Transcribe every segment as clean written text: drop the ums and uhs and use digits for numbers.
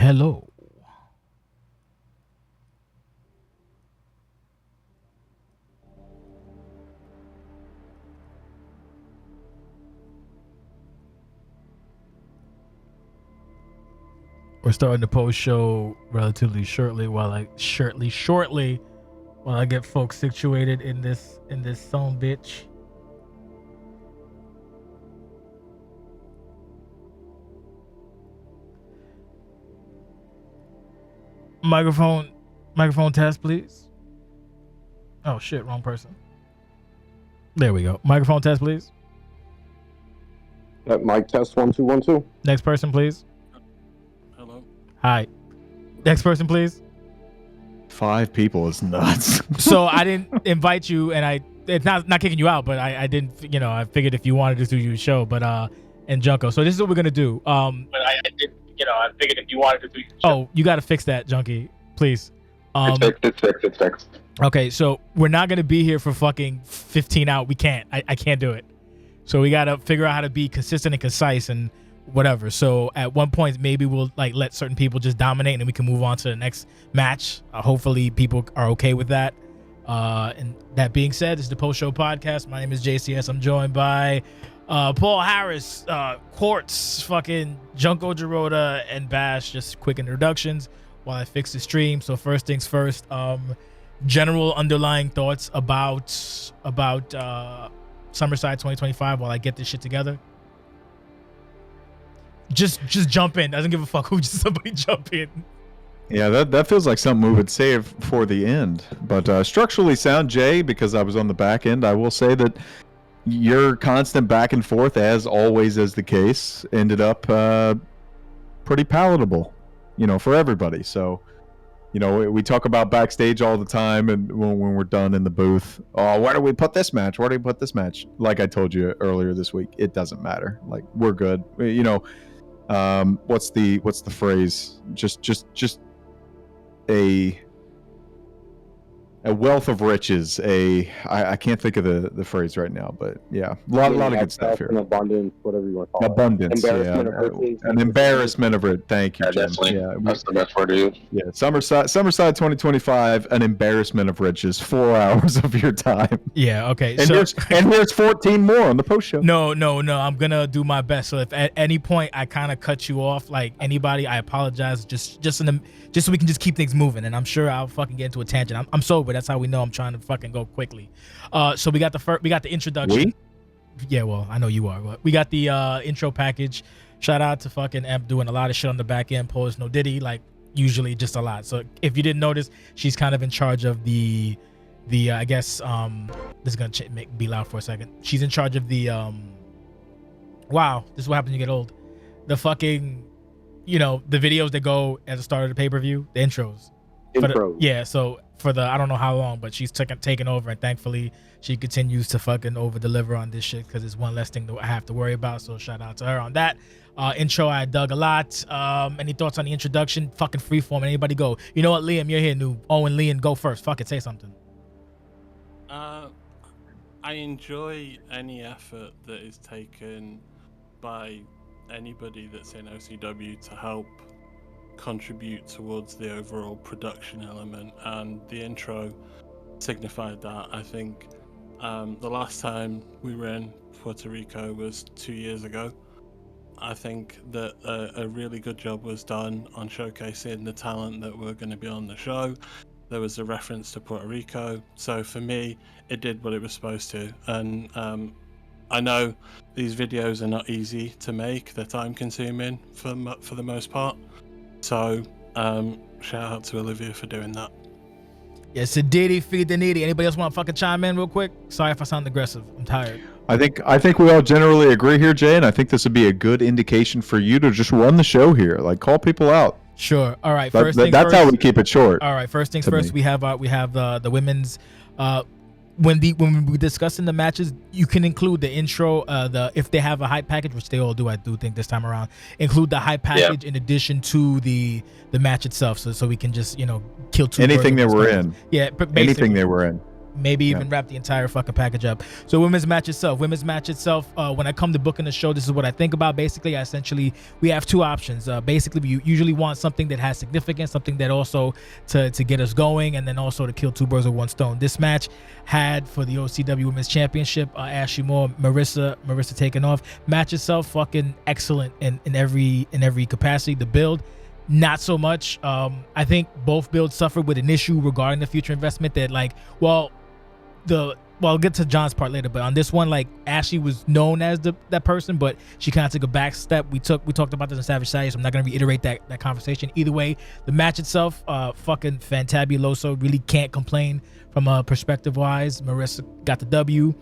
Hello. We're starting the post show relatively shortly while I get folks situated in this zone, bitch. Microphone test, please. Oh shit, wrong person. There we go. Microphone test, please. Mic test 1 2 1 2. Next person, please. Hello. Hi. Next person, please. 5 people is nuts. So I didn't invite you, and it's not kicking you out, but I didn't, I figured if you wanted to do your show, but and Junko. So this is what we're gonna do. But I did, I figured if you wanted to do your show. Oh, you got to fix that, Junkie, please. It's fixed. Okay, so we're not gonna be here for fucking 15 hours. We can't. I can't do it. So we gotta figure out how to be consistent and concise and whatever. So at one point, maybe we'll let certain people just dominate, and then we can move on to the next match. Hopefully, people are okay with that. And that being said, this is the Post Show Podcast. My name is JCS. I'm joined by Paul Harris, Quartz, fucking Junko Jirota, and Bash. Just quick introductions while I fix the stream. So first things first. General underlying thoughts about Summercide 2025 while I get this shit together. Just jump in. Doesn't give a fuck who. Just somebody jump in. Yeah, that feels like something we would save for the end. But structurally sound, Jay, because I was on the back end, I will say that your constant back and forth, as always is the case, ended up pretty palatable, for everybody. So, we talk about backstage all the time, and when we're done in the booth, oh, where do we put this match? Where do we put this match? Like I told you earlier this week, it doesn't matter. Like, we're good. What's the phrase? Just a wealth of riches. I can't think of the phrase right now, but yeah, a lot of good stuff here. An abundance, whatever you want to call abundance, it. An embarrassment of it. Thank you, Yeah, Jim. definitely. Yeah, That's the best word to use. yeah. Summercide 2025, an embarrassment of riches. 4 hours of your time. Yeah. Okay. And here's 14 more on the post show. No. I'm gonna do my best. So if at any point I kind of cut you off, like anybody, I apologize. Just so we can just keep things moving. And I'm sure I'll fucking get into a tangent. I'm sober. That's how we know I'm trying to fucking go quickly. So we got the introduction. Yeah, well, I know you are, but we got the intro package. Shout out to fucking Emp doing a lot of shit on the back end. Pose no Diddy, like usually just a lot. So if you didn't notice, she's kind of in charge of the I guess this is gonna be loud for a second. She's in charge of the wow, this is what happens when you get old. The fucking the videos that go at the start of the pay-per-view, the intros. Yeah, so for the I don't know how long, but she's taken over, and thankfully she continues to fucking over deliver on this shit because it's one less thing that I have to worry about. So shout out to her on that. Intro I dug a lot. Any thoughts on the introduction? Fucking freeform. Anybody go? You know what, Liam, you're here, new. Owen, Liam, go first. Fuck it, say something. I enjoy any effort that is taken by anybody that's in OCW to help contribute towards the overall production element, and the intro signified that. I think the last time we were in Puerto Rico was 2 years ago. I think that a really good job was done on showcasing the talent that were going to be on the show. There was a reference to Puerto Rico, so for me it did what it was supposed to. And I know these videos are not easy to make, they're time consuming for the most part. So, shout out to Olivia for doing that. Yes, a diddy feed the needy. Anybody else want to fucking chime in real quick? Sorry if I sound aggressive. I'm tired. I think we all generally agree here, Jay, and I think this would be a good indication for you to just run the show here. Like, call people out. Sure. All right. That's how we keep it short. All right. First things first. We have the women's. When we discussing the matches, you can include the intro, if they have a hype package, which they all do. I do think this time around, include the hype package in addition to the match itself, so we can just kill two. Anything they were in. Yeah, anything they were in. maybe even wrap the entire fucking package up. So women's match itself. When I come to booking the show, this is what I think about. Basically, we have two options. Basically, we usually want something that has significance, something that also to get us going, and then also to kill two birds with one stone. This match had for the OCW Women's Championship, Ashley Moore, Marissa taking off. Match itself, fucking excellent in every capacity. The build, not so much. I think both builds suffered with an issue regarding the future investment that I'll get to John's part later, but on this one, like, Ashley was known as that person, but she kind of took a back step. We talked about this in Savage Saturday, so I'm not going to reiterate that conversation. Either way, the match itself, fucking fantabuloso. Really can't complain from a perspective wise. Marissa got the W.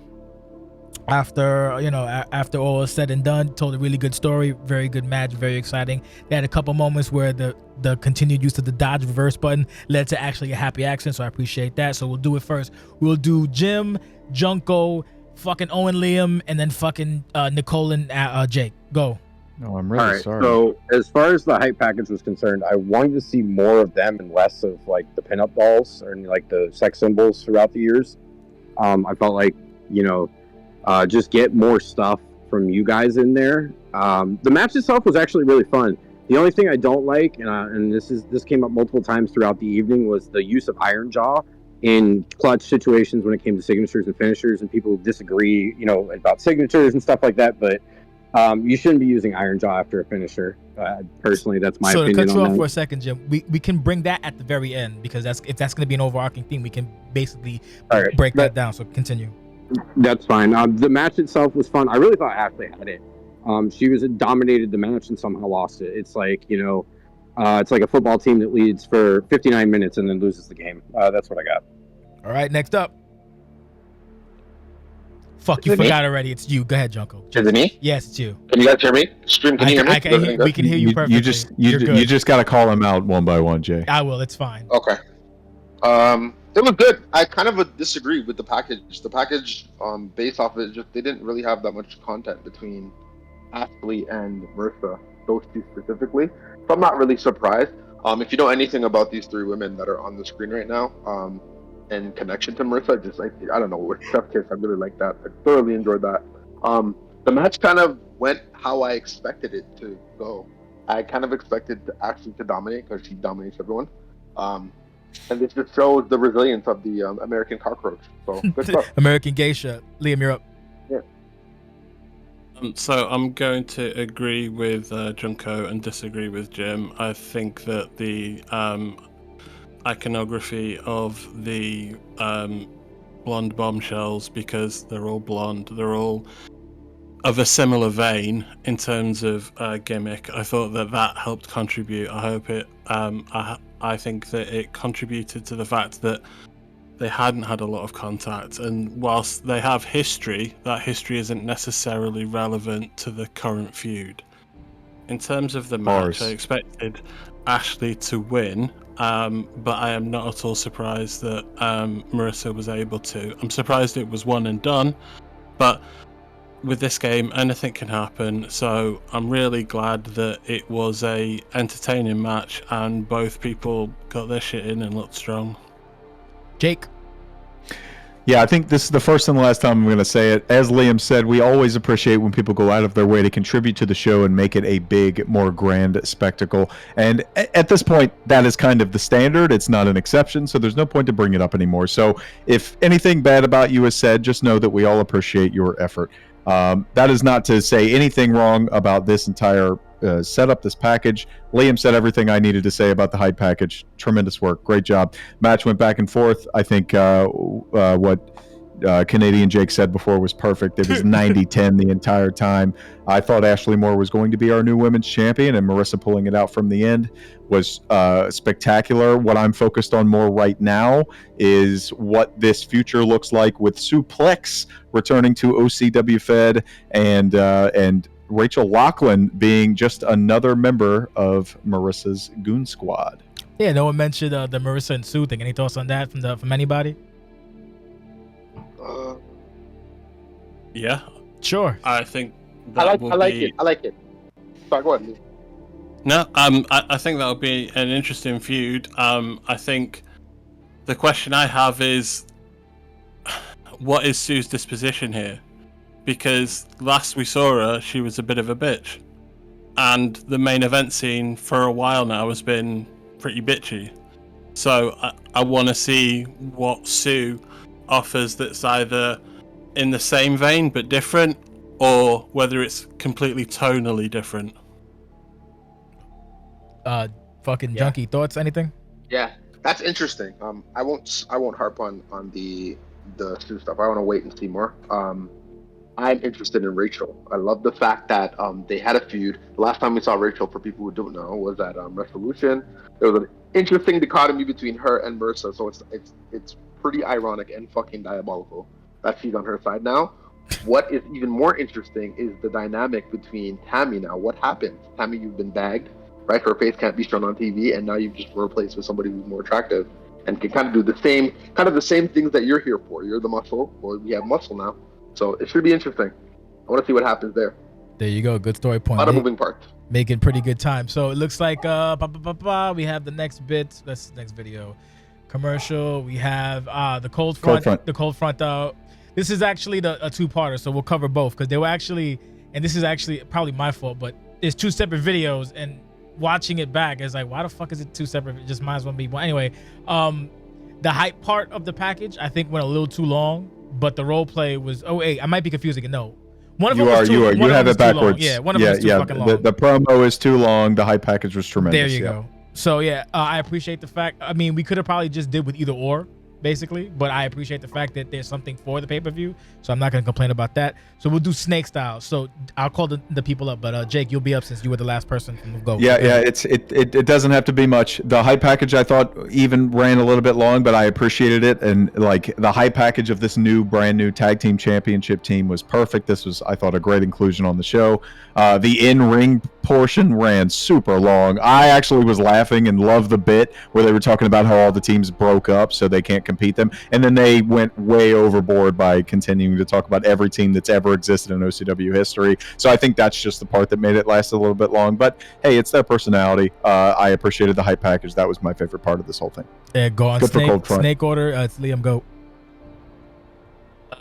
After all is said and done, told a really good story, very good match, very exciting. They had a couple moments where the continued use of the dodge reverse button led to actually a happy accident, so I appreciate that. So we'll do it first. We'll do Jim, Junko, fucking Owen, Liam, and then fucking Nicole and Jake. Go. No, I'm really sorry. So as far as the hype package was concerned, I wanted to see more of them and less of like the pinup dolls or like the sex symbols throughout the years. I felt like, just get more stuff from you guys in there. The match itself was actually really fun. The only thing I don't like, and this came up multiple times throughout the evening, was the use of Iron Jaw in clutch situations when it came to signatures and finishers, and people disagree, about signatures and stuff like that. But you shouldn't be using Iron Jaw after a finisher. Personally, that's my opinion. So to cut you off that. for a second, Jim, we can bring that at the very end, because if that's going to be an overarching theme, we can basically break that down. So continue. That's fine. The match itself was fun. I really thought Ashley had it. She dominated the match and somehow lost it. It's like, it's like a football team that leads for 59 minutes and then loses the game. That's what I got. All right, next up. Fuck, you forgot already. It's you. Go ahead, Junko. Is it me? Yes, it's you. Can you guys hear me? Stream, can you hear me? We can hear you perfectly. You just got to call them out one by one, Jay. I will. It's fine. Okay. It was good. I kind of disagree with the package. The package, based off of it, they didn't really have that much content between Ashley and Marissa, those two specifically. So I'm not really surprised. If you know anything about these three women that are on the screen right now, in connection to Marissa, just like, I don't know, with Chef Kiss, I really like that. I thoroughly enjoyed that. The match kind of went how I expected it to go. I kind of expected Ashley to dominate because she dominates everyone. And this just shows the resilience of the American cockroach. So good stuff. American geisha. Liam, you're up. Yeah. So I'm going to agree with Junko and disagree with Jim. I think that the iconography of the blonde bombshells, because they're all blonde, they're all of a similar vein in terms of gimmick. I thought that helped contribute. I hope it. I think that it contributed to the fact that they hadn't had a lot of contact, and whilst they have history, that history isn't necessarily relevant to the current feud. In terms of the match, I expected Ashley to win, but I am not at all surprised that Marissa was able to. I'm surprised it was one and done, but with this game, anything can happen, so I'm really glad that it was a entertaining match and both people got their shit in and looked strong. Jake? Yeah, I think this is the first and the last time I'm going to say it. As Liam said, we always appreciate when people go out of their way to contribute to the show and make it a big, more grand spectacle. And at this point, that is kind of the standard. It's not an exception, so there's no point to bring it up anymore. So if anything bad about you is said, just know that we all appreciate your effort. That is not to say anything wrong about this entire setup, this package. Liam said everything I needed to say about the hype package. Tremendous work. Great job. Match went back and forth. I think what Canadian Jake said before was perfect. It was 90-10 the entire time. I thought Ashley Moore was going to be our new women's champion, and Marissa pulling it out from the end was spectacular. What I'm focused on more right now is what this future looks like with Suplex returning to OCWFED and Rachel Lachlan being just another member of Marissa's Goon Squad. Yeah, no one mentioned the Marissa and Sue thing. Any thoughts on that from anybody? Yeah, sure. I think I like it. Sorry, go ahead. No, I think that'll be an interesting feud. I think the question I have is, what is Sue's disposition here? Because last we saw her, she was a bit of a bitch. And the main event scene for a while now has been pretty bitchy. So I want to see what Sue offers that's either in the same vein but different, or whether it's completely tonally different. Fucking Junkie, thoughts? Anything? Yeah, that's interesting. I won't harp on the Sue stuff. I want to wait and see more. I'm interested in Rachel. I love the fact that they had a feud. The last time we saw Rachel, for people who don't know, was at Revolution. There was an interesting dichotomy between her and Marissa, so it's pretty ironic and fucking diabolical that she's on her side now. What is even more interesting is the dynamic between Tammy now. What happened? Tammy, you've been bagged, right? Her face can't be shown on TV, and now you've just replaced with somebody who's more attractive and can kind of do the same things that you're here for. You're the muscle, or we have muscle now. So it should be interesting. I want to see what happens there. There you go. Good story point. A lot of moving parts. Making pretty good time. So it looks like we have the next bit. That's the next video. Commercial. We have the cold front. The cold front. This is actually a two-parter, so we'll cover both because they were actually, and this is actually probably my fault, but there's two separate videos, and watching it back is like, why the fuck is it two separate? It just might as well be one. Anyway, the hype part of the package I think went a little too long. But the role play was I might be confusing it. No, one of them was too long. You have it backwards. Yeah, one of them was too fucking long. The promo is too long. The hype package was tremendous. There you go. So yeah, I appreciate the fact. I mean, we could have probably just did with either or, basically. But I appreciate the fact that there's something for the pay-per-view. So I'm not gonna complain about that. So we'll do snake style. So I'll call the people up. But Jake, you'll be up since you were the last person from the go. Yeah. It doesn't have to be much. The hype package I thought even ran a little bit long, but I appreciated it. And like the hype package of this brand new tag team championship team was perfect. This was, I thought, a great inclusion on the show. The in-ring portion ran super long. I actually was laughing and loved the bit where they were talking about how all the teams broke up so they can't compete them, and then they went way overboard by continuing to talk about every team that's ever existed in OCW history. So I think that's just the part that made it last a little bit long, but hey, it's their personality. I appreciated the hype package. That was my favorite part of this whole thing. Yeah, go on. Snake order. It's Liam, go.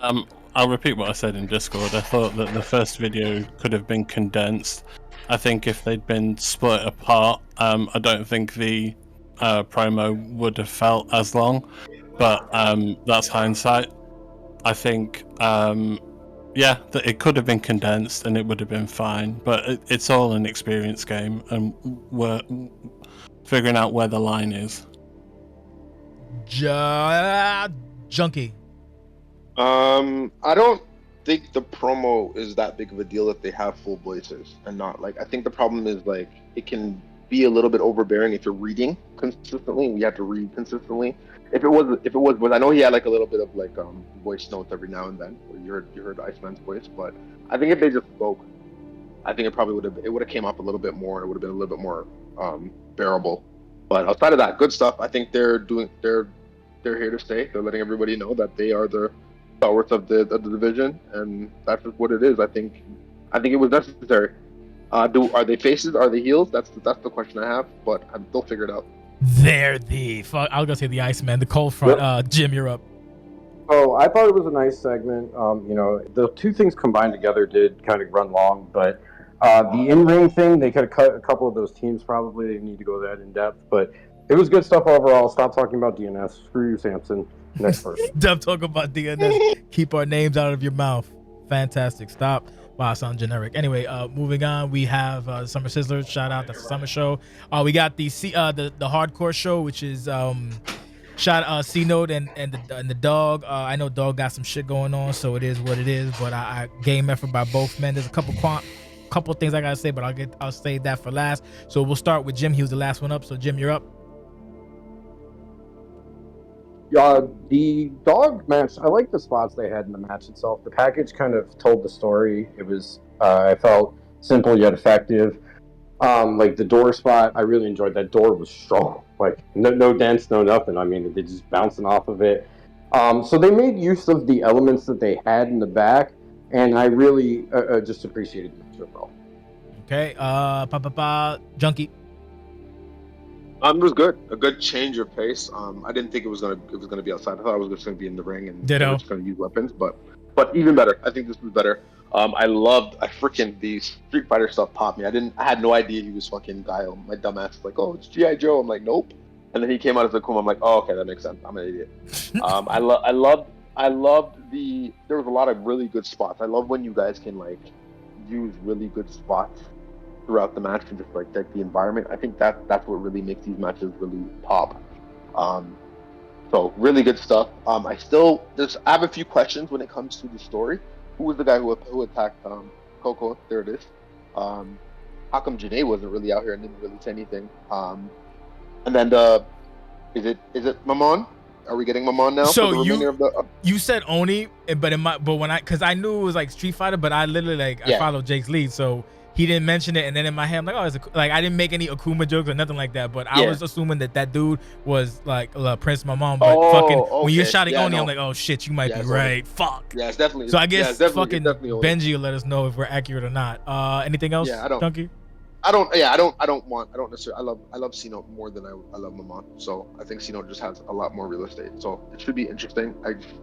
I'll repeat what I said in Discord. I thought that the first video could have been condensed. I think if they'd been split apart, I don't think the promo would have felt as long. But that's hindsight. I think, that it could have been condensed and it would have been fine. But it's all an experience game, and we're figuring out where the line is. Junkie. I don't think the promo is that big of a deal if they have full voices and not like. I think the problem is like it can be a little bit overbearing if you're reading consistently. We have to read consistently. If it was, I know he had like a little bit of like voice notes every now and then where you heard Iceman's voice, but I think if they just spoke, I think it would have came up a little bit more. It would have been a little bit more bearable. But outside of that, good stuff. I think they're here to stay. They're letting everybody know that they are the stalwarts of the division, and that's just what it is. I think it was necessary. Are they faces? Are they heels? That's the question I have, but they'll figure it out. They're the fuck. I was gonna say the Iceman, the cold front. Yep. Jim, you're up. Oh, I thought it was a nice segment. The two things combined together did kind of run long, but the in-ring thing, they could have cut a couple of those teams. Probably they didn't need to go that in depth, but it was good stuff overall. Stop talking about DNS. Screw you, Samson. Next person. Stop talking about DNS. Keep our names out of your mouth. Fantastic. Stop. Wow, sound generic. Anyway, moving on, we have Summer Sizzlers. Shout out, that's the summer show. We got the hardcore show, which is C-Note and the dog. I know dog got some shit going on, so it is what it is. But I game effort by both men. There's a couple things I gotta say, but I'll save that for last. So we'll start with Jim. He was the last one up. So Jim, you're up. The dog match, I like the spots they had in the match itself. The package kind of told the story. It was, I felt simple yet effective. Like the door spot, I really enjoyed that. Door was strong. Like no dents, no nothing. I mean, they just bouncing off of it. So they made use of the elements that they had in the back, and I really just appreciated the match overall. Okay, Junkie. It was good. A good change of pace. I didn't think it was gonna be outside. I thought it was just gonna be in the ring and they were Ditto. just gonna use weapons. But even better. I think this was better. I freaking the Street Fighter stuff popped me. I had no idea he was fucking Guile. My dumbass like, oh, it's G.I. Joe. I'm like, nope. And then he came out as Akuma. I'm like, oh, okay, that makes sense. I'm an idiot. I loved there was a lot of really good spots. I love when you guys can like use really good spots throughout the match and just like the environment. I think that's what really makes these matches really pop. So really good stuff. I have a few questions when it comes to the story. Who was the guy who attacked Coco? There it is. How come Janae wasn't really out here and didn't really say anything? And then is it Mamon? Are we getting Mamon now? So for the remainder of the, you said Oni, but because I knew it was like Street Fighter, but I literally I followed Jake's lead, so he didn't mention it, and then in my head I'm like, oh, it's like I didn't make any Akuma jokes or nothing like that, but I was assuming that dude was like Prince Mamon, but when you're shouting Oni, I'm like, oh shit, you might be right. Fuck. Yeah, it's definitely. So I guess definitely Benji will let us know if we're accurate or not. Anything else, Donkey? I don't necessarily. I love Sino more than I love Mamon. So I think Sino just has a lot more real estate. So it should be interesting.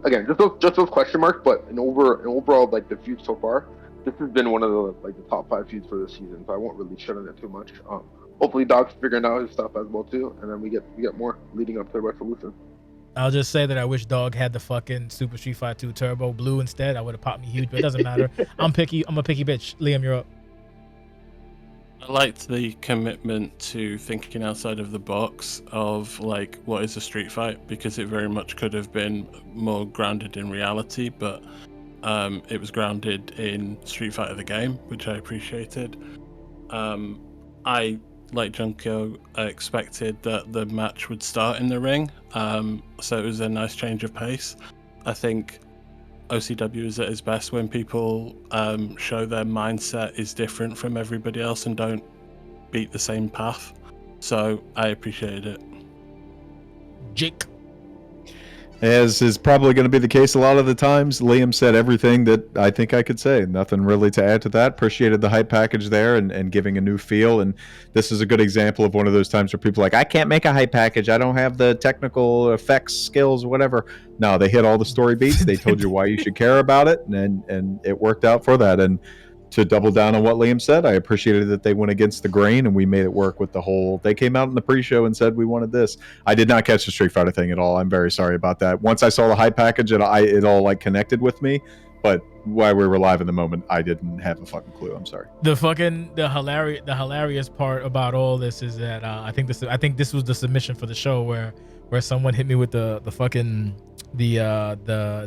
Just those question marks, but overall like the feud so far, this has been one of the top 5 feuds for this season. So I won't really shit on it too much. Hopefully Dog's figuring out his stuff as well too, and then we get more leading up to Resolution. I'll just say that I wish Dog had the fucking Super Street Fighter 2 Turbo Blue instead. I would have popped me huge, but it doesn't matter. I'm picky. I'm a picky bitch. Liam, you're up. I liked the commitment to thinking outside of the box of like what is a street fight, because it very much could have been more grounded in reality, but it was grounded in Street Fighter the game, which I appreciated. I, like Junko, expected that the match would start in the ring, so it was a nice change of pace. I think OCW is at its best when people show their mindset is different from everybody else and don't beat the same path. So I appreciated it. Jake. As is probably going to be the case a lot of the times, Liam said everything that I think I could say. Nothing really to add to that. Appreciated the hype package there and giving a new feel. And this is a good example of one of those times where people are like, I can't make a hype package. I don't have the technical effects skills, whatever. No, they hit all the story beats. They told you why you should care about it. And it worked out for that. And to double down on what Liam said, I appreciated that they went against the grain and we made it work with the whole. They came out in the pre-show and said we wanted this. I did not catch the Street Fighter thing at all. I'm very sorry about that. Once I saw the hype package, it all like connected with me. But while we were live in the moment, I didn't have a fucking clue. I'm sorry. The hilarious part about all this is that I think this was the submission for the show where someone hit me with the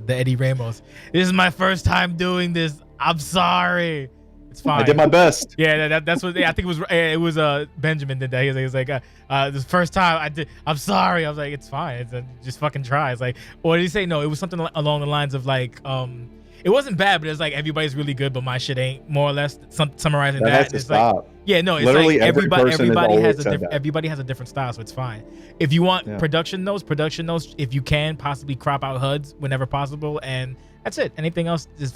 Eddie Ramos. This is my first time doing this. I'm sorry. It's fine. I did my best. Yeah, that's what I think it was Benjamin did that. He was like this first time I did. I'm sorry. I was like, it's fine. Just fucking try. It's like, or did he say no? It was something along the lines of like it wasn't bad, but it's like everybody's really good, but my shit ain't, more or less. Summarizing that. Has to it's stop. like, yeah, no, it's Literally like everybody has everybody has a different style, so it's fine. If you want production notes, if you can possibly crop out HUDs whenever possible, and that's it. Anything else is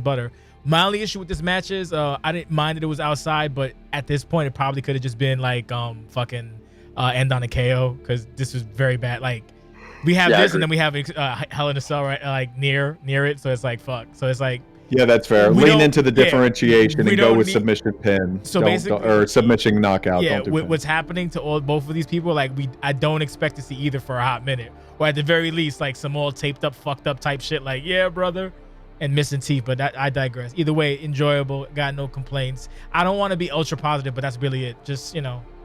butter. My only issue with this match is I didn't mind that it was outside, but at this point it probably could have just been like end on a KO, because this was very bad. Like we have this, and then we have Hell in a Cell right like near it, so it's like fuck. So it's like, yeah, that's fair. Lean into the differentiation and go with submission pin. So basically, or submission knockout. Yeah, what's happening to both of these people, like I don't expect to see either for a hot minute, or at the very least like some all taped up, fucked up type shit. Like, yeah, brother, and missing teeth. But I digress. Either way, enjoyable. Got no complaints. I don't want to be ultra positive, but that's really it. Just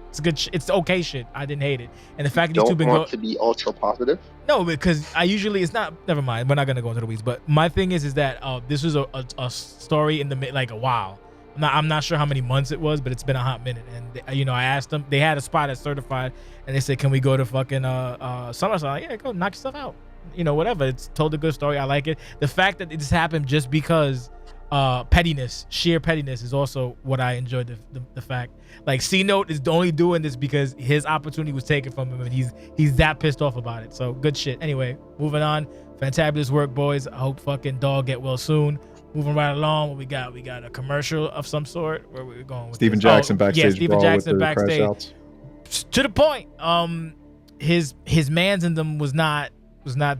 it's good. It's okay shit. I didn't hate it, and the fact that these two been to be ultra positive. No, because I usually it's not. Never mind. We're not gonna go into the weeds. But my thing is that this was a story in the like a while. I'm not sure how many months it was, but it's been a hot minute. And I asked them. They had a spot at Certified, and they said, "Can we go to fucking Summercide?" Like, yeah, go knock yourself out. Whatever. It's told a good story. I like it. The fact that it just happened just because sheer pettiness is also what I enjoyed. The fact like C-Note is only doing this because his opportunity was taken from him, and he's that pissed off about it. So good shit. Anyway, moving on. Fantabulous work, boys. I hope fucking Dog get well soon. Moving right along, what we got? We got a commercial of some sort. Where we're going with Steven Jackson backstage. Yeah, Steven Jackson backstage. To the point. His man's in them was not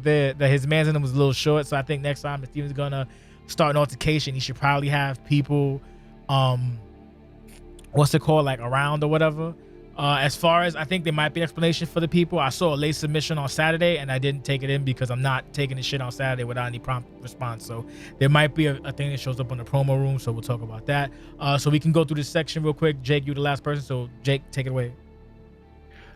there. That his man's in them was a little short. So I think next time if Steven's gonna start an altercation, he should probably have people, what's it called, like around or whatever. As far as I think there might be an explanation for the people. I saw a late submission on Saturday and I didn't take it in because I'm not taking the shit on Saturday without any prompt response. So there might be a thing that shows up on the promo room. So we'll talk about that. So we can go through this section real quick. Jake, you the last person. So Jake, take it away.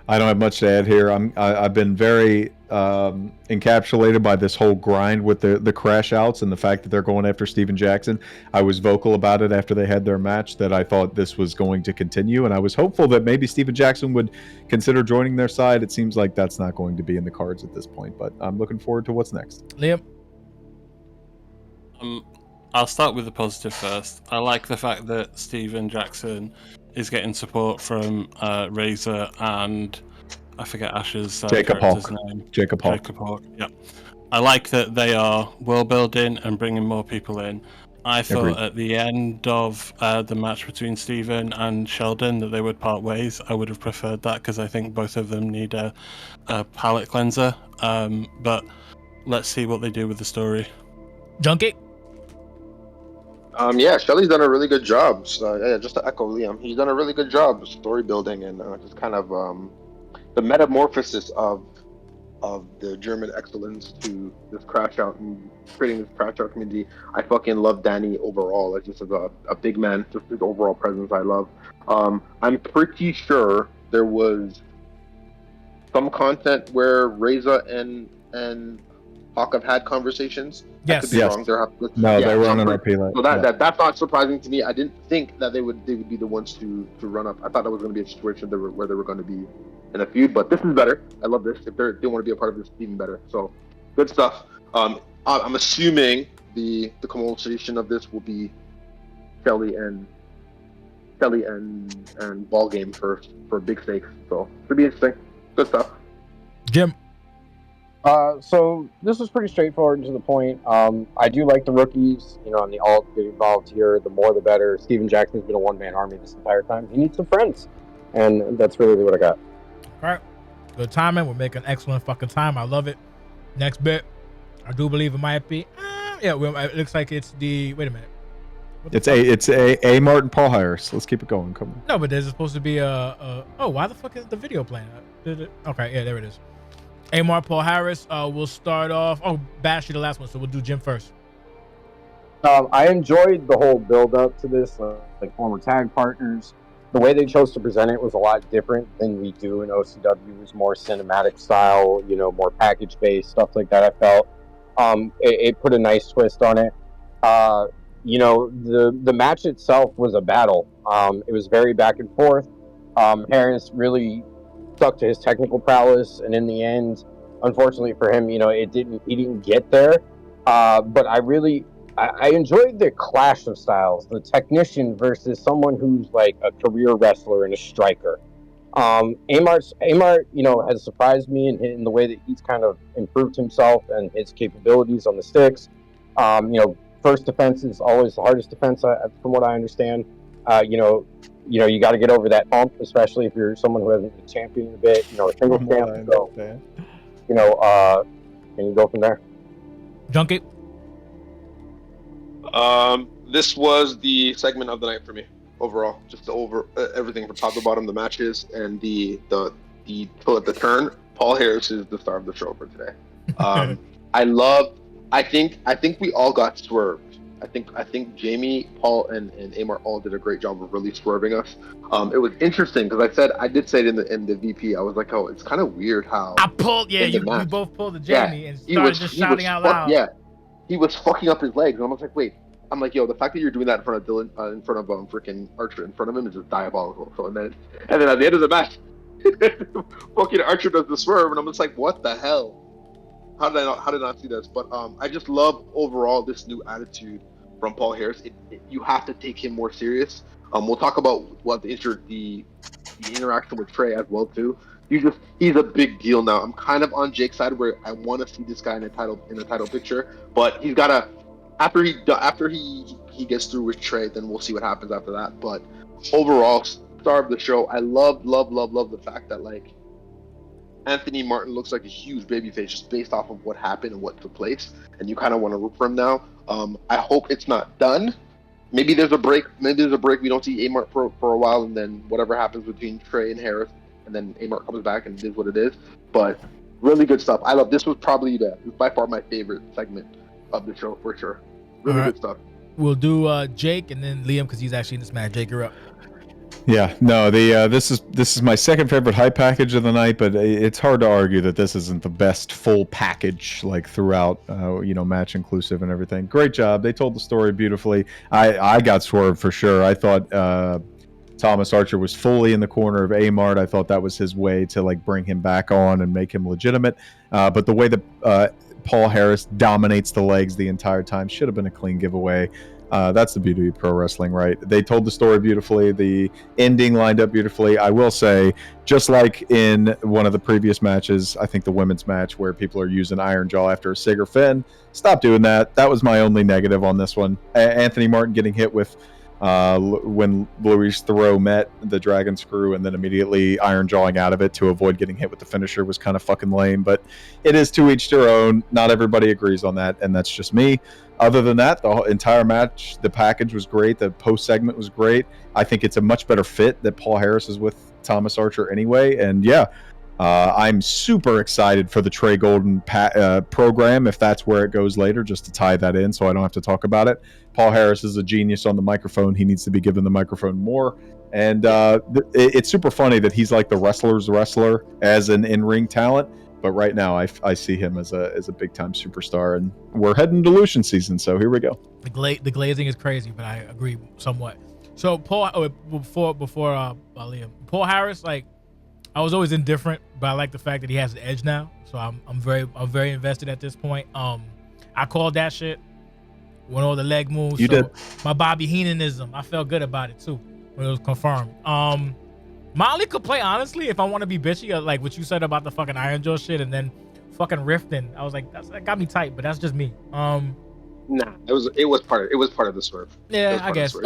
I don't have much to add here. I've been very encapsulated by this whole grind with the crash outs and the fact that they're going after Steven Jackson. I was vocal about it after they had their match that I thought this was going to continue, and I was hopeful that maybe Steven Jackson would consider joining their side. It seems like that's not going to be in the cards at this point, but I'm looking forward to what's next. Liam? I'll start with the positive first. I like the fact that Steven Jackson is getting support from Razor and I forget Ash's Jacob character's Hawk. name. Jacob Hawk. Jacob Hawk. Yeah. I like that they are world building and bringing more people in. I thought Agreed. at the end of the match between Steven and Sheldon that they would part ways. I would have preferred that because I think both of them need a palate cleanser. But let's see what they do with the story. Junkie? Yeah, Shelly's done a really good job. So, yeah, just to echo Liam, he's done a really good job of story building and just kind of the metamorphosis of the German excellence to this crash out and creating this crash out community. I fucking love Danny overall. Like just as a big man, just his overall presence I love. I'm pretty sure there was some content where Reza and Hawk have had conversations. Yes. I could be Yes. wrong. They were on an RP line. So that's not surprising to me. I didn't think that they would be the ones to run up. I thought that was going to be a situation where they were going to be in a feud, but this is better. I love this. If they want to be a part of this, even better. So good stuff. I'm assuming the culmination of this will be Shelly and ball game for big stakes. So should be interesting. Good stuff. Jim? So this was pretty straightforward and to the point. I do like the rookies, and the all get involved here. The more, the better. Steven Jackson's been a one-man army this entire time. He needs some friends, and that's really what I got. All right. Good timing. We're making excellent fucking time. I love it. Next bit. I do believe it might be. It looks like it's the. Wait a minute. It's a Martin Paul Harris. Let's keep it going. Come on. No, but there's supposed to be oh, why the fuck is the video playing? Okay, yeah, there it is. Amar Paul Harris. We'll start off. Oh, Bash, you the last one, so we'll do Jim first. I enjoyed the whole build-up to this, like former tag partners. The way they chose to present it was a lot different than we do in OCW. It was more cinematic style, more package-based, stuff like that, I felt. It put a nice twist on it. The match itself was a battle. It was very back and forth. Harris really stuck to his technical prowess, and in the end, unfortunately for him, he didn't get there. But I enjoyed the clash of styles, the technician versus someone who's like a career wrestler and a striker. Amar, has surprised me in the way that he's kind of improved himself and his capabilities on the sticks. First defense is always the hardest defense, from what I understand. You got to get over that hump, especially if you're someone who hasn't been champion in a bit. A single champ. So, can you go from there? Junkie? This was the segment of the night for me overall. Just everything from top to bottom, the matches and the pull at the turn. Paul Harris is the star of the show for today. I think we all got swerved. I think Jamie, Paul, and Amar all did a great job of really swerving us. It was interesting because I did say it in the VP. I was like, oh, it's kind of weird how I pulled. Yeah, you both pulled the Jamie and started just shouting out loud. Yeah, he was fucking up his legs, and I was like, wait. I'm like, yo, the fact that you're doing that in front of Dylan, in front of freaking Archer, in front of him is just diabolical. So and then at the end of the match, fucking Archer does the swerve, and I'm just like, what the hell? How did I not see this? But I just love overall this new attitude from Paul Harris. You have to take him more serious. We'll talk about what the interaction with Trey as well too. He's a big deal now. I'm kind of on Jake's side where I want to see this guy in a title picture, but he's gotta after he gets through with Trey, then we'll see what happens after that. But overall, star of the show. I love the fact that like Anthony Martin looks like a huge babyface just based off of what happened and what took place, and you kind of want to root for him now. I hope it's not done. Maybe there's a break. We don't see Amart for a while, and then whatever happens between Trey and Harris, and then Amart comes back and is what it is. But really good stuff. I love this. Was probably by far my favorite segment of the show for sure. Really good stuff. We'll do Jake and then Liam because he's actually in this match. Jake, you're up. Yeah, no, this is my second favorite hype package of the night, but it's hard to argue that this isn't the best full package like throughout, match inclusive and everything. Great job. They told the story beautifully. I got swerved for sure. I thought Thomas Archer was fully in the corner of Amart. I thought that was his way to like bring him back on and make him legitimate. But the way that Paul Harris dominates the legs the entire time should have been a clean giveaway. That's the beauty of pro wrestling, right? They told the story beautifully. The ending lined up beautifully. I will say, just like in one of the previous matches, I think the women's match where people are using Iron Jaw after a Sig or Finn, stop doing that. That was my only negative on this one. Anthony Martin getting hit with when Louis Theroux met the Dragon Screw and then immediately Iron Jawing out of it to avoid getting hit with the finisher was kind of fucking lame, but it is to each their own. Not everybody agrees on that, and that's just me. Other than that, the entire match, the package was great. The post segment was great. I think it's a much better fit that Paul Harris is with Thomas Archer anyway. And yeah, I'm super excited for the Trey Golden program, if that's where it goes later, just to tie that in so I don't have to talk about it. Paul Harris is a genius on the microphone. He needs to be given the microphone more. And it's super funny that he's like the wrestler's wrestler as an in-ring talent. But right now, I see him as a big-time superstar, and we're heading to Lucian season, so here we go. The glazing is crazy, but I agree somewhat. So before Liam, Paul Harris, like I was always indifferent, but I like the fact that he has an edge now. So I'm very invested at this point. I called that shit when all the leg moves. You did. My Bobby Heenanism, I felt good about it too when it was confirmed. My only complaint, honestly, if I want to be bitchy, like what you said about the fucking Iron Jaw shit and then fucking rifting, I was like, that got me tight, but that's just me. Nah, it was part of the swerve. Yeah, I guess. It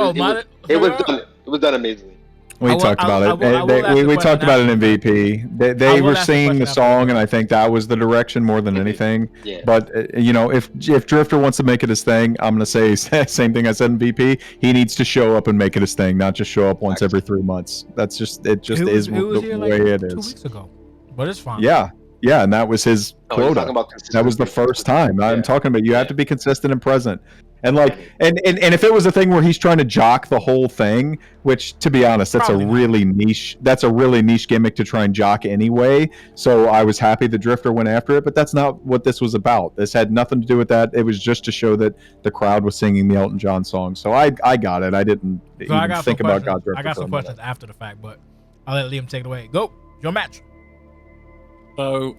was done amazingly. We talked about it. We talked about an MVP. They were singing the song, and I think that was the direction more than anything. Yeah. But if Drifter wants to make it his thing, I'm gonna say same thing I said in VP. He needs to show up and make it his thing, not just show up once every 3 months. That's just the way it is. 2 weeks ago, but it's fine. Yeah, and that was his quota. That was the first time. I'm talking about you have to be consistent and present. And like, and if it was a thing where he's trying to jock the whole thing, which to be honest, that's a really niche gimmick to try and jock anyway. So I was happy the Drifter went after it, but that's not what this was about. This had nothing to do with that. It was just to show that the crowd was singing the Elton John song. So I got it. I didn't even think about God Drifter. I got some questions after the fact, but I'll let Liam take it away. Go, your match. So,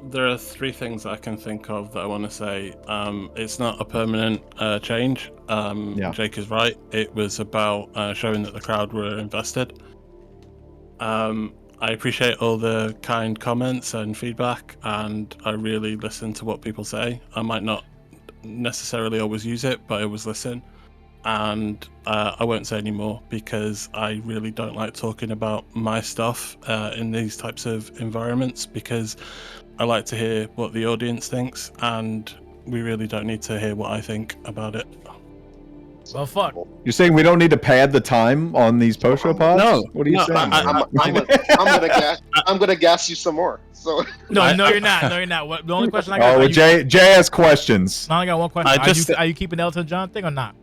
there are 3 things I can think of that I want to say. It's not a permanent change. Jake is right. It was about showing that the crowd were invested. I appreciate all the kind comments and feedback, and I really listen to what people say. I might not necessarily always use it, but I always listen. And I won't say any more because I really don't like talking about my stuff in these types of environments, because I like to hear what the audience thinks, and we really don't need to hear what I think about it. Well, fuck. You're saying we don't need to pad the time on these post-show pods? No. What are you saying? I'm gonna gas you some more. So No, you're not. No, you're not. The only question I got. Oh, Jay has questions. I only got one question. Are you keeping the Elton John thing or not?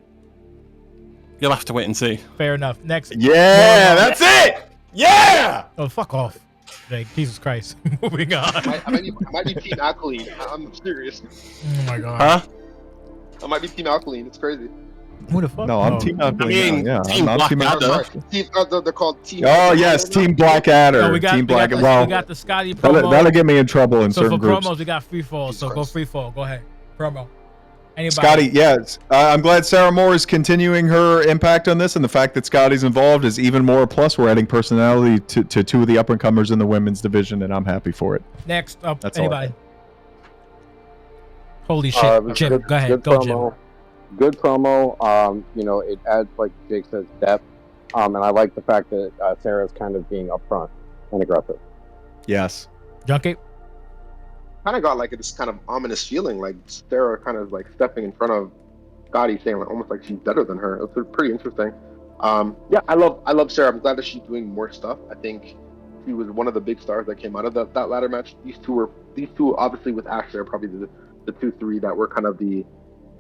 You'll have to wait and see. Fair enough. Next. Yeah, that's it. Yeah. Oh, fuck off. Jake, Jesus Christ. Moving on. I might be Team Alkaline. I'm serious. Oh my god. Huh? I might be Team Alkaline. It's crazy. Who the fuck? No, I'm Team Alkaline. Team Blackadder. They're called Team. Oh yes, Team Blackadder. No, we got the Scotty promo. That'll get me in trouble in certain groups. So for promos, we got free fall. So go free fall. Go ahead. Promo. Anybody? Scotty, yes. I'm glad Sarah Moore is continuing her impact on this, and the fact that Scotty's involved is even more. Plus, we're adding personality to 2 of the up-and-comers in the women's division, and I'm happy for it. Next up, That's anybody. Holy shit, Jim, go ahead. Go, Jim. Good promo. It adds, like Jake says, depth. And I like the fact that Sarah's kind of being upfront and aggressive. Yes. Junkie? Kind of got like this kind of ominous feeling, like Sarah kind of like stepping in front of Gotti, saying like almost like she's better than her. It's pretty interesting. Yeah, I love Sarah. I'm glad that she's doing more stuff. I think she was one of the big stars that came out of that ladder match. These two obviously with Ashley are probably the 2-3 that were kind of the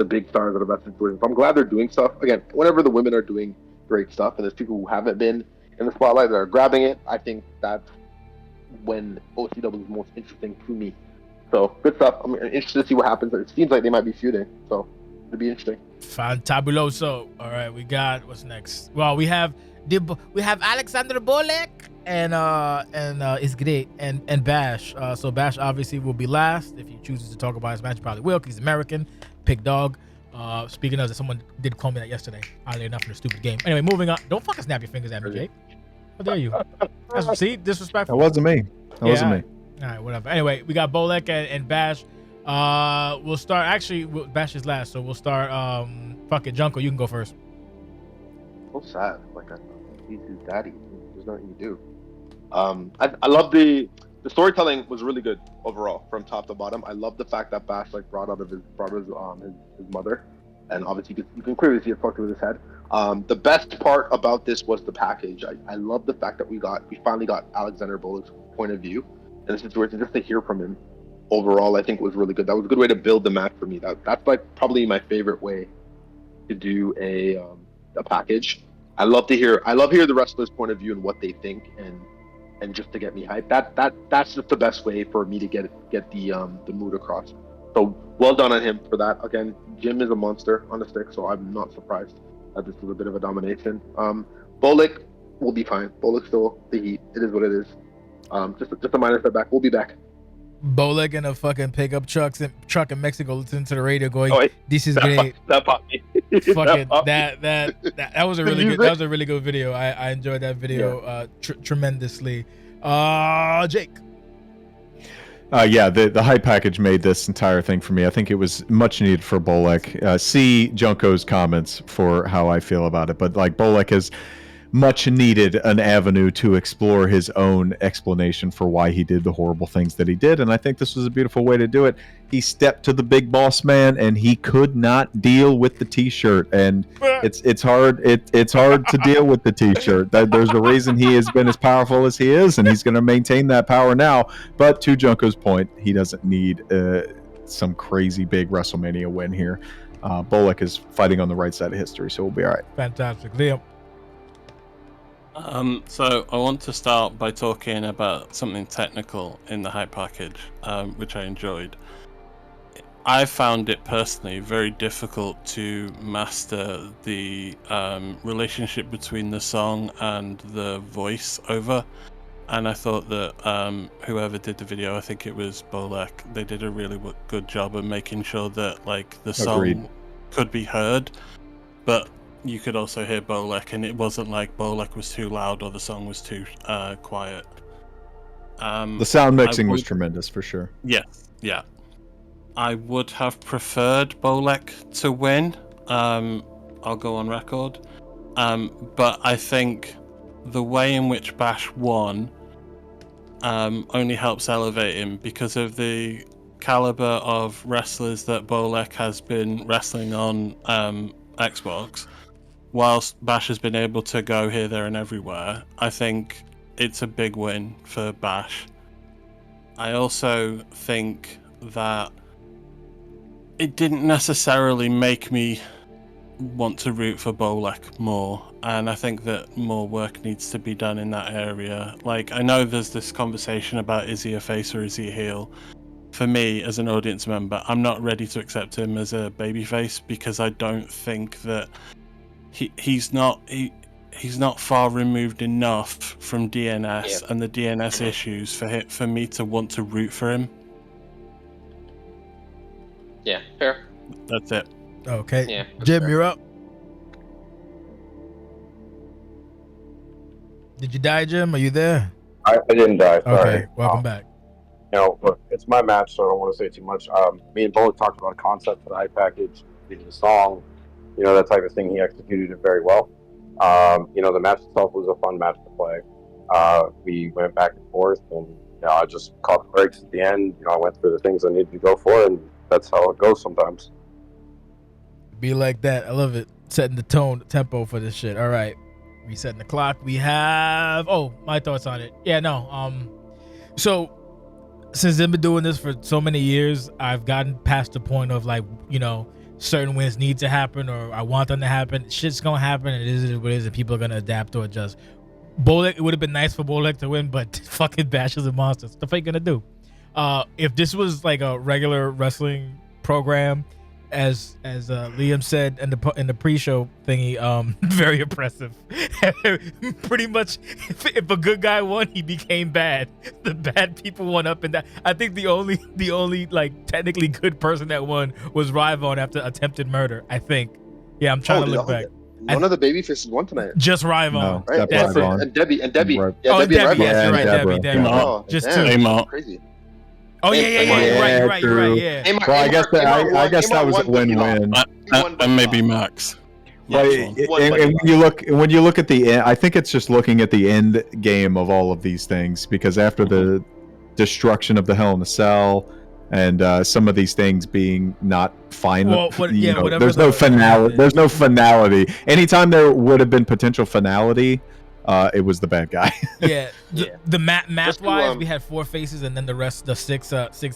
big stars of the best situations. So I'm glad they're doing stuff. Again, whenever the women are doing great stuff and there's people who haven't been in the spotlight that are grabbing it, I think that's when OCW is most interesting to me. So good stuff. I'm interested to see what happens. It seems like they might be feuding, so it'll be interesting. Fantabuloso. All right, we got what's next. Well, we have Alexander Bolek and it's great and Bash. So Bash obviously will be last. If he chooses to talk about his match, he probably will, because he's American. Pig dog. Speaking of, someone did call me that yesterday. Oddly enough, in a stupid game. Anyway, moving on. Don't fucking snap your fingers at me, Jake. How dare you? See, disrespectful. That wasn't me. That wasn't me. All right, whatever. Anyway, we got Bolek and Bash. We'll start. Actually, Bash is last, so we'll start. Fuck it, Junko, you can go first. So sad. Like he's his daddy. There's nothing to do. I love the storytelling was really good overall from top to bottom. I love the fact that Bash like brought his mother, and obviously you can clearly see it fucked with his head. The best part about this was the package. I love the fact that we finally got Alexander Bolek's point of view in the situation, just to hear from him. Overall, I think was really good. That was a good way to build the match for me. That's like probably my favorite way to do a package. I love hear the wrestler's point of view and what they think, and just to get me hyped. That's just the best way for me to get the mood across. So well done on him for that. Again, Jim is a monster on the stick, so I'm not surprised that this was a bit of a domination. Bolek will be fine. Bolek's still the heat. It is what it is. Just a minor setback. We'll be back. Bolek in a fucking pickup truck in Mexico, listening to the radio, going, "This is great." That popped me. Fucking that was a really good. That was a really good video. I enjoyed that video tremendously. Jake. Yeah, the hype package made this entire thing for me. I think it was much needed for Bolek. See Junko's comments for how I feel about it, but like Bolek has much needed an avenue to explore his own explanation for why he did the horrible things that he did, and I think this was a beautiful way to do it. He stepped to the big boss man, and he could not deal with the t-shirt, and it's hard to deal with the t-shirt. There's a reason he has been as powerful as he is, and he's going to maintain that power now. But to Junko's point, he doesn't need some crazy big WrestleMania win here. Bolek is fighting on the right side of history, so we'll be all right. Fantastic. Liam. So I want to start by talking about something technical in the hype package, which I enjoyed. I found it personally very difficult to master the relationship between the song and the voice over, and I thought that whoever did the video, I think it was Bolek, they did a really good job of making sure that like the song could be heard, but you could also hear Bolek, and it wasn't like Bolek was too loud or the song was too quiet. The sound mixing was tremendous for sure. Yes, yeah. I would have preferred Bolek to win. I'll go on record. But I think the way in which Bash won only helps elevate him because of the caliber of wrestlers that Bolek has been wrestling on Xbox. Whilst Bash has been able to go here, there, and everywhere, I think it's a big win for Bash. I also think that it didn't necessarily make me want to root for Bolek more, and I think that more work needs to be done in that area. Like, I know there's this conversation about is he a face or is he a heel? For me, as an audience member, I'm not ready to accept him as a babyface because I don't think that he's not far removed enough from DNS and the DNS issues for me to want to root for him. Yeah, fair. That's it. Okay. Yeah, Jim, fair. you're up. Did you die, Jim? Are you there? I didn't die. Sorry. Okay, welcome back. You know, look, it's my match, so I don't want to say too much. Me and Bullock talked about a concept for the hype package, the song, you know, that type of thing. He executed it very well. The match itself was a fun match to play. We went back and forth, and I just caught the breaks at the end. I went through the things I needed to go for, and that's how it goes sometimes. Be like that. I love it. Setting the tone, tempo for this shit. All right, resetting the clock. We have my thoughts on it. Yeah, no. So since I've been doing this for so many years, I've gotten past the point of certain wins need to happen, or I want them to happen. Shit's gonna happen, and it is what it is, and people are gonna adapt or adjust. Bolek, it would have been nice for Bolek to win, but fucking Bash is a monster. What are you gonna do? If this was like a regular wrestling program, as Liam said in the pre-show thingy, very impressive. Pretty much, if a good guy won, he became bad. The bad people won up, and that I think the only like technically good person that won was Ryvon after attempted murder. I think. Yeah, I'm trying to look back. None of the baby faces won tonight. Just Ryvon. No, Right? that's Ryvon. And Debbie. Right. Debbie Debbie. and Yes, Ryvon. you're right. Debbie. Oh, Just damn, two. that's crazy. Oh yeah. You're right. Yeah. Amar- Well, I guess Amar that won, was a but he lost. win-win. He won, but And he maybe lost. Max. But when you look at the end, I think it's just looking at the end game of all of these things, because after the destruction of the Hell in a Cell and some of these things being not final, whatever there's no finality. There's no finality. Anytime there would have been potential finality, it was the bad guy. Yeah. The math wise, to, we had 4 faces, and then the rest, the 6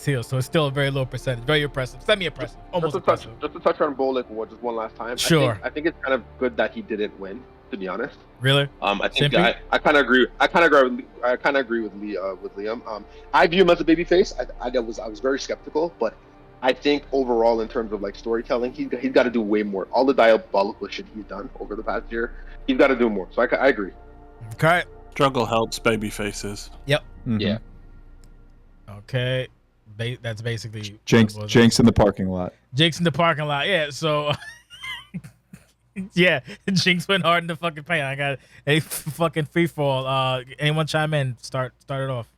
heels. So it's still a very low percentage. Very impressive. Semi-impressive. Almost impressive. Just to touch on Bolek just one last time. Sure. I think it's kind of good that he didn't win, to be honest. Really? I think I kind of agree. I kind of agree with Liam. I view him as a babyface. I was very skeptical, but I think overall, in terms of like storytelling, he's got to do way more. All the diabolical shit he's done over the past year, he's got to do more. So I agree. Okay. Struggle helps baby faces. Yep. Mhm. Yeah. Okay. That's basically Jinx in the parking lot. Jinx in the parking lot. Yeah. So. Yeah, Jinx went hard in the fucking paint. I got a fucking free fall. Anyone chime in? Start it off.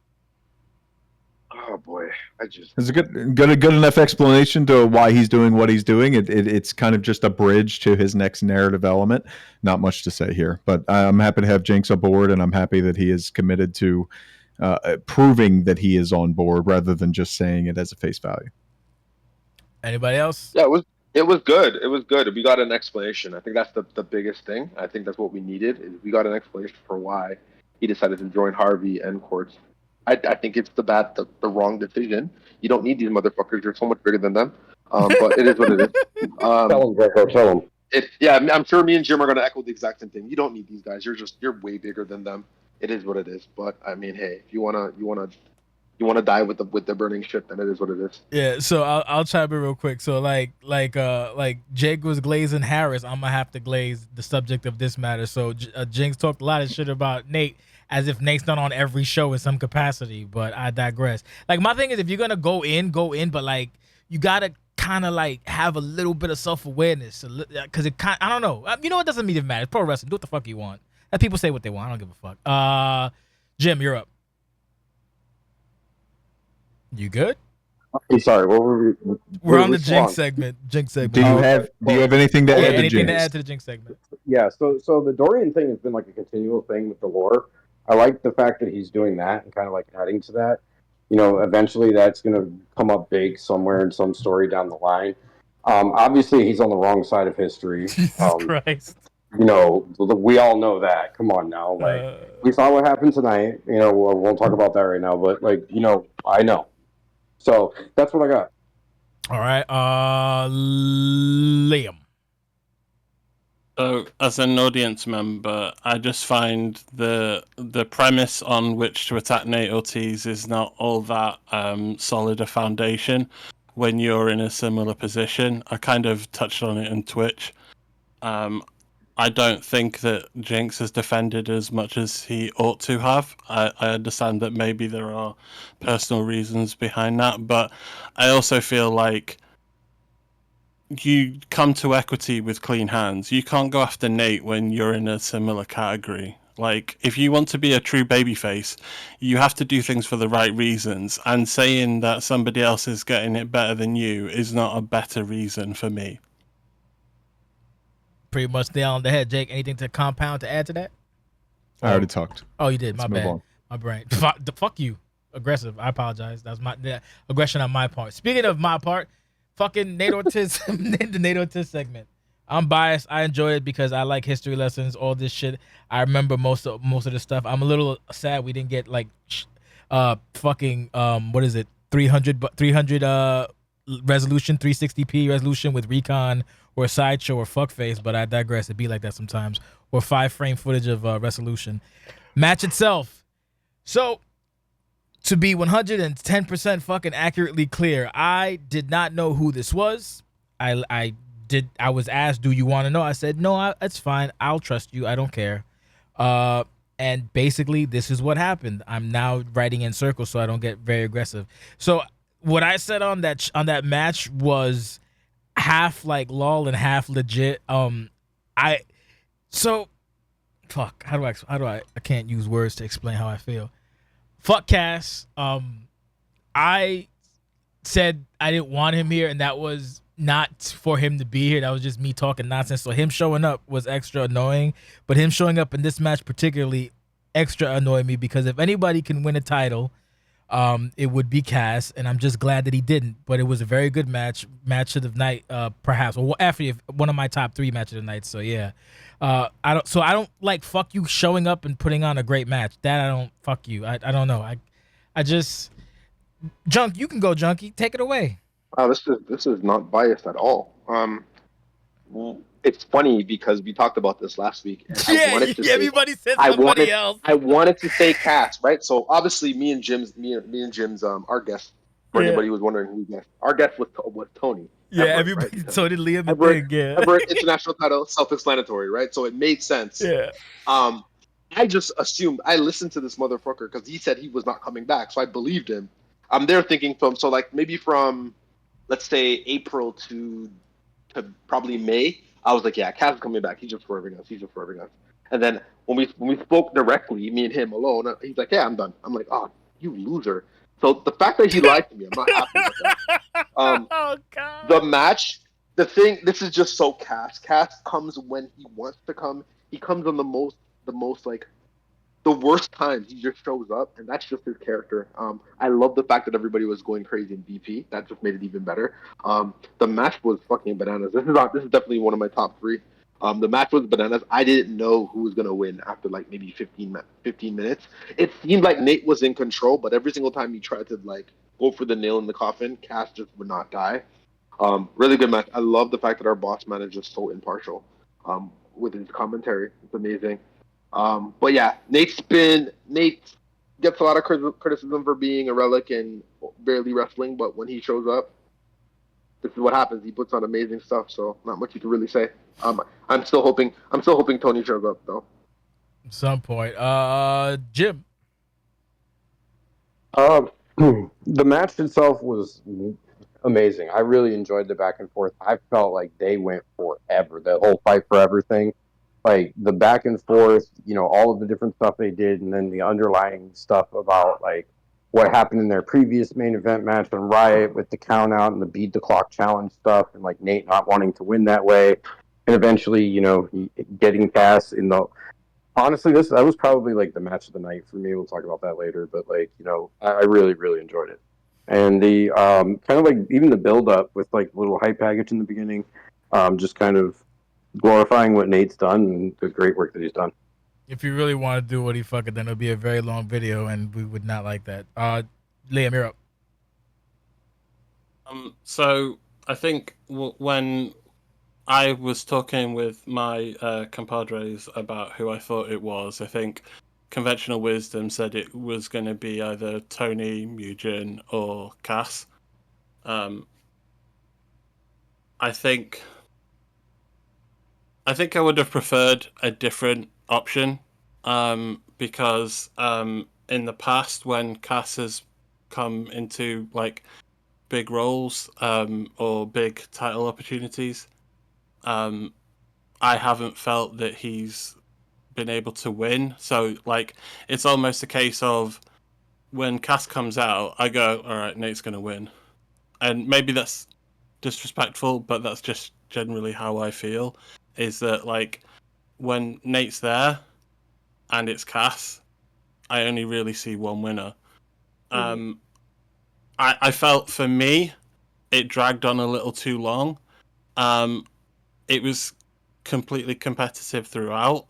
Oh boy, It's a good enough explanation to why he's doing what he's doing. It's kind of just a bridge to his next narrative element. Not much to say here, but I'm happy to have Jinx aboard, and I'm happy that he is committed to proving that he is on board rather than just saying it as a face value. Anybody else? Yeah, it was good. It was good. We got an explanation. I think that's the biggest thing. I think that's what we needed. Is we got an explanation for why he decided to join Harvey and Quartz. I think it's the wrong decision. You don't need these motherfuckers. You're so much bigger than them. But it is what it is. Tell him, Greco, tell him. I'm sure me and Jim are gonna echo the exact same thing. You don't need these guys. You're way bigger than them. It is what it is. But I mean, hey, if you wanna die with the burning ship, then it is what it is. Yeah. So I'll chime in real quick. So like Jake was glazing Harris. I'm gonna have to glaze the subject of this matter. So Jinx talked a lot of shit about Nate, as if Nate's not on every show in some capacity, but I digress. Like, my thing is, if you're gonna go in, but like, you gotta kind of like have a little bit of self-awareness, because I don't know. You know, it doesn't mean it matters. Pro wrestling, do what the fuck you want. Let people say what they want. I don't give a fuck. Jim, you're up. You good? I'm sorry. What were we? We're on the Jinx segment. Do you have anything to add to anything Jinx? to add to the Jinx segment? Yeah. So the Dorian thing has been like a continual thing with the lore. I like the fact that he's doing that and kind of like adding to that. Eventually that's going to come up big somewhere in some story down the line. Obviously, he's on the wrong side of history. Jesus Christ. We all know that. Come on now. Like, we saw what happened tonight. We won't talk about that right now, but I know. So that's what I got. All right. Liam. So, as an audience member, I just find the premise on which to attack Nate Ortiz is not all that solid a foundation when you're in a similar position. I kind of touched on it in Twitch. I don't think that Jinx has defended as much as he ought to have. I understand that maybe there are personal reasons behind that, but I also feel like you come to equity with clean hands. You can't go after Nate when you're in a similar category. Like, if you want to be a true babyface, you have to do things for the right reasons. And saying that somebody else is getting it better than you is not a better reason for me. pretty much nail on the head. Jake, anything to add to that? I already talked. Oh, you did. Let's My move bad. on. My brain. Fuck you. Aggressive. I apologize. That's my aggression on my part. Speaking of my part, fucking Nate Ortiz, the Nate Ortiz segment. I'm biased. I enjoy it because I like history lessons, all this shit. I remember most of the stuff. I'm a little sad we didn't get like fucking what is it? 300 resolution, 360p resolution with recon or sideshow or fuckface, but I digress. It be like that sometimes. Or 5-frame footage of resolution. Match itself. So, to be 110% fucking accurately clear, I did not know who this was. I was asked, do you want to know? I said, no, it's fine. I'll trust you. I don't care. And basically, this is what happened. I'm now writing in circles so I don't get very aggressive. So what I said on that match was half like lol and half legit. Fuck. How do I can't use words to explain how I feel. Fuck Cass. I said I didn't want him here, and that was not for him to be here. That was just me talking nonsense. So him showing up was extra annoying, but him showing up in this match particularly extra annoyed me because if anybody can win a title, it would be Cass, and I'm just glad that he didn't. But it was a very good match of the night, perhaps. Well, actually, one of my top 3 matches of the night. So yeah, I don't like fuck you showing up and putting on a great match. That I don't fuck you. I don't know. I just Junk. You can go, Junkie. Take it away. Wow, this is not biased at all. It's funny because we talked about this last week. And Everybody said somebody else. I wanted to say Cass, right? So obviously, me and Jim's, our guest. For anybody who was wondering who guest, our guest was Tony. Yeah, everybody. Right? So did Liam. Everett international title, self-explanatory, right? So it made sense. Yeah. I just assumed. I listened to this motherfucker because he said he was not coming back, so I believed him. I'm there thinking so like maybe from, let's say April to probably May. I was like, yeah, Cass is coming back. He's just swerving us. And then when we spoke directly, me and him alone, he's like, yeah, I'm done. I'm like, oh, you loser. So the fact that he lied to me, I'm not happy with that. Oh God. The match, the thing, this is just so Cass. Cass comes when he wants to come. He comes on the most like the worst times. He just shows up, and that's just his character. I love the fact that everybody was going crazy in VP. That just made it even better. The match was fucking bananas. This is definitely one of my top 3. The match was bananas. I didn't know who was gonna win after like maybe 15 minutes. It seemed like Nate was in control, but every single time he tried to like go for the nail in the coffin, Cass just would not die. Really good match. I love the fact that our boss man is just so impartial with his commentary. It's amazing. But yeah, Nate gets a lot of criticism for being a relic and barely wrestling, but when he shows up, this is what happens. He puts on amazing stuff, so not much you can really say. I'm still hoping Tony shows up though. At some point. Jim. The match itself was amazing. I really enjoyed the back and forth. I felt like they went forever. The whole fight forever thing. Like the back and forth, all of the different stuff they did, and then the underlying stuff about like what happened in their previous main event match on Riot with the count out and the beat the clock challenge stuff, and like Nate not wanting to win that way, and eventually, getting Cass in the. Honestly, that was probably like the match of the night for me. We'll talk about that later, but like I really really enjoyed it, and the kind of like even the build up with like little hype package in the beginning, just kind of glorifying what Nate's done and the great work that he's done. If you really want to do what he fucking, then it'll be a very long video, and we would not like that. Liam, you're up. So I think when I was talking with my compadres about who I thought it was, I think conventional wisdom said it was going to be either Tony, Mugen, or Cass. I think I would have preferred a different option, because in the past when Cass has come into like big roles or big title opportunities, I haven't felt that he's been able to win. So like it's almost a case of when Cass comes out, I go, all right, Nate's going to win. And maybe that's disrespectful, but that's just generally how I feel. is that like when Nate's there and it's Cass, I only really see one winner. I felt for me it dragged on a little too long. It was completely competitive throughout,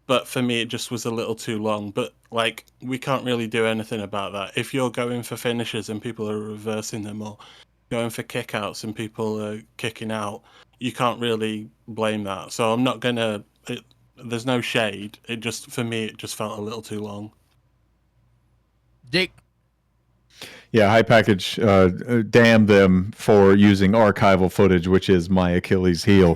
but for me it just was a little too long. But like, we can't really do anything about that. If you're going for finishes and people are reversing them, or going for kickouts and people are kicking out, you can't really blame that. So I'm not gonna. There's no shade. It just, for me, it just felt a little too long. Jake. Yeah, high package. Damn them for using archival footage, which is my Achilles heel,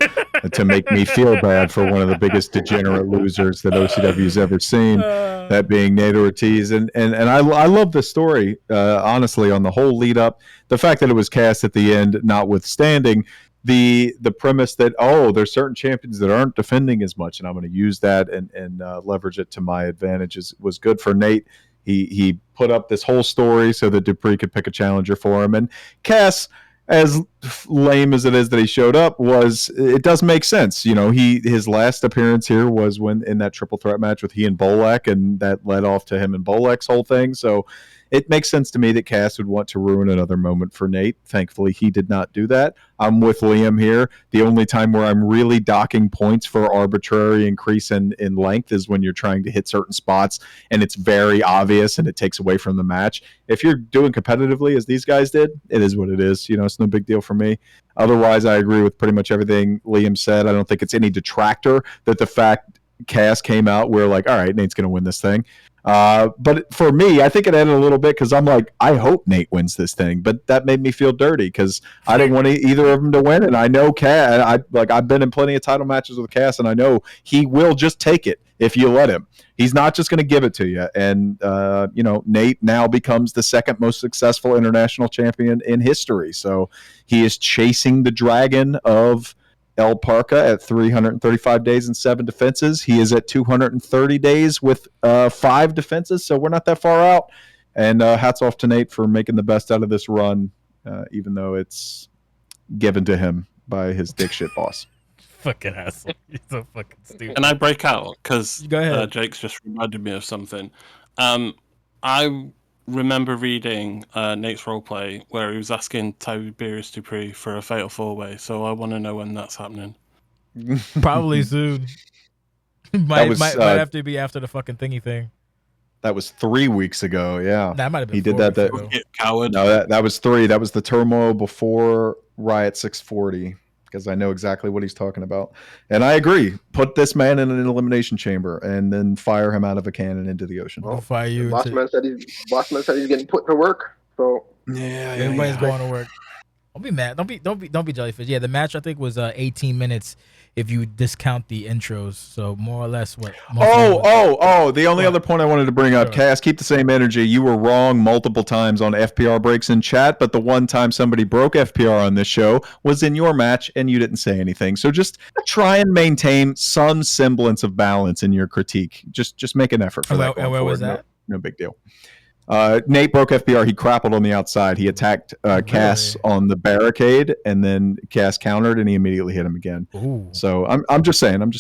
to make me feel bad for one of the biggest degenerate losers that OCW's ever seen. That being Nate Ortiz, and I love the story. Honestly, on the whole lead up, the fact that it was cast at the end, notwithstanding the premise that there's certain champions that aren't defending as much, and I'm going to use that and leverage it to my advantage. Was good for Nate. He put up this whole story so that Dupree could pick a challenger for him. And Cass, as lame as it is that he showed up, it does make sense. You know, his last appearance here was when in that triple threat match with he and Bolek, and that led off to him and Bolek's whole thing. So it makes sense to me that Cass would want to ruin another moment for Nate. Thankfully, he did not do that. I'm with Liam here. The only time where I'm really docking points for arbitrary increase in length is when you're trying to hit certain spots and it's very obvious and it takes away from the match. If you're doing competitively as these guys did, it is what it is. You know, it's no big deal for me. Otherwise, I agree with pretty much everything Liam said. I don't think it's any detractor that the fact Cass came out, we're like, all right, Nate's going to win this thing. But for me, I think it added a little bit because I'm like, I hope Nate wins this thing, but that made me feel dirty because I didn't want either of them to win, and I know Cass. I've been in plenty of title matches with Cass, and I know he will just take it if you let him. He's not just going to give it to you. And Nate now becomes the second most successful international champion in history, so he is chasing the dragon of El Parca at 335 days and 7 defenses. He is at 230 days with 5 defenses, so we're not that far out. And hats off to Nate for making the best out of this run, even though it's given to him by his dick shit boss. Fucking asshole. You're so fucking stupid. Can I break out? Because Jake's just reminded me of something. I remember reading Nate's roleplay where he was asking Tiberius Dupree for a fatal 4-way, so I want to know when that's happening. Probably soon. might have to be after the fucking thingy thing. That was 3 weeks ago. Yeah, that might have been. He did that. Coward. No, that was 3. That was the turmoil before Riot 640. Because I know exactly what he's talking about. And I agree. Put this man in an elimination chamber and then fire him out of a cannon into the ocean. I'll fire you. Boss man said he's getting put to work. So everybody's going to work. Don't be mad. Don't be jellyfish. Yeah, the match I think was 18 minutes if you discount the intros. So more or less what. The only other point I wanted to bring up, Cass, keep the same energy. You were wrong multiple times on FPR breaks in chat, but the one time somebody broke FPR on this show was in your match, and you didn't say anything. So just try and maintain some semblance of balance in your critique. Just make an effort for that. And where was that? No big deal. Nate broke FPR. He grappled on the outside. He attacked Cass on the barricade, and then Cass countered, and he immediately hit him again. Ooh. So I'm just saying.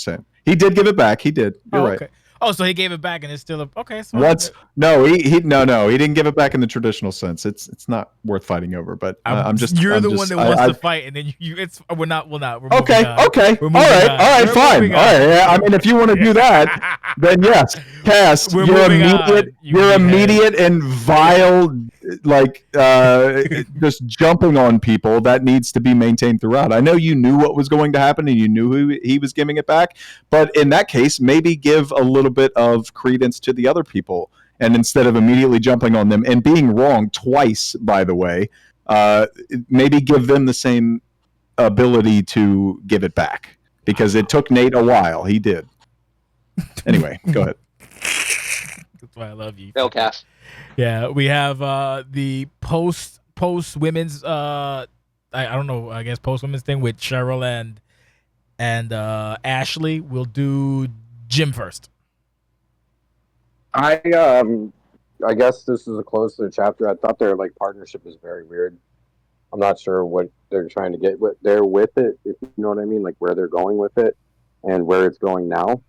He did give it back. He did. You're right. Okay. Oh, so he gave it back, and it's still okay. So No, he didn't give it back in the traditional sense. It's not worth fighting over. But you're the one that wants to fight, and then we're not. We're okay. On. Okay. All right. Fine. All right. Yeah, I mean, if you want to do that, then yes, Cass, you're immediate and vile, like just jumping on people. That needs to be maintained throughout. I know you knew what was going to happen, and you knew who he was giving it back. But in that case, maybe give a little bit of credence to the other people, and instead of immediately jumping on them and being wrong twice, by the way, maybe give them the same ability to give it back, because it took Nate a while. He did. Anyway, go ahead. That's why I love you. Cass. Yeah, we have the post women's I don't know, I guess post women's thing with Cheryl and Ashley. We'll do Jim first. I guess this is a close to the chapter. I thought their partnership is very weird. I'm not sure what they're trying to get there with it, if you know what I mean, like where they're going with it. and where it's going now.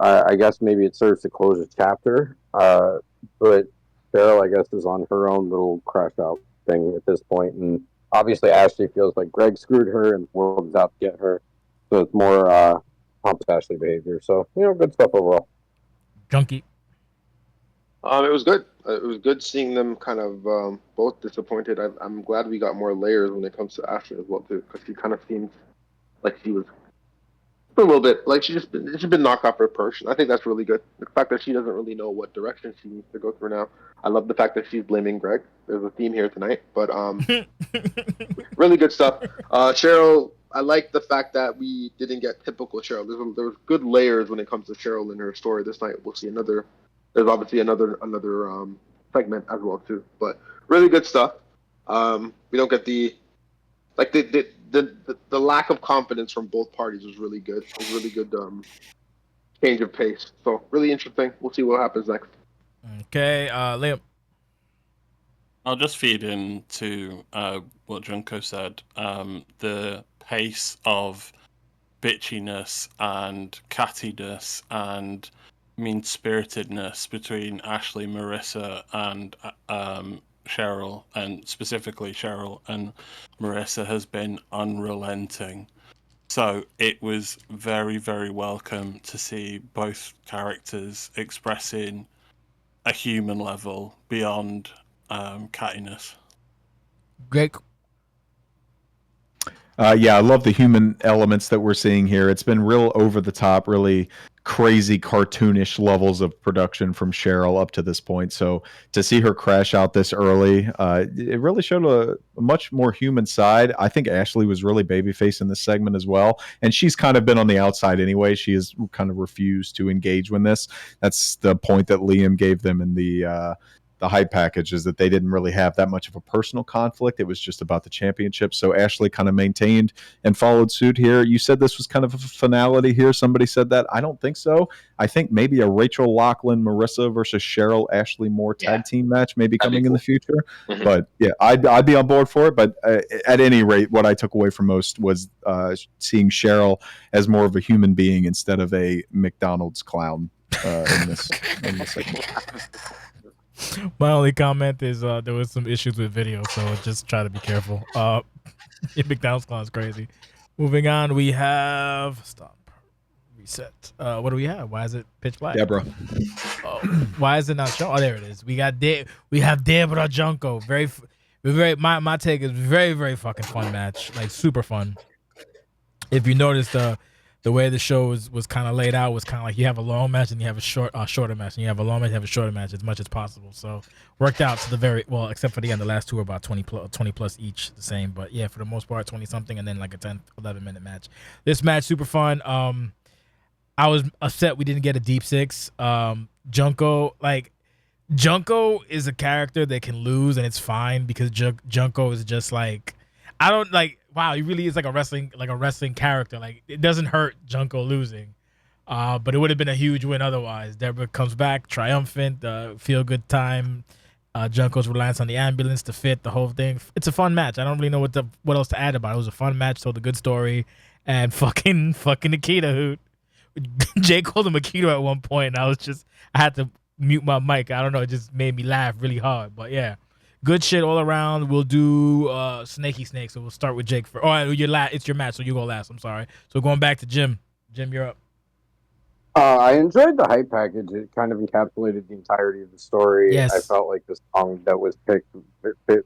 I guess maybe it serves to close a chapter, but Cheryl, I guess, is on her own little crash out thing at this point, and obviously Ashley feels like Greg screwed her and the world is out to get her, so it's more Pump Ashley behavior. So good stuff overall. Junkie. It was good. It was good seeing them kind of both disappointed. I'm glad we got more layers when it comes to Ashley as well too, because she kind of seems like she was a little bit like she's been knocked off her perch. I think that's really good. The fact that she doesn't really know what direction she needs to go through now. I love the fact that she's blaming Greg. There's a theme here tonight, but really good stuff. Cheryl, I like the fact that we didn't get typical Cheryl. There was good layers when it comes to Cheryl and her story this night. We'll see another. There's obviously another segment as well too, but really good stuff. We don't get the lack of confidence from both parties was really good. It was really good change of pace. So really interesting. We'll see what happens next. Okay, Liam. I'll just feed into what Junko said. The pace of bitchiness and cattiness and mean-spiritedness between Ashley, Marissa, and Cheryl, and specifically Cheryl and Marissa, has been unrelenting. So it was very, very welcome to see both characters expressing a human level beyond cattiness. Greg. Yeah, I love the human elements that we're seeing here. It's been real over the top, really crazy cartoonish levels of production from Cheryl up to this point. So to see her crash out this early, it really showed a much more human side. I think Ashley was really babyface in this segment as well. And she's kind of been on the outside anyway. She has kind of refused to engage with this. That's the point that Liam gave them in the hype package, is that they didn't really have that much of a personal conflict. It was just about the championship. So Ashley kind of maintained and followed suit here. You said this was kind of a finality here. Somebody said that. I don't think so. I think maybe a Rachel Lachlan, Marissa versus Cheryl Ashley Moore tag team match may be coming in the future. Mm-hmm. But yeah, I'd be on board for it. But at any rate, what I took away from most was seeing Cheryl as more of a human being instead of a McDonald's clown in this segment. My only comment is there was some issues with video, so just try to be careful. McDonald's clown is crazy. Moving on, we have reset. What do we have? Why is it pitch black? Deborah. Why is it not showing? Oh, there it is. We have Deborah Junko. Very. My take is very, very fucking fun match. Like super fun. If you notice the way the show was kind of laid out was kind of like you have a long match and you have a shorter match, and you have a long match and you have a shorter match as much as possible. So worked out to the very well, except for the end. The last two are about 20 plus each, the same. But yeah, for the most part, 20 something, and then like a 10, 11 minute match. This match super fun. I was upset we didn't get a deep six. Junko is a character that can lose and it's fine because Junko is just like, I don't like. Wow, he really is like a wrestling character. Like it doesn't hurt Junko losing, but it would have been a huge win otherwise. Deborah comes back triumphant, feel good time. Junko's reliance on the ambulance to fit the whole thing. It's a fun match. I don't really know what else to add about it. It was a fun match, told a good story, and fucking Nikita, who Jay called him Akita at one point, and I had to mute my mic. I don't know, it just made me laugh really hard. But yeah. Good shit all around. We'll do Snaky Snake. So we'll start with Jake first. Oh, it's your match, so you go last. I'm sorry. So going back to Jim. Jim, you're up. I enjoyed the hype package. It kind of encapsulated the entirety of the story. Yes. I felt like the song that was picked fit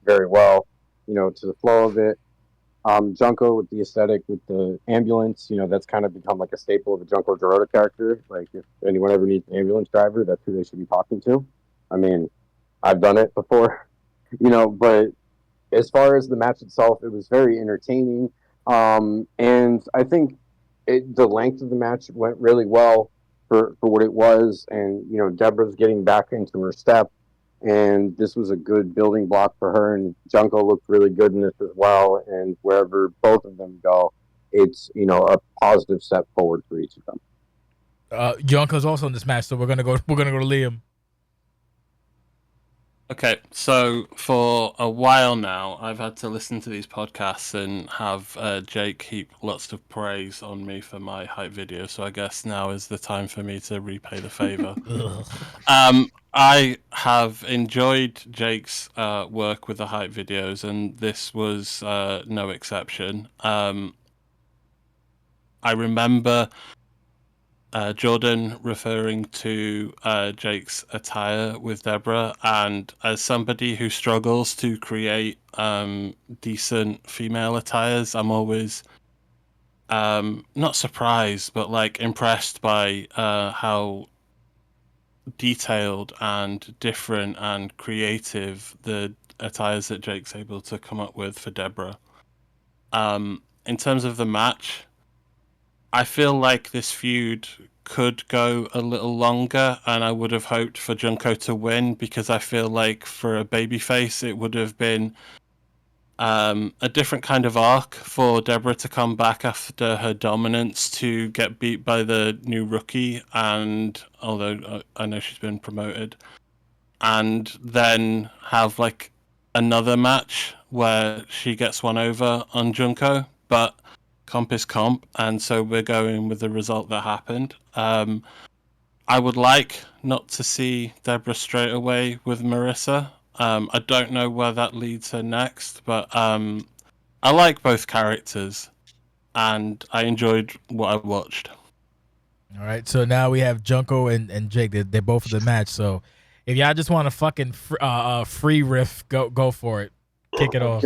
very well, to the flow of it. Junko with the aesthetic, with the ambulance, that's kind of become like a staple of the Junko Dorota character. Like if anyone ever needs an ambulance driver, that's who they should be talking to. I mean, I've done it before, but as far as the match itself, it was very entertaining. And I think the length of the match went really well for what it was. And, Deborah's getting back into her step. And this was a good building block for her. And Junko looked really good in this as well. And wherever both of them go, it's, a positive step forward for each of them. Junko's also in this match, so we're gonna go to Liam. Okay, so for a while now, I've had to listen to these podcasts and have Jake heap lots of praise on me for my hype video. So I guess now is the time for me to repay the favor. I have enjoyed Jake's work with the hype videos, and this was no exception. I remember Jordan referring to Jake's attire with Deborah, and as somebody who struggles to create decent female attires, I'm always not surprised, but like impressed by how detailed and different and creative the attires that Jake's able to come up with for Deborah. In terms of the match, I feel like this feud could go a little longer, and I would have hoped for Junko to win because I feel like for a babyface, it would have been a different kind of arc for Deborah to come back after her dominance to get beat by the new rookie, and although I know she's been promoted, and then have like another match where she gets one over on Junko, but comp is comp, and so we're going with the result that happened. I would like not to see Deborah straight away with Marissa. I don't know where that leads her next, but I like both characters, and I enjoyed what I watched. All right, so now we have Junko and Jake. They're both in the match. So if y'all just want to fucking free riff, go for it. Kick it off.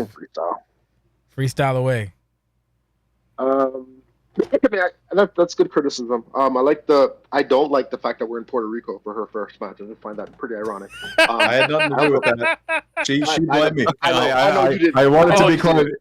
Freestyle away. That's good criticism. I don't like the fact that we're in Puerto Rico for her first match. I just find that pretty ironic. I had nothing to do with that. She blamed me. I wanted to be clear.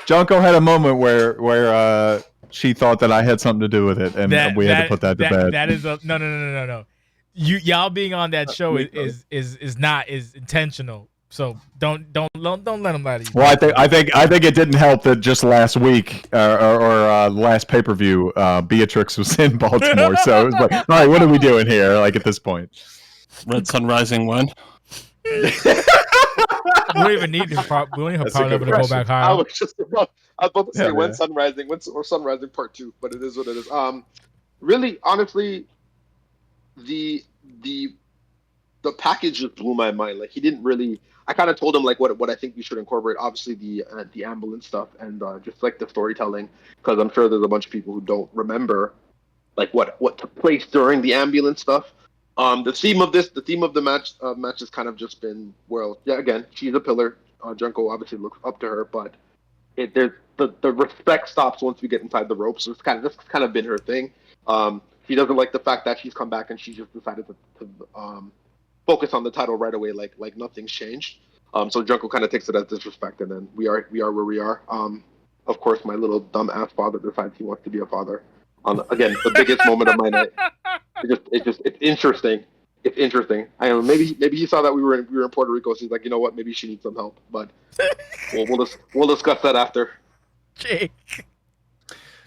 Junko had a moment where she thought that I had something to do with it, and we had to put that to bed. That is no. Y'all being on that show is intentional. So don't let them lie to you. Well, I think it didn't help that just last week or last pay-per-view, Beatrix was in Baltimore. So it was like, all right, what are we doing here? Like at this point, Red Sun Rising won. We don't even need to. We don't even probably to go back higher. I was about to say when Sun Rising Part 2, but it is what it is. Really, honestly, the package just blew my mind. Like he didn't really. I kind of told him like what I think we should incorporate. Obviously the ambulance stuff and just like the storytelling, because I'm sure there's a bunch of people who don't remember like what took place during the ambulance stuff. The theme of the match has kind of just been, well, yeah, again, she's a pillar. Junko obviously looks up to her, but the respect stops once we get inside the ropes. So it's kind of been her thing. She doesn't like the fact that she's come back and she just decided to focus on the title right away, like nothing's changed. So Junko kind of takes it as disrespect, and then we are where we are. Of course, my little dumb ass father decides he wants to be a father. Again, the biggest moment of my night. It's interesting. It's interesting. I know maybe he saw that we were in Puerto Rico, so he's like, you know what, maybe she needs some help. But we'll discuss that after. Jake.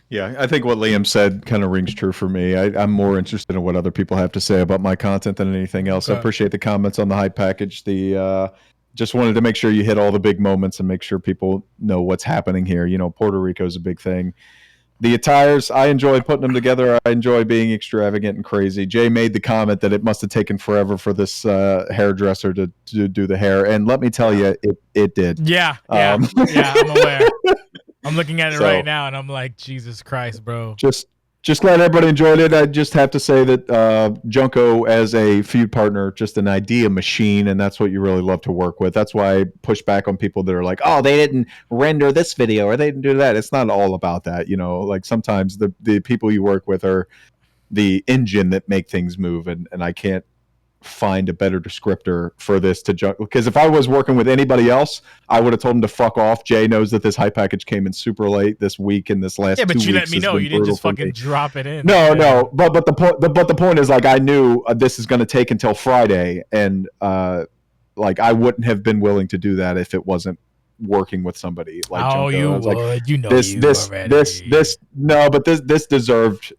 Yeah, I think what Liam said kind of rings true for me. I'm more interested in what other people have to say about my content than anything else. I appreciate the comments on the hype package. Just wanted to make sure you hit all the big moments and make sure people know what's happening here. You know, Puerto Rico is a big thing. The attires, I enjoy putting them together. I enjoy being extravagant and crazy. Jay made the comment that it must have taken forever for this hairdresser to do the hair, and let me tell you, it did. Yeah, I'm aware. I'm looking at it right now, and I'm like, Jesus Christ, bro. Just glad everybody enjoyed it. I just have to say that Junko, as a feud partner, just an idea machine, and that's what you really love to work with. That's why I push back on people that are like, oh, they didn't render this video or they didn't do that. It's not all about that, you know. Like sometimes the people you work with are the engine that make things move, and I can't find a better descriptor for this to Junko, because if I was working with anybody else, I would have told him to fuck off. Jay knows that this hype package came in super late this week, and this last 2 weeks. Yeah, but you let me know. You didn't just fucking drop it in. No. But the point is, like, I knew this is going to take until Friday, and like I wouldn't have been willing to do that if it wasn't working with somebody like Junko. You would. Like, you know this deserved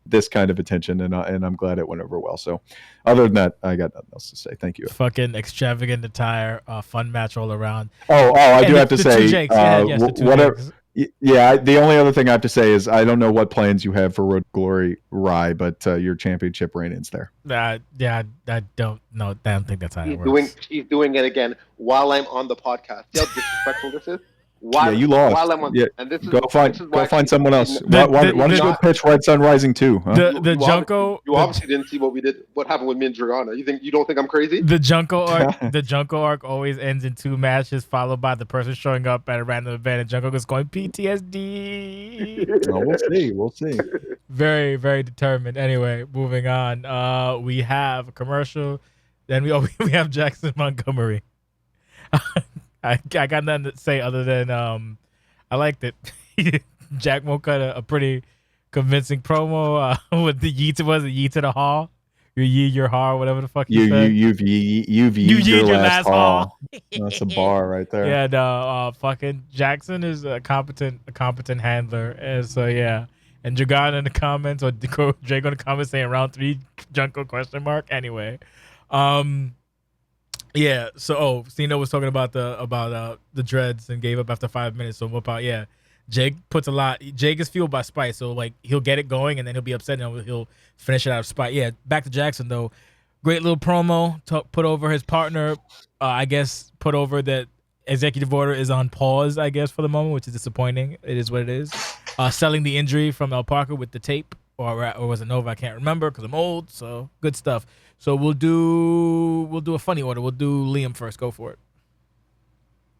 this kind of attention, and I'm glad it went over well. So, other than that, I got nothing else to say. Thank you. Fucking extravagant attire, fun match all around. I do have to say, the two whatever. Jakes. Yeah, the only other thing I have to say is I don't know what plans you have for Road to Glory, Rye, but your championship reign ends there. Yeah, I don't know. I don't think that's how it works. He's doing it again while I'm on the podcast. See how disrespectful this is? You lost. While I'm on, and this is, go find someone else. Why don't you go pitch Red Sun Rising 2? Huh? The Junko. You obviously didn't see what we did. What happened with me and Dragana? You don't think I'm crazy? The Junko arc always ends in 2 matches, followed by the person showing up at a random event, and Junko is going PTSD. We'll see. Very, very determined. Anyway, moving on. We have a commercial. Then we have Jackson Montgomery. I got nothing to say other than I liked it. Jack Mo cut a pretty convincing promo with the yeet to the hall. Your haw, whatever the fuck you said. You've your last haw. That's a bar right there. Yeah, no, fucking Jackson is a competent handler, and so yeah. And Dragon in the comments, or Drago in the comments saying round 3 Junko ? Anyway, yeah. So Cena was talking about the dreads and gave up after 5 minutes. So what about Jake puts a lot. Jake is fueled by spite, so like he'll get it going and then he'll be upset and he'll finish it out of spite. Yeah, back to Jackson though. Great little promo to put over his partner. I guess put over that executive order is on pause, I guess, for the moment, which is disappointing. It is what it is. Selling the injury from El Parker with the tape, or was it Nova? I can't remember because I'm old. So good stuff. So we'll do a funny order. We'll do Liam first. Go for it.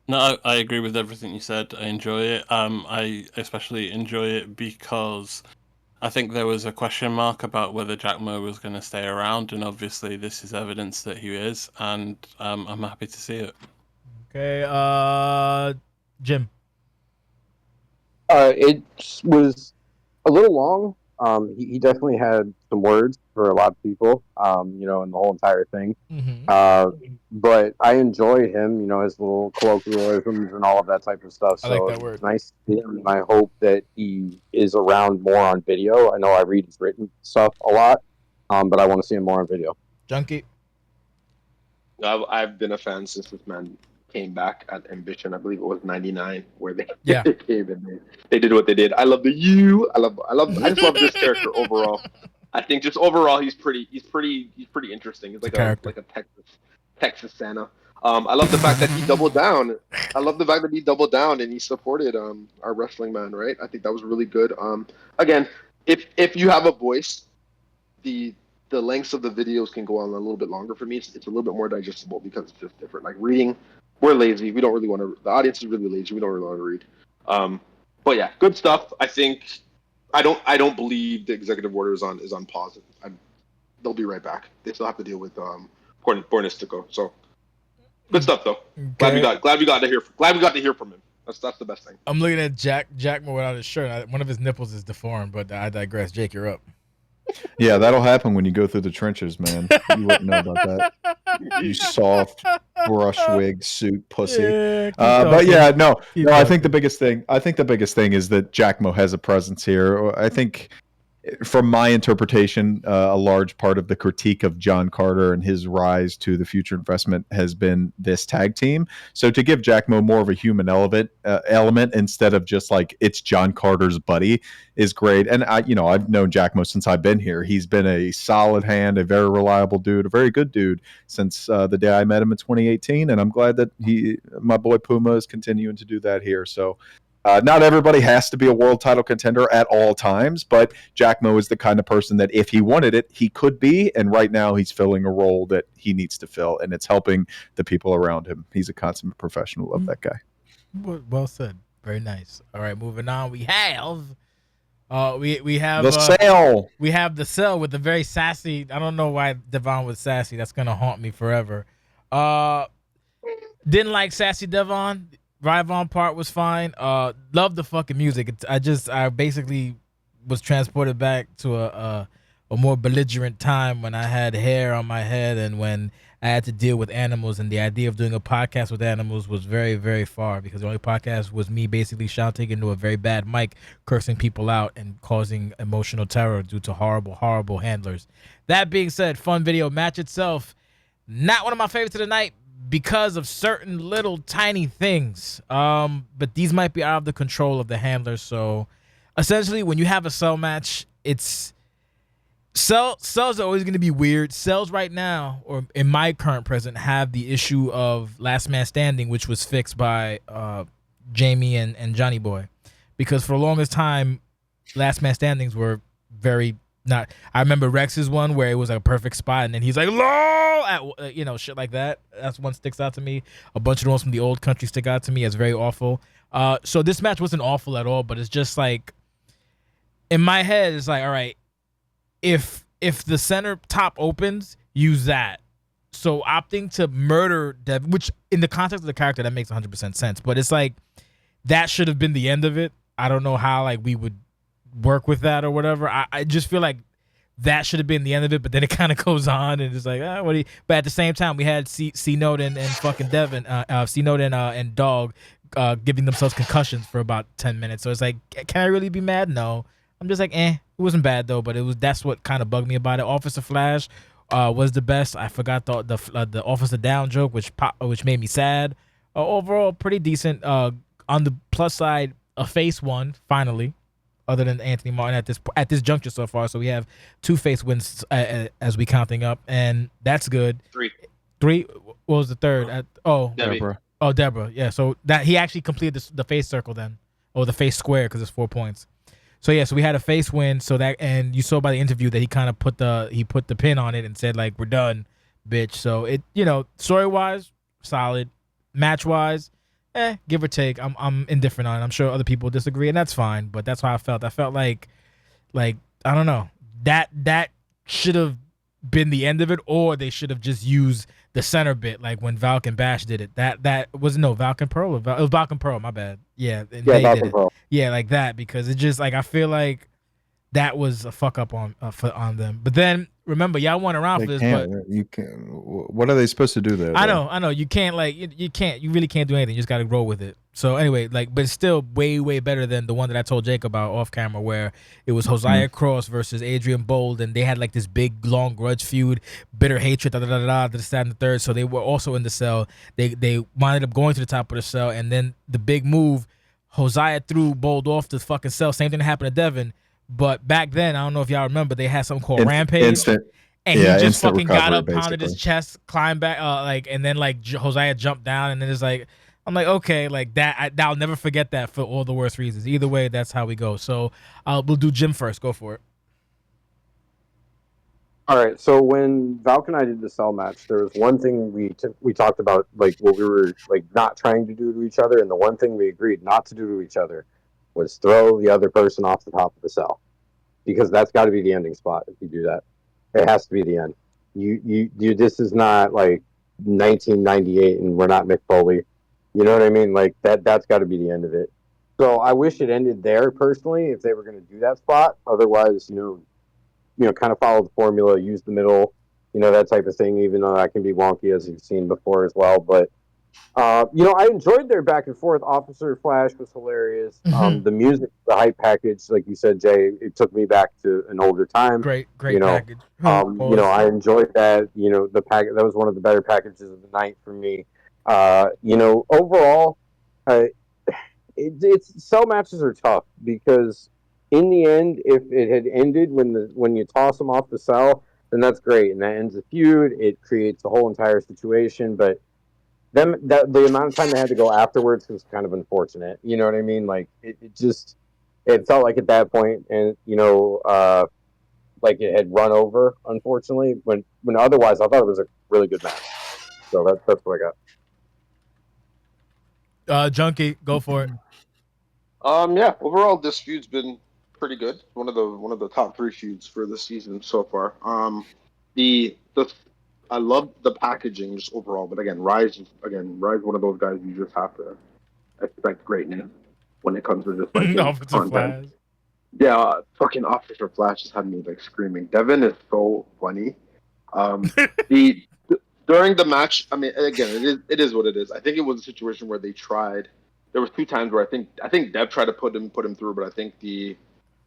No, I agree with everything you said. I enjoy it. I especially enjoy it because I think there was a question mark about whether Jack Mo was going to stay around, and obviously this is evidence that he is, and I'm happy to see it. Okay, Jim. It was a little long. He definitely had some words for a lot of people, in the whole entire thing. Mm-hmm. But I enjoyed him, his little colloquialisms and all of that type of stuff. So I like that word. It's nice to see him, and I hope that he is around more on video. I know I read his written stuff a lot, but I want to see him more on video. Junkie. I've been a fan since this man came back at Ambition. I believe it was '99 where they came and they did what they did. I love the you. I just love this character overall. I think just overall he's pretty interesting. He's like a Texas Santa. I love the fact that he doubled down. And he supported our wrestling man, right? I think that was really good. Again, if you have a voice, the lengths of the videos can go on a little bit longer for me. It's a little bit more digestible because it's just different. Like reading, we're lazy. We don't really want to. The audience is really lazy. We don't really want to read. But yeah, good stuff. I think I don't believe the executive order is on pause. They'll be right back. They still have to deal with Bornistico. So good stuff though. Okay. Glad we got to hear from him. That's the best thing. I'm looking at Jack Mo without his shirt. One of his nipples is deformed, but I digress. Jake, you're up. Yeah, that'll happen when you go through the trenches, man. You wouldn't know about that. You soft brush wig suit pussy. Yeah, but yeah, no. Keep I talking. think the biggest thing is that Jack Mo has a presence here. I think from my interpretation, a large part of the critique of John Carter and his rise to the future investment has been this tag team. So to give Jack Mo more of a human element instead of just like it's John Carter's buddy is great. And I've known Jack Mo since I've been here. He's been a solid hand, a very reliable dude, a very good dude since the day I met him in 2018. And I'm glad that my boy Puma is continuing to do that here. So not everybody has to be a world title contender at all times, but Jack Mo is the kind of person that if he wanted it, he could be. And right now he's filling a role that he needs to fill, and it's helping the people around him. He's a consummate professional. Love that guy. Well said. Very nice. All right, moving on. We have the sale. We have the cell with the very sassy. I don't know why Devon was sassy. That's gonna haunt me forever. Didn't like sassy Devon. Ryvon part was fine. Loved the fucking music. I basically was transported back to a a more belligerent time when I had hair on my head and when I had to deal with animals, and the idea of doing a podcast with animals was very, very far, because the only podcast was me basically shouting into a very bad mic, cursing people out and causing emotional terror due to horrible, horrible handlers. That being said, fun video. Match itself, not one of my favorites of the night because of certain little tiny things. But these might be out of the control of the handlers. So essentially, when you have a cell match, it's cells are always going to be weird. Cells right now, or in my current present, have the issue of last man standing, which was fixed by Jamie and Johnny Boy, because for the longest time, last man standings were very not. I remember Rex's one where it was like a perfect spot, and then he's like lol at shit like that. That's one sticks out to me. A bunch of the ones from the old country stick out to me as very awful. So this match wasn't awful at all, but it's just like in my head, it's like, all right, if the center top opens, use that. So opting to murder Dev, which in the context of the character, that makes 100% sense. But it's like that should have been the end of it. I don't know how like we would work with that or whatever. I just feel like that should have been the end of it. But then it kind of goes on and it's like, what do you? But at the same time, we had C Note and fucking Devin, C Note and Dog giving themselves concussions for about 10 minutes. So it's like, can I really be mad? No. I'm just like, It wasn't bad though, but that's what kind of bugged me about it. Officer Flash was the best. I forgot the Officer Down joke, which made me sad. Overall, pretty decent. On the plus side, a face won finally, other than Anthony Martin at this juncture so far. So we have 2 face wins as we counting up, and that's good. 3. What was the third? Deborah. Oh, Deborah. Yeah. So that he actually completed the face circle then, or the face square, because it's 4 points. So yeah, so we had a face win. So that, and you saw by the interview that he kind of put the pin on it and said like, we're done, bitch. So it, story wise, solid. Match wise, give or take. I'm indifferent on it. I'm sure other people disagree, and that's fine. But that's how I felt. I felt like I don't know, that should have been the end of it, or they should have just used the center bit like when Valk and Bash did it. That wasn't Valk and Pearl. It was Valk and Pearl. My bad. Yeah, and they Valk did and it. Pearl. Yeah, like that, because it just like I feel like that was a fuck up on them. But then remember, y'all went around for this. But you can't. What are they supposed to do there? I know. You can't you really can't do anything. You just got to roll with it. So anyway, but it's still way, way better than the one that I told Jake about off camera, where it was Hosea Cross versus Adrian Bold, and they had like this big long grudge feud, bitter hatred, this, that, and the third. So they were also in the cell. They wound up going to the top of the cell, and then the big move, Hosea threw Bold off the fucking cell. Same thing that happened to Devin. But back then, I don't know if y'all remember, they had something called Rampage. And he just fucking got up, pounded his chest, climbed back, and then like Hosea jumped down, and then it's like, I'm like, okay, like that. I'll never forget that for all the worst reasons. Either way, that's how we go. So we'll do Jim first. Go for it. All right. So when Valk and I did the cell match, there was one thing we talked about, like what we were like not trying to do to each other, and the one thing we agreed not to do to each other was throw the other person off the top of the cell, because that's got to be the ending spot. If you do that, it has to be the end. You this is not like 1998 and we're not Mick Foley. You know what I mean? Like that's got to be the end of it. So I wish it ended there personally, if they were going to do that spot. Otherwise, kind of follow the formula, use the middle, that type of thing, even though that can be wonky, as you've seen before as well. But I enjoyed their back and forth. Officer Flash was hilarious. Mm-hmm. The music, the hype package, like you said, Jay, it took me back to an older time. Great package. I enjoyed that. The package, that was one of the better packages of the night for me. Overall, it's cell matches are tough, because in the end, if it had ended when you toss them off the cell, then that's great, and that ends the feud. It creates the whole entire situation, but the amount of time they had to go afterwards was kind of unfortunate. You know what I mean? Like it felt like at that point, and like it had run over. Unfortunately, when otherwise I thought it was a really good match. So that's what I got. Junkie, go for it. Yeah. Overall, this feud's been pretty good. One of the top 3 feuds for the season so far. I love the packaging just overall, but again, Rise one of those guys you just have to expect greatness when it comes to just like content. Yeah, fucking Officer Flash just had me like screaming. Devin is so funny. The during the match, I mean, again, it is what it is. I think it was a situation where they tried. There was two times where I think Dev tried to put him through, but I think the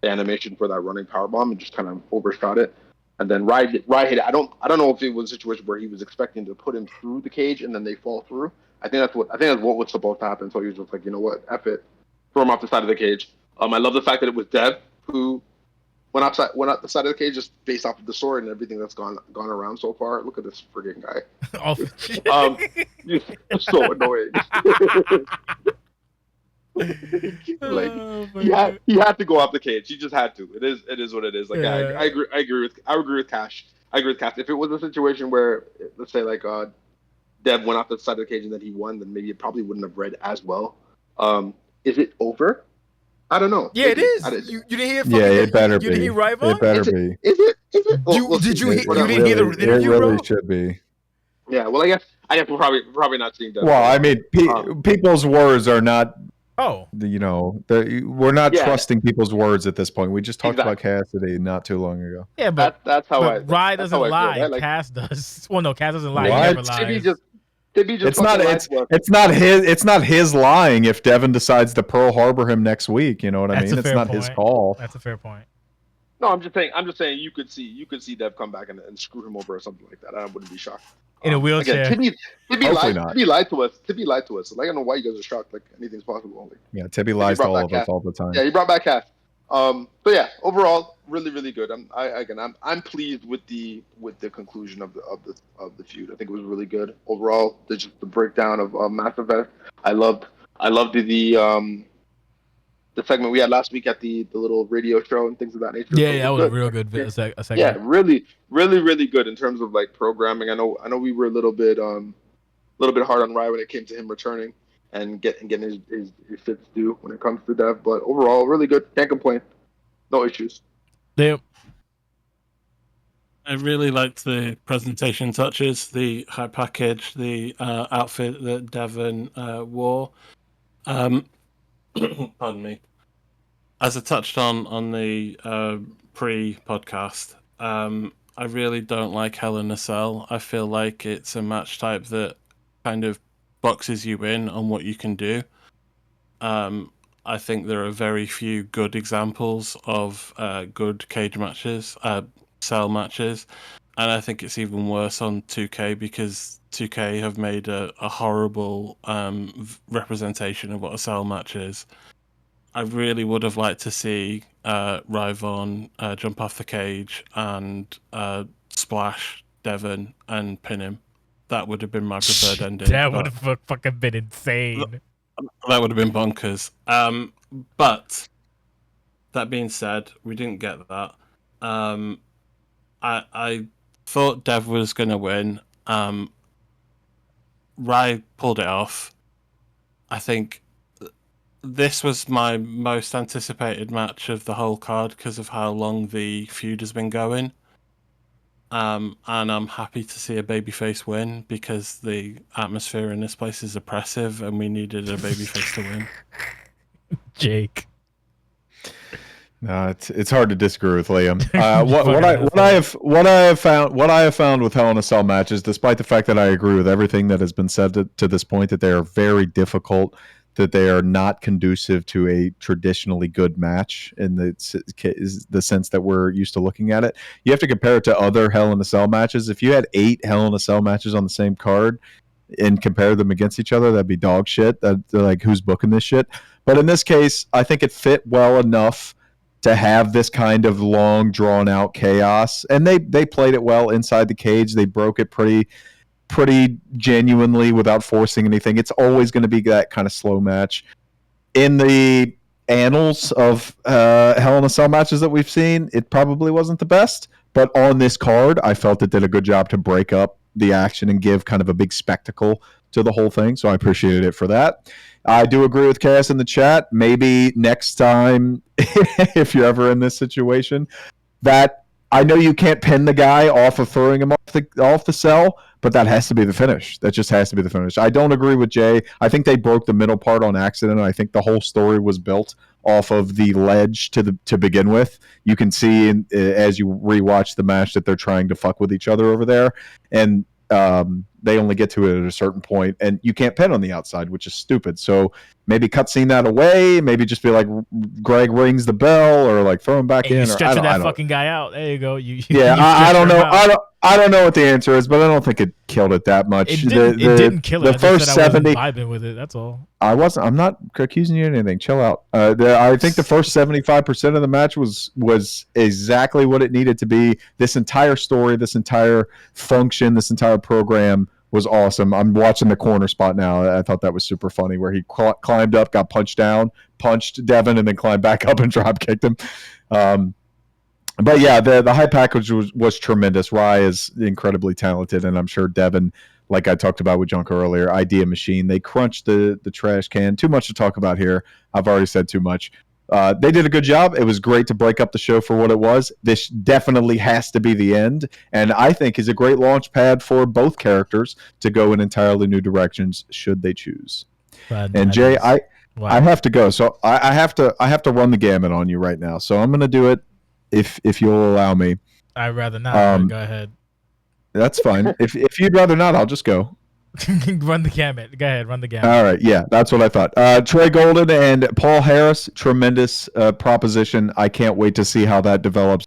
animation for that running power bomb and just kind of overshot it. And then Riot hit it. I don't know if it was a situation where he was expecting to put him through the cage and then they fall through. I think that's what was supposed to happen. So he was just like, you know what, F it, throw him off the side of the cage. I love the fact that it was Dev who went out the side of the cage just based off of the story and everything that's gone around so far. Look at this friggin' guy. He's so annoying. Like he had to go off the cage. He just had to. It is what it is. Like Yeah. I agree with Cash. I agree with Cash. If it was a situation where let's say like Dev went off the side of the cage and then he won, then maybe it probably wouldn't have read as well. Is it over? I don't know. Yeah, Maybe. it I is. didn't- You didn't hear? Yeah, it better you be. didn't hear Ryvon? It better Is it? be. Is it? Is it? Well, we'll Did see. you hear? Whatever. You didn't hear the It interview, really bro? should be. Yeah. Well, I guess we're probably not seeing Dev. Well, I mean, people's words are not. Oh, We're not Yeah. trusting people's words at this point. We just talked Exactly. about Cassidy not too long ago. yeah, but That's how I. Rye that's doesn't how I feel, lie. right? Like, Cass does. Well, no, Cass doesn't lie. What? He never Tibby lies. just It's not. fucking lied It's to us. it's not his. It's not his lying. If Devin decides to Pearl Harbor him next week, you know what I That's mean. a It's fair not his point. call. That's a fair point. No, I'm just saying you could see Dev come back and screw him over or something like that. I wouldn't be shocked. In a wheelchair. Again, Tibby Hopefully lied. not. Tibby lied to us. Tibby lied to us. Like, I don't know why you guys are shocked. Like anything's possible. Like, Yeah, Tibby lies to brought all back of us Cass. all the time. Yeah, he brought back Cass. But yeah, overall, really, really good. I'm pleased with the conclusion of the feud. I think it was really good overall. Just the breakdown of Mass Effect. I loved the segment we had last week at the little radio show and things of that nature. Yeah, So it that was a good. real good segment. Yeah, really, really, really good in terms of like programming. I know we were a little bit hard on Rye when it came to him returning and getting his fits due when it comes to Dev. But overall, really good. Can't complain. No issues. Yep. I really liked the presentation touches, the high package, the outfit that Devon wore. Pardon me. As I touched on the pre-podcast, I really don't like Hell in a Cell. I feel like it's a match type that kind of boxes you in on what you can do. I think there are very few good examples of good cage matches, cell matches, and I think it's even worse on 2K because 2K have made a horrible representation of what a cell match is. I really would have liked to see Ryvon jump off the cage and splash Devon and pin him. That would have been my preferred ending. That would have fucking been insane. That would have been bonkers. But that being said, we didn't get that. I thought Dev was going to win. Rye pulled it off. I think this was my most anticipated match of the whole card because of how long the feud has been going. And I'm happy to see a babyface win because the atmosphere in this place is oppressive and we needed a babyface to win. Jake. No, it's hard to disagree with Liam. What I have found with Hell in a Cell matches, despite the fact that I agree with everything that has been said to this point, that they are very difficult, that they are not conducive to a traditionally good match in the sense that we're used to looking at it. You have to compare it to other Hell in a Cell matches. If you had 8 Hell in a Cell matches on the same card and compare them against each other, that'd be dog shit. They're like, who's booking this shit? But in this case, I think it fit well enough to have this kind of long, drawn-out chaos. And they played it well inside the cage. They broke it pretty genuinely without forcing anything. It's always going to be that kind of slow match. In the annals of Hell in a Cell matches that we've seen, it probably wasn't the best. But on this card, I felt it did a good job to break up the action and give kind of a big spectacle to the whole thing. So I appreciated it for that. I do agree with Cass in the chat. Maybe next time, if you're ever in this situation, that I know you can't pin the guy off of throwing him off the cell, but that has to be the finish. That just has to be the finish. I don't agree with Jay. I think they broke the middle part on accident. I think the whole story was built off of the ledge to begin with. You can see as you rewatch the match that they're trying to fuck with each other over there, and they only get to it at a certain point, and you can't pin on the outside, which is stupid. So maybe cutscene that away, maybe just be like Greg rings the bell, or like throw him back in. You or stretching that fucking guy out. There you go. I don't know. I don't know what the answer is, but I don't think it killed it that much. It didn't kill it. The first 70 vibing with it. That's all. I'm not accusing you of anything. Chill out. I think the first 75% of the match was exactly what it needed to be. This entire story, this entire function, this entire program was awesome. I'm watching the corner spot now. I thought that was super funny, where he climbed up, got punched down, punched Devin, and then climbed back up and drop kicked him. But yeah, the high package was tremendous. Rye is incredibly talented, and I'm sure Devin, like I talked about with Junko earlier, idea machine. They crunched the trash can. Too much to talk about here. I've already said too much. They did a good job. It was great to break up the show for what it was. This definitely has to be the end, and I think is a great launch pad for both characters to go in entirely new directions should they choose. And Jay, I have to go, so I have to run the gamut on you right now. So I'm going to do it if you'll allow me. I'd rather not. Go ahead. That's fine. If you'd rather not, I'll just go. Run the gamut. Go ahead, run the gamut. All right, yeah, that's what I thought. Trey Golden and Paul Harris, tremendous proposition. I can't wait to see how that develops,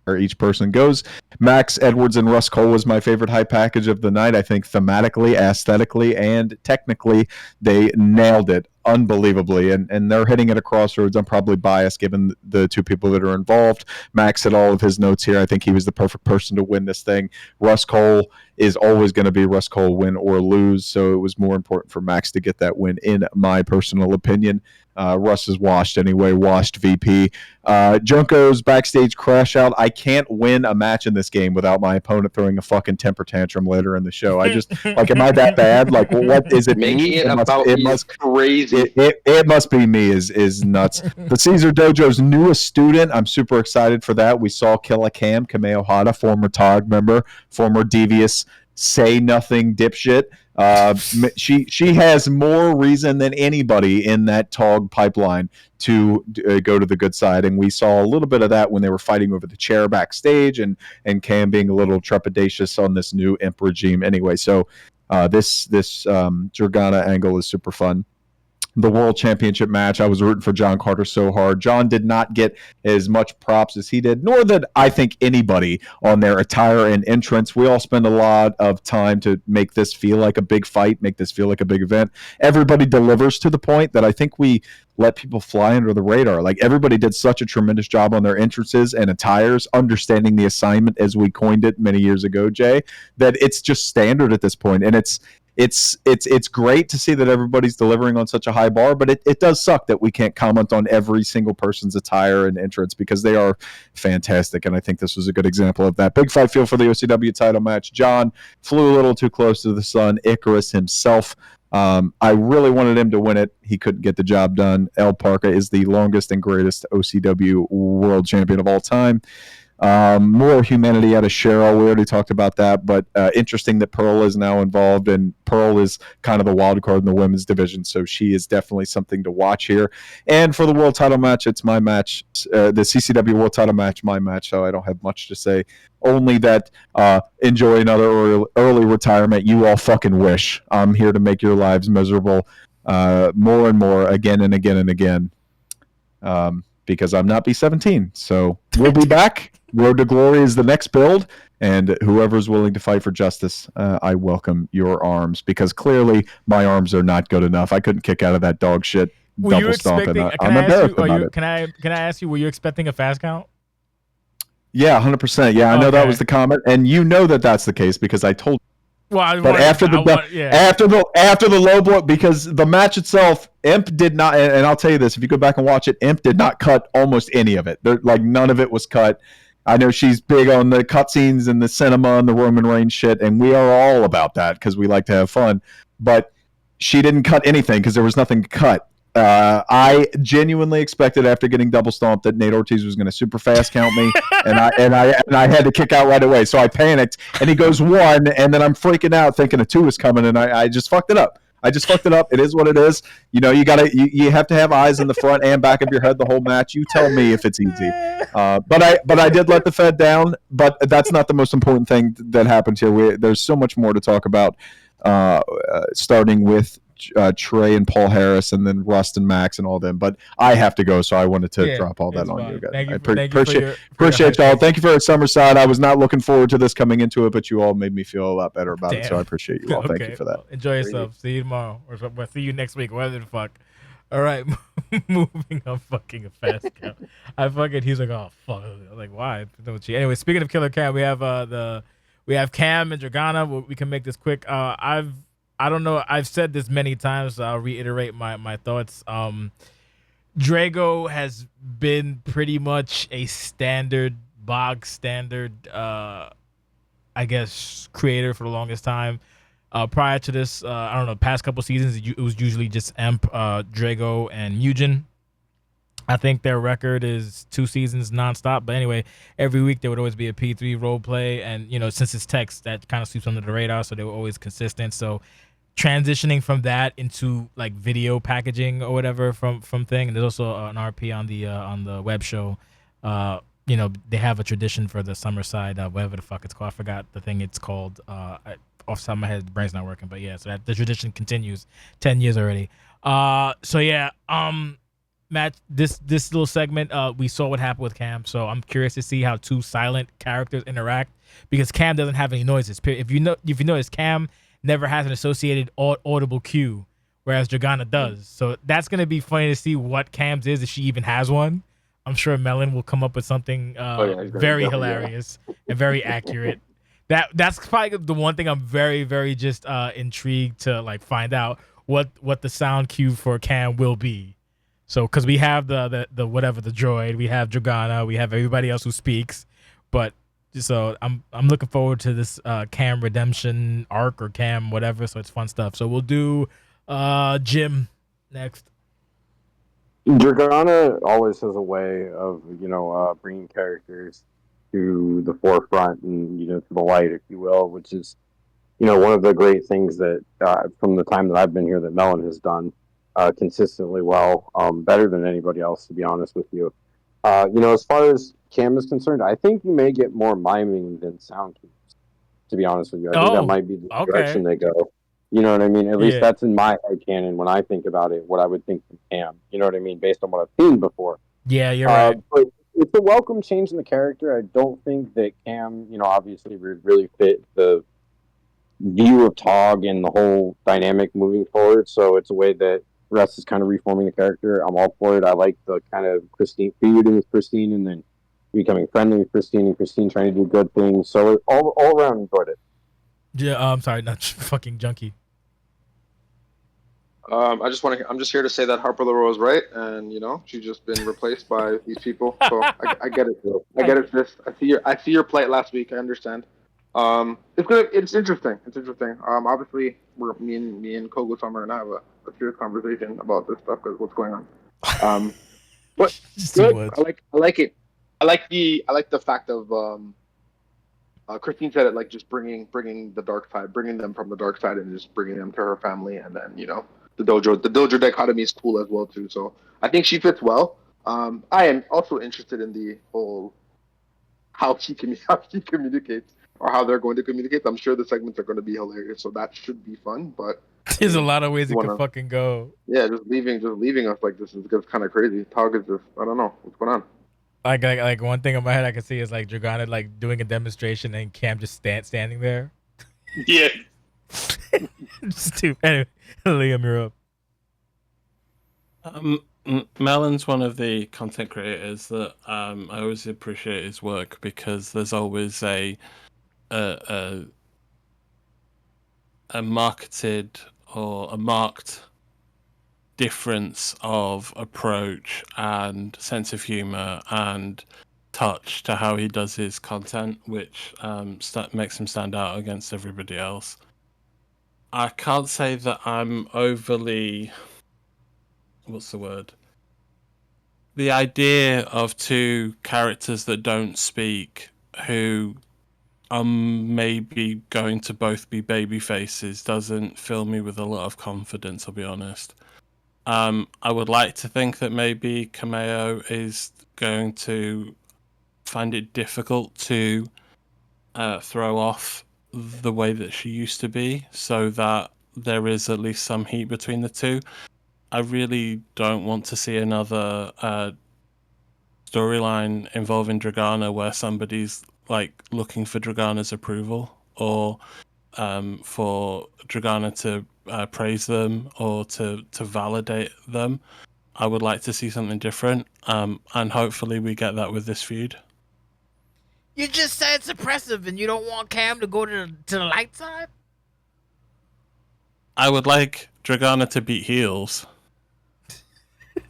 where each person goes. Max Edwards and Russ Cole was my favorite high package of the night. I think thematically, aesthetically, and technically, they nailed it unbelievably, and they're hitting at a crossroads. I'm probably biased given the two people that are involved. Max had all of his notes here. I think he was the perfect person to win this thing. Russ Cole is always going to be Russ Cole, win or lose, so it was more important for Max to get that win, in my personal opinion. Russ is washed anyway, washed VP. Junko's backstage crash out. I can't win a match in this game without my opponent throwing a fucking temper tantrum later in the show. I just, like, am I that bad? Like, what is it? Making it about me is crazy. It must be me is nuts. The Caesar Dojo's newest student, I'm super excited for that. We saw Killa Cam, Kameo Hata, former TOG member, former devious say nothing dipshit. She has more reason than anybody in that TOG pipeline to go to the good side, and we saw a little bit of that when they were fighting over the chair backstage, and Cam being a little trepidatious on this new imp regime anyway. So this Jurgana angle is super fun. The World Championship match, I was rooting for John Carter so hard. John did not get as much props as he did, nor did I think anybody on their attire and entrance. We all spend a lot of time to make this feel like a big fight, make this feel like a big event. Everybody delivers to the point that I think we let people fly under the radar. Like, everybody did such a tremendous job on their entrances and attires, understanding the assignment as we coined it many years ago, Jay, that it's just standard at this point. And it's great to see that everybody's delivering on such a high bar, but it does suck that we can't comment on every single person's attire and entrance, because they are fantastic, and I think this was a good example of that. Big fight feel for the OCW title match. John flew a little too close to the sun. Icarus himself. I really wanted him to win it. He couldn't get the job done. El Parca is the longest and greatest OCW world champion of all time. More humanity out of Cheryl. We already talked about that, but interesting that Pearl is now involved, and Pearl is kind of the wild card in the women's division, so she is definitely something to watch here. And for the world title match, it's my match, the CCW world title match, my match, so I don't have much to say. Only that enjoy another early retirement. You all fucking wish. I'm here to make your lives miserable more and more, again and again and again. Because I'm not B17. So we'll be back. Road to Glory is the next build, and whoever's willing to fight for justice, I welcome your arms, because clearly my arms are not good enough. I couldn't kick out of that dog shit double stomp, and I'm embarrassed about it. Can I ask you, were you expecting a fast count? Yeah, 100%. Yeah, I know that was the comment, and you know that that's the case because I told you. Well, but after the low blow, because the match itself, Imp did not, and I'll tell you this: if you go back and watch it, Imp did not cut almost any of it. Like, none of it was cut. I know she's big on the cutscenes and the cinema and the Roman Reigns shit, and we are all about that because we like to have fun. But she didn't cut anything because there was nothing to cut. I genuinely expected, after getting double stomped, that Nate Ortiz was going to super fast count me, and I had to kick out right away. So I panicked, and he goes 1, and then I'm freaking out thinking a 2 is coming, and I just fucked it up. I just fucked it up. It is what it is. You know, you have to have eyes in the front and back of your head the whole match. You tell me if it's easy. But I did let the Fed down. But that's not the most important thing that happened here. There's so much more to talk about. Starting with Trey and Paul Harris, and then Rust and Max and all them. But I have to go, so I wanted to drop all that on you guys. Thank you Appreciate y'all. Thank you for Summercide. I was not looking forward to this coming into it, but you all made me feel a lot better about it, so I appreciate you all. Thank you for that. Well, enjoy yourself. See you tomorrow, or we'll see you next week, whatever the fuck. All right, moving on. Fucking a fast count. He's like, oh fuck. I'm like, why? Anyway, speaking of Killer Cam, we have Cam and Dragana. We can make this quick. I don't know. I've said this many times. So I'll reiterate my thoughts. Drago has been pretty much a bog standard, I guess, creator for the longest time. Prior to this, I don't know, past couple seasons, it was usually just Emp, Drago, and Mugen. I think their record is 2 seasons nonstop. But anyway, every week there would always be a P3 role play. And, you know, since it's text, that kind of sweeps under the radar. So they were always consistent. So transitioning from that into like video packaging or whatever from thing. And there's also an RP on the web show. You know, they have a tradition for the Summercide, whatever the fuck it's called. I forgot the thing it's called. Off the top of my head, the brain's not working. But yeah, so that the tradition continues 10 years already. So yeah, Matt, this little segment, we saw what happened with Cam, so I'm curious to see how 2 silent characters interact, because Cam doesn't have any noises. If you notice, Cam never has an associated audible cue, whereas Dragana does. So that's gonna be funny to see what Cam's is, if she even has one. I'm sure Melon will come up with something very hilarious and very accurate. That's probably the one thing I'm very, very just intrigued to like find out what the sound cue for Cam will be. So, because we have the whatever, the droid, we have Dragana, we have everybody else who speaks, but so I'm looking forward to this Cam redemption arc or Cam whatever. So it's fun stuff. So we'll do Jim next. Dragana always has a way of, bringing characters to the forefront and, to the light, if you will, which is, one of the great things that from the time that I've been here that Melon has done consistently well, better than anybody else, to be honest with you. As far as Cam is concerned, I think you may get more miming than sound cues, to be honest with you. I think that might be the direction they go. You know what I mean? At least that's in my head canon when I think about it, what I would think from Cam. You know what I mean? Based on what I've seen before. Yeah, you're right. But it's a welcome change in the character. I don't think that Cam, obviously really fit the view of Tog and the whole dynamic moving forward. So it's a way that Russ is kind of reforming the character. I'm all for it. I like the kind of Christine feuding with Christine and then becoming friendly with Christine and Christine trying to do good things. So all around enjoyed it. Yeah, I'm sorry, not fucking Junkie. I'm just here to say that Harper Leroy was right, and she's just been replaced by these people. So I get it, Phil. I get it, sis. I see your plight last week. I understand. It's good. It's interesting. Obviously, me and Kogo Summer and I have a serious conversation about this stuff because what's going on. But good. I like it. I like the fact of Christine said it, like just bringing the dark side, bringing them from the dark side, and just bringing them to her family, and then the dojo dichotomy is cool as well too. So I think she fits well. I am also interested in the whole how she communicates or how they're going to communicate. I'm sure the segments are going to be hilarious, so that should be fun. But there's a lot of ways it can fucking go. Yeah, just leaving us like this is kind of crazy. Tog is just, I don't know what's going on. Like one thing in my head I can see is like Dragana like doing a demonstration and Cam just standing there. Yeah. Stupid. Anyway, Liam, you're up. Melon's one of the content creators that I always appreciate his work because there's always a marketed or a marked difference of approach and sense of humor and touch to how he does his content, which makes him stand out against everybody else. I can't say that I'm overly... what's the word? The idea of 2 characters that don't speak who maybe going to both be baby faces doesn't fill me with a lot of confidence, I'll be honest. I would like to think that maybe Kameo is going to find it difficult to throw off the way that she used to be, so that there is at least some heat between the two. I really don't want to see another storyline involving Dragana where somebody's like looking for Dragana's approval, or for Dragana to praise them or to validate them. I would like to see something different, and hopefully we get that with this feud. You just said it's oppressive, and you don't want Cam to go to the light side. I would like Dragana to beat heels.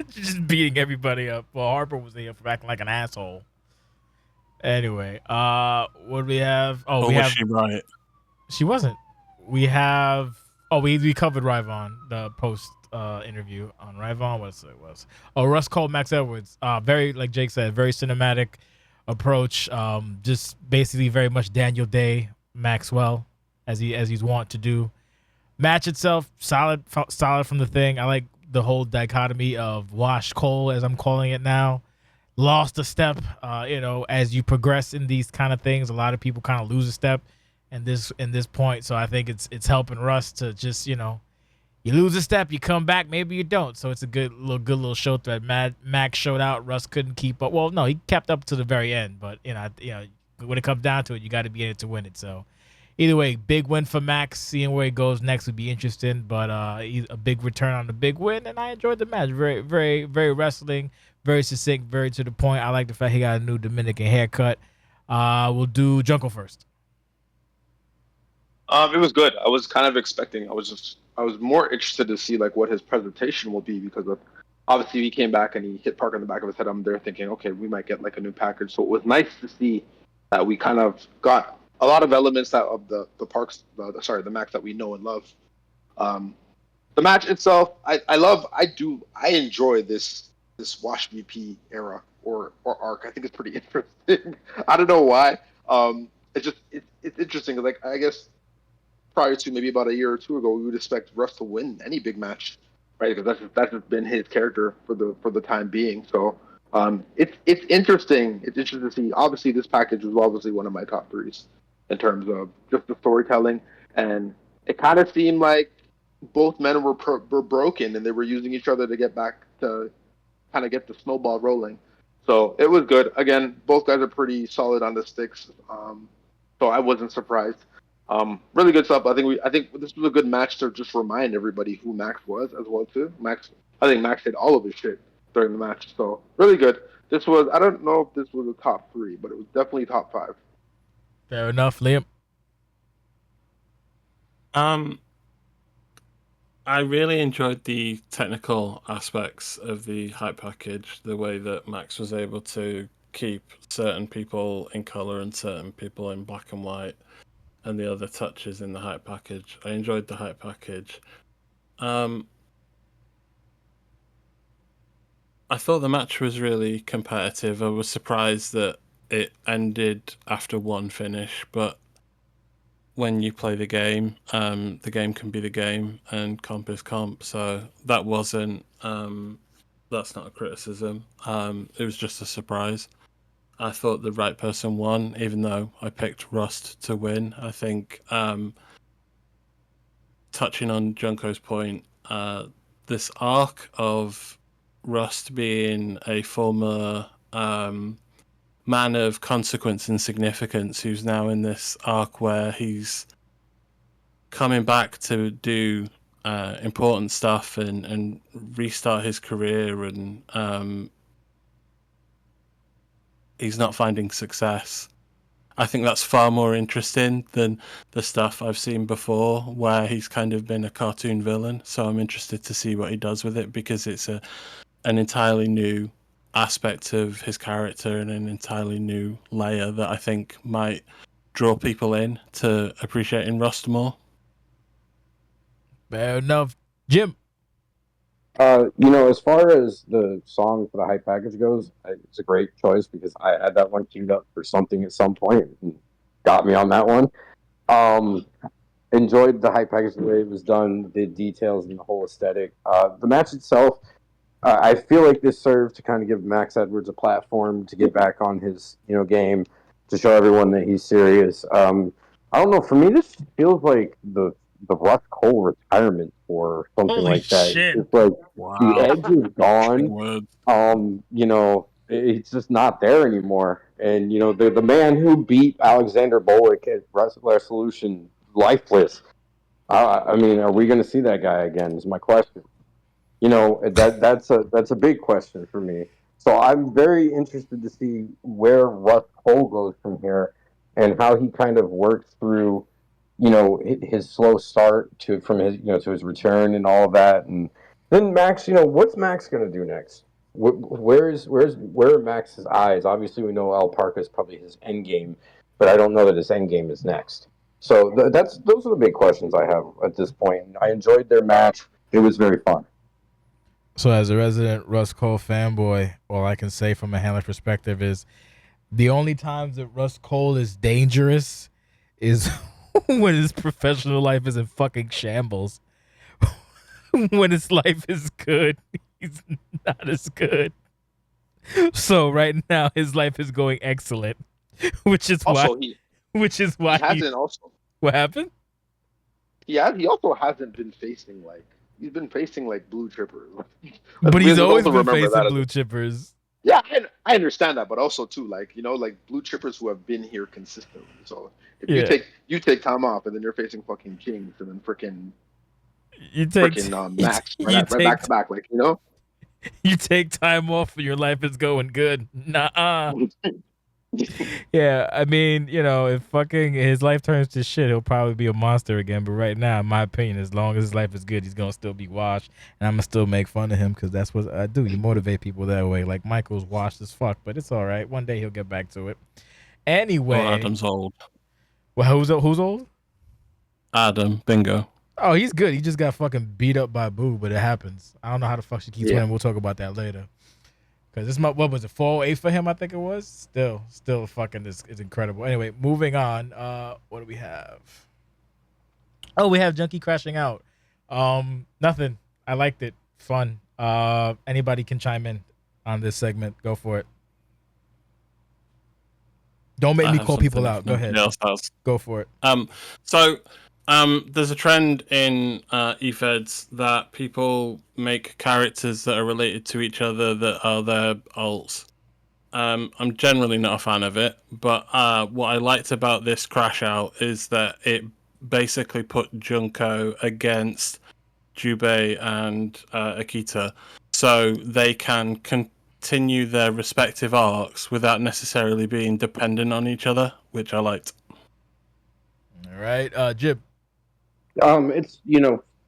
Just beating everybody up. Well, Harper was there for acting like an asshole. Anyway, what do we have? Oh, Or we was have. she right? She wasn't. We have. Oh, we covered Ryvon, the post interview on Ryvon. What it was? Oh, Russ called Max Edwards. Very, like Jake said, very cinematic approach. Just basically very much Daniel Day Maxwell, as he's wont to do. Match itself solid from the thing. I like the whole dichotomy of Wash Cole, as I'm calling it now. Lost a step. As you progress in these kind of things, a lot of people kind of lose a step in this point. So I think it's helping Russ to just, you lose a step, you come back, maybe you don't. So it's a good little show thread. Max showed out. Russ couldn't keep up. Well, no, he kept up to the very end, but when it comes down to it, you got to be in it to win it. So either way, big win for Max. Seeing where he goes next would be interesting, but he's a big return on the big win, and I enjoyed the match. Very, very, very wrestling, very succinct, very to the point. I like the fact he got a new Dominican haircut. We'll do Junko first. It was good. I was kind of expecting. I was more interested to see like what his presentation will be because of obviously he came back and he hit Parker in the back of his head. I'm there thinking, okay, we might get like a new package. So it was nice to see that we kind of got a lot of elements that of the the Max that we know and love. The match itself, I enjoy this Wash VP era or arc. I think it's pretty interesting. I don't know why. It's interesting. Like I guess prior to maybe about a year or two ago, we would expect Russ to win any big match, right? Because that's just been his character for the time being. So it's interesting. It's interesting to see. Obviously, this package was obviously one of my top threes in terms of just the storytelling, and it kind of seemed like both men were broken and they were using each other to get back to kind of get the snowball rolling. So it was good. Again, both guys are pretty solid on the sticks. So I wasn't surprised. Really good stuff. I think this was a good match to just remind everybody who Max was as well too. I think Max did all of his shit during the match. So really good. I don't know if this was a top 3, but it was definitely top 5. Fair enough, Liam. I really enjoyed the technical aspects of the hype package, the way that Max was able to keep certain people in color and certain people in black and white, and the other touches in the hype package. I enjoyed the hype package. I thought the match was really competitive. I was surprised that it ended after one finish, but when you play the game can be the game, and comp is comp. So that wasn't. That's not a criticism. It was just a surprise. I thought the right person won, even though I picked Rust to win. I think, touching on Junko's point, this arc of Rust being a former man of consequence and significance who's now in this arc where he's coming back to do important stuff and restart his career, and he's not finding success. I think that's far more interesting than the stuff I've seen before where he's kind of been a cartoon villain. So I'm interested to see what he does with it, because it's an entirely new aspect of his character and an entirely new layer that I think might draw people in to appreciating Rust more. Fair enough, Jim. As far as the song for the hype package goes, it's a great choice because I had that one queued up for something at some point. And got me on that one. Enjoyed the hype package, the way it was done, the details and the whole aesthetic. The match itself, I feel like this served to kind of give Max Edwards a platform to get back on his game, to show everyone that he's serious. I don't know. For me, this feels like the Russ Cole retirement or something Holy like that. shit. It's like the edge is Strong gone. words. It's just not there anymore. And the man who beat Alexander Bolek at Resolution lifeless. I mean, are we going to see that guy again? Is my question. That's a big question for me. So I'm very interested to see where Russ Cole goes from here, and how he kind of works through, his slow start from his to his return and all of that, and then Max. What's Max going to do next? Where are Max's eyes? Obviously, we know Al Parka is probably his end game, but I don't know that his end game is next. So those are the big questions I have at this point. I enjoyed their match. It was very fun. So as a resident Russ Cole fanboy, all I can say from a handler perspective is the only times that Russ Cole is dangerous is when his professional life is in fucking shambles. When his life is good, he's not as good. So right now his life is going excellent, which is Also, why he hasn't also. What happened? Yeah, he also hasn't been facing he's been facing blue chippers. But he's Let's always also been remember facing that blue chippers. Yeah, I understand that, but also too, blue chippers who have been here consistently. So if you take time off, and then you're facing fucking Kings, and then freaking Max right back to back, You take time off and your life is going good. Nah. Yeah, I mean, if fucking his life turns to shit, he'll probably be a monster again. But right now, in my opinion, as long as his life is good, he's gonna still be washed, and I'm gonna still make fun of him because that's what I do. You motivate people that way. Like Michael's washed as fuck, but it's all right. One day he'll get back to it. Anyway, Adam's old. Well, who's old? Adam, bingo. Oh, he's good. He just got fucking beat up by Boo, but it happens. I don't know how the fuck she keeps winning. We'll talk about that later. Because this month, what was it, 408 for him, I think it was? Still fucking is incredible. Anyway, moving on. What do we have? Oh, we have Junkie crashing out. Nothing. I liked it. Fun. Anybody can chime in on this segment. Go for it. Don't make me call people out. Go ahead. Go for it. There's a trend in EFEDs that people make characters that are related to each other that are their alts. I'm generally not a fan of it, but what I liked about this crash out is that it basically put Junko against Jubei and Akita, so they can continue their respective arcs without necessarily being dependent on each other, which I liked. All right, Jib. It's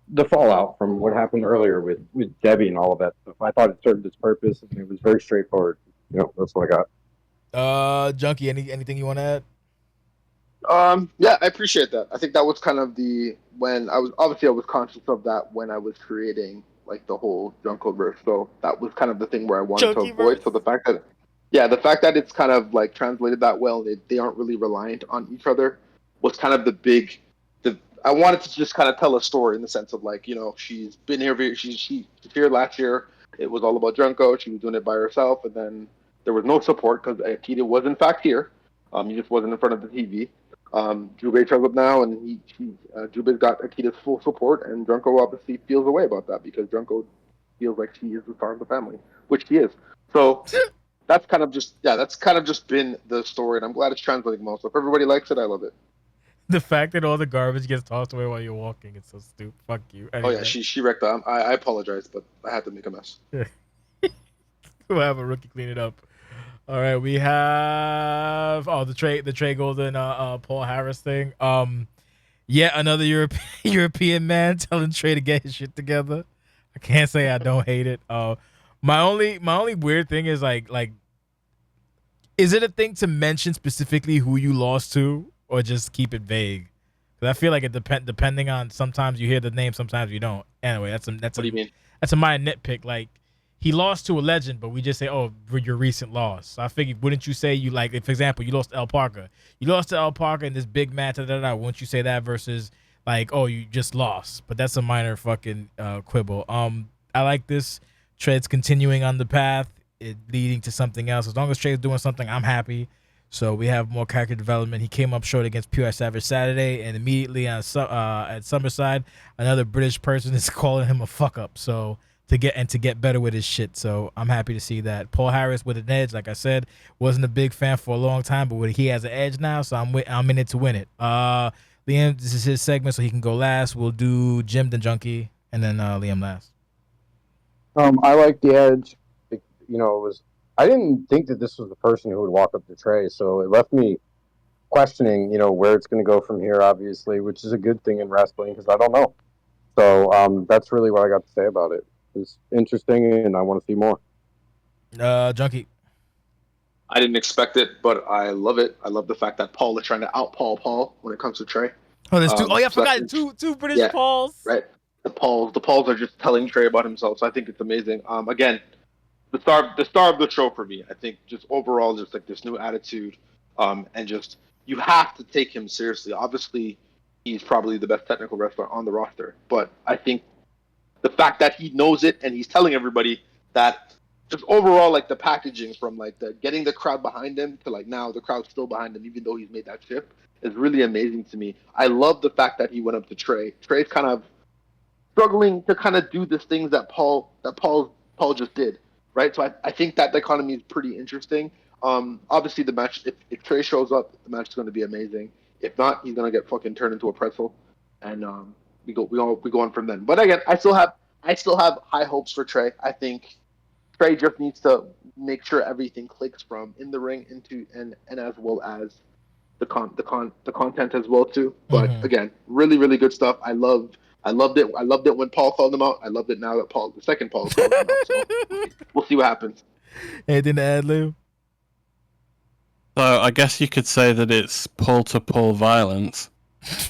the fallout from what happened earlier with Debbie and all of that stuff. I thought it served its purpose, and it was very straightforward. That's what I got. Junkie, anything you want to add? Yeah, I appreciate that. I think that was kind of when I was conscious of that when I was creating the whole Junko verse. So that was kind of the thing where I wanted to avoid. So the fact that it's kind of translated that well, they aren't really reliant on each other, was kind of I wanted to just kind of tell a story in the sense of she's been here. She's here last year. It was all about Junko. She was doing it by herself, and then there was no support because Akita was in fact here. He just wasn't in front of the TV. Jubei shows up now, and Jubei's got Akita's full support, and Junko obviously feels a way about that because Junko feels like she is the star of the family, which she is. So that's kind of just been the story, and I'm glad it's translating well. So if everybody likes it, I love it. The fact that all the garbage gets tossed away while you're walking, it's so stupid. Fuck you. Anyway. Oh yeah, she wrecked that. I apologize, but I had to make a mess. We'll have a rookie clean it up. All right, we have the Trey Golden Paul Harris thing. Yet another European man telling Trey to get his shit together. I can't say I don't hate it. My only weird thing is like is it a thing to mention specifically who you lost to? Or just keep it vague, because I feel like it depending on. Sometimes you hear the name, sometimes you don't. Anyway, that's a What do you mean? That's a minor nitpick. Like he lost to a legend, but we just say, oh, for your recent loss. So I figured, wouldn't you say you like, if, for example, you lost to El Parker. You lost to El Parker in this big match, wouldn't you say that versus like, oh, you just lost? But that's a minor fucking quibble. I like this. Tread's continuing on the path, it leading to something else. As long as Tread's doing something, I'm happy. So we have more character development. He came up short against Pure Savage Saturday, and immediately at Summerside, another British person is calling him a fuck up. So to get better with his shit. So I'm happy to see that. Paul Harris with an edge, like I said, wasn't a big fan for a long time, but he has an edge now, so I'm in it to win it. Liam, this is his segment, so he can go last. We'll do Jim the Junkie, and then Liam last. I like the edge. I didn't think that this was the person who would walk up to Trey, so it left me questioning, where it's going to go from here, obviously, which is a good thing in wrestling because I don't know. So that's really what I got to say about it. It's interesting, and I want to see more. Junkie. I didn't expect it, but I love it. I love the fact that Paul is trying to out-Paul when it comes to Trey. Oh, there's two. I forgot two British Pauls. Right. The Pauls are just telling Trey about himself, so I think it's amazing. Again, the star of the show for me. I think just overall, just like this new attitude, and just you have to take him seriously. Obviously, he's probably the best technical wrestler on the roster, but I think the fact that he knows it and he's telling everybody that, just overall, like the packaging from like the getting the crowd behind him to like now the crowd's still behind him even though he's made that shift is really amazing to me. I love the fact that he went up to Trey. Trey's kind of struggling to kind of do the things that Paul just did. Right, so I think that dichotomy is pretty interesting. Obviously, the match, if Trey shows up, the match is going to be amazing. If not, he's going to get fucking turned into a pretzel, and we go on from then. But again, I still have high hopes for Trey. I think Trey just needs to make sure everything clicks from in the ring and as well as the content as well too. But again, really really good stuff. I loved it. I loved it when Paul called him out. I loved it now that the second Paul called him out. So we'll see what happens. Anything to add, Lou? So I guess you could say that it's pull-to-pull violence.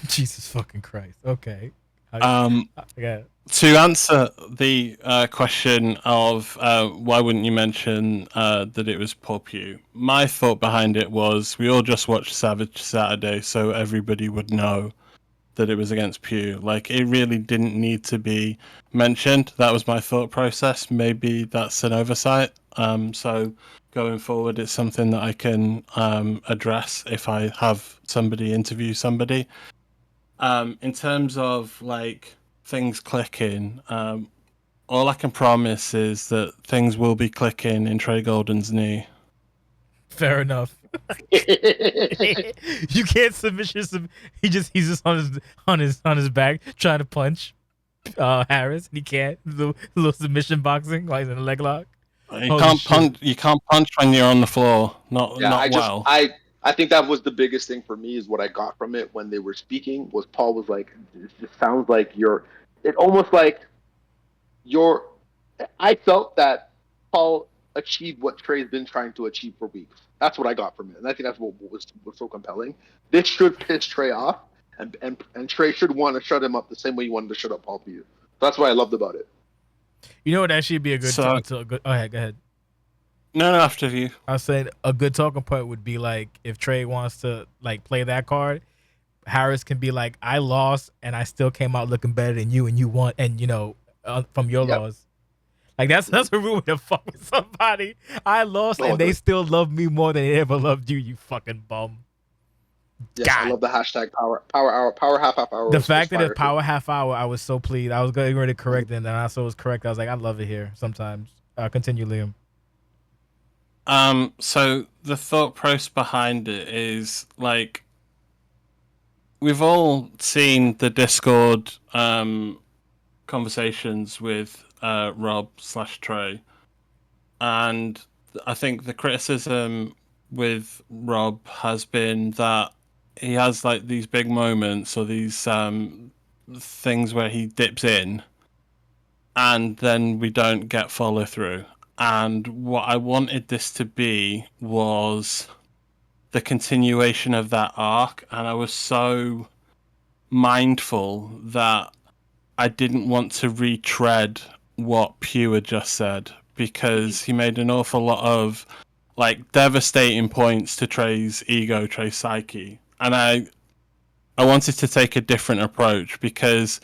Jesus fucking Christ. Okay. To answer the question of why wouldn't you mention that it was Paul Pugh, my thought behind it was we all just watched Savage Saturday, so everybody would know that it was against Pugh. Like, it really didn't need to be mentioned. That was my thought process. Maybe that's an oversight. So going forward, it's something that I can address if I have somebody interview somebody. In terms of like things clicking, all I can promise is that things will be clicking in Trey Golden's knee. Fair enough. You can't submission. He's just on his back trying to punch Harris. He can't. The little submission boxing while he's in a leg lock. You can't punch. You can't punch when you're on the floor. I think that was the biggest thing for me. Is what I got from it when they were speaking was Paul was like, "It just sounds like you're." It almost like you're. I felt that Paul achieved what Trey's been trying to achieve for weeks. That's what I got from it, and I think that's what was so compelling. This should piss Trey off, and Trey should want to shut him up the same way you wanted to shut up Paul Pugh. That's what I loved about it. You know what? Actually, be a good. Go ahead. No, after you. I was saying a good talking point would be like if Trey wants to like play that card, Harris can be like, I lost and I still came out looking better than you, and you won, and from your loss. Like that's a rude way to fuck with somebody. I lost and they still love me more than they ever loved you. You fucking bum. Yes, God. I love the hashtag power hour, power half hour. The fact that it's power half hour, I was so pleased. I was getting ready to correct it, and then I saw it was correct. I was like, I love it here. Sometimes. Continue, Liam. So the thought process behind it is like we've all seen the Discord conversations with Rob/Trey, and I think the criticism with Rob has been that he has like these big moments or these things where he dips in and then we don't get follow through. And what I wanted this to be was the continuation of that arc, and I was so mindful that I didn't want to retread what Pugh had just said, because he made an awful lot of like devastating points to Trey's ego, Trey's psyche, and I wanted to take a different approach because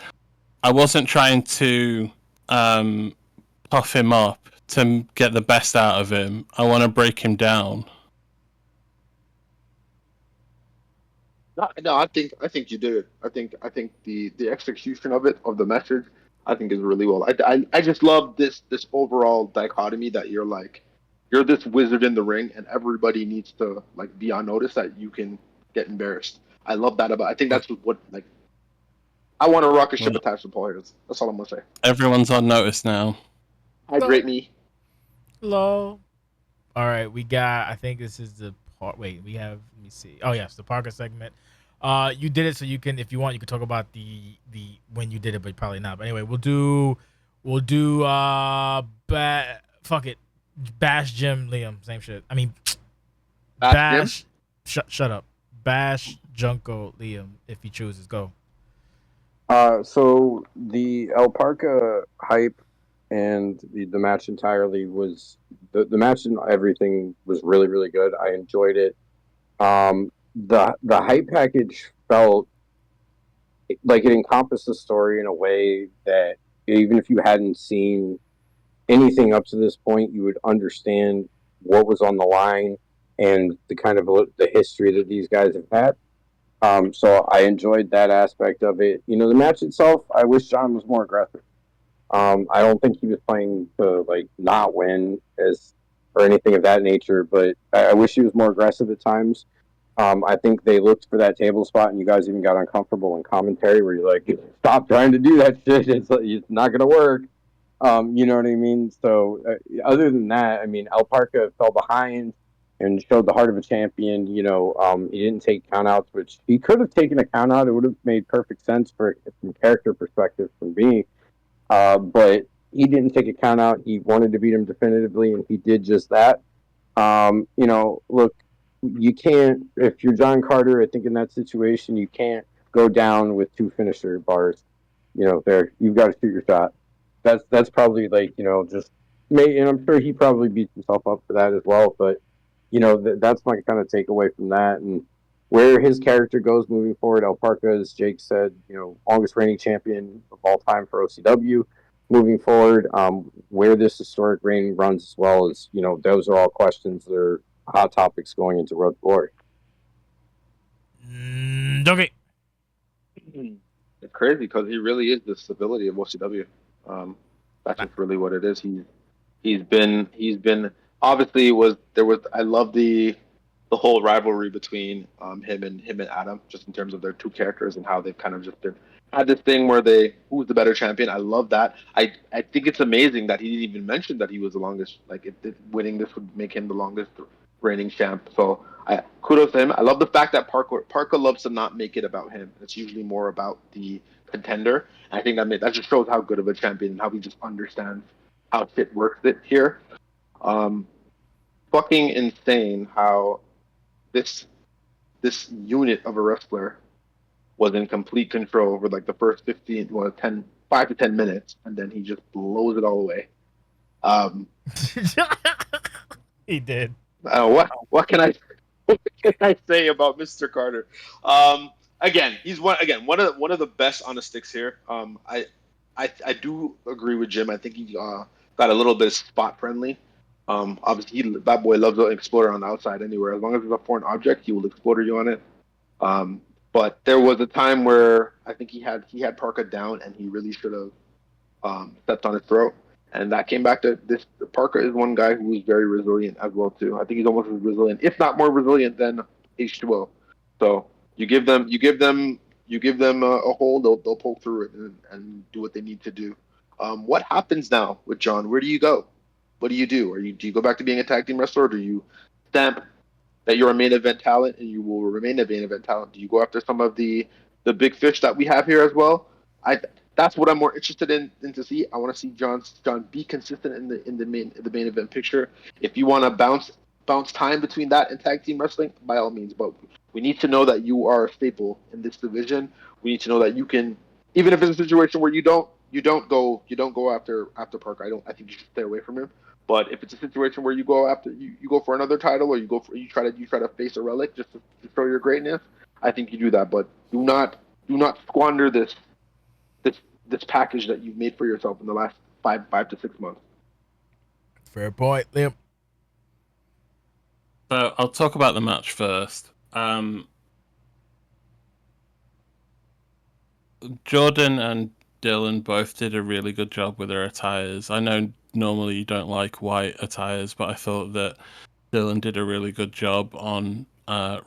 I wasn't trying to puff him up to get the best out of him. I want to break him down. No, I think you did. I think the execution of it, of the message, I think is really well. I just love this overall dichotomy that you're this wizard in the ring, and everybody needs to like be on notice that you can get embarrassed. I love that about. I think that's what like. I want to rock a ship attached to Paul Harris. That's all I'm gonna say. Everyone's on notice now. Hydrate me. Hello. All right, we got. I think this is the part. Wait, we have. Let me see. Oh yes, the Parker segment. You did it, so you can, if you want, you can talk about the when you did it, but probably not. But anyway, we'll do. Fuck it. Bash Jim Liam, same shit. I mean, Bash. Shut up. Bash Junko Liam, if he chooses, go. So the El Parca hype and the match entirely was the match and everything was really, really good. I enjoyed it. The hype package felt like it encompassed the story in a way that even if you hadn't seen anything up to this point, you would understand what was on the line and the kind of the history that these guys have had. So I enjoyed that aspect of it. You know, the match itself, I wish John was more aggressive. I don't think he was playing to like not win or anything of that nature, but I wish he was more aggressive at times. I think they looked for that table spot, and you guys even got uncomfortable in commentary where you're like, "Stop trying to do that shit. It's not going to work." You know what I mean? So other than that, I mean, El Parca fell behind and showed the heart of a champion. You know, he didn't take countouts, which he could have taken a countout. It would have made perfect sense from character perspective for me. But he didn't take a countout. He wanted to beat him definitively, and he did just that. You know, look, you can't, if you're John Carter, I think in that situation, you can't go down with two finisher bars. You know, you've got to shoot your shot. That's probably like, you know, just and I'm sure he probably beats himself up for that as well. But you know, that's my kind of takeaway from that, and where his character goes moving forward. El Parca, as Jake said, you know, longest reigning champion of all time for OCW. Moving forward, where this historic reign runs as well as, you know, those are all questions that are hot topics going into Road to Glory. Okay. It's crazy because he really is the stability of OCW. That's just really what it is. He's been obviously I love the whole rivalry between him and Adam, just in terms of their two characters and how they've kind of just had this thing where who's the better champion. I love that. I think it's amazing that he didn't even mention that he was the longest. Like winning this would make him the longest reigning champ. So kudos to him. I love the fact that Parker loves to not make it about him. It's usually more about the contender. And I think that just shows how good of a champion and how he just understands how shit works it here. Fucking insane how this unit of a wrestler was in complete control over like the first 5 to 10 minutes, and then he just blows it all away. He did. What can I say about Mr. Carter? Again, he's one of the best on the sticks here. I do agree with Jim. I think he got a little bit spot friendly. Obviously, that boy loves to explode on the outside anywhere. As long as it's a foreign object, he will explode you on it. But there was a time where I think he had Parker down, and he really should have stepped on his throat. And that came back to this. Parker is one guy who is very resilient as well too. I think he's almost as resilient, if not more resilient, than H2O. So you give them a hole, they'll pull through it and do what they need to do. What happens now with John? Where do you go? What do you do? Do you go back to being a tag team wrestler, or do you stamp that you're a main event talent and you will remain a main event talent? Do you go after some of the big fish that we have here as well? That's what I'm more interested in to see. I want to see John be consistent in the main event picture. If you want to bounce time between that and tag team wrestling, by all means. But we need to know that you are a staple in this division. We need to know that you can, even if it's a situation where you don't go after Parker. I think you should stay away from him. But if it's a situation where you go after you go for another title, or you try to face a relic just to show your greatness, I think you do that. But do not squander this this package that you've made for yourself in the last 5 to 6 months. Fair point, Liam. So I'll talk about the match first. Jordan and Dylan both did a really good job with their attires. I know normally you don't like white attires, but I thought that Dylan did a really good job on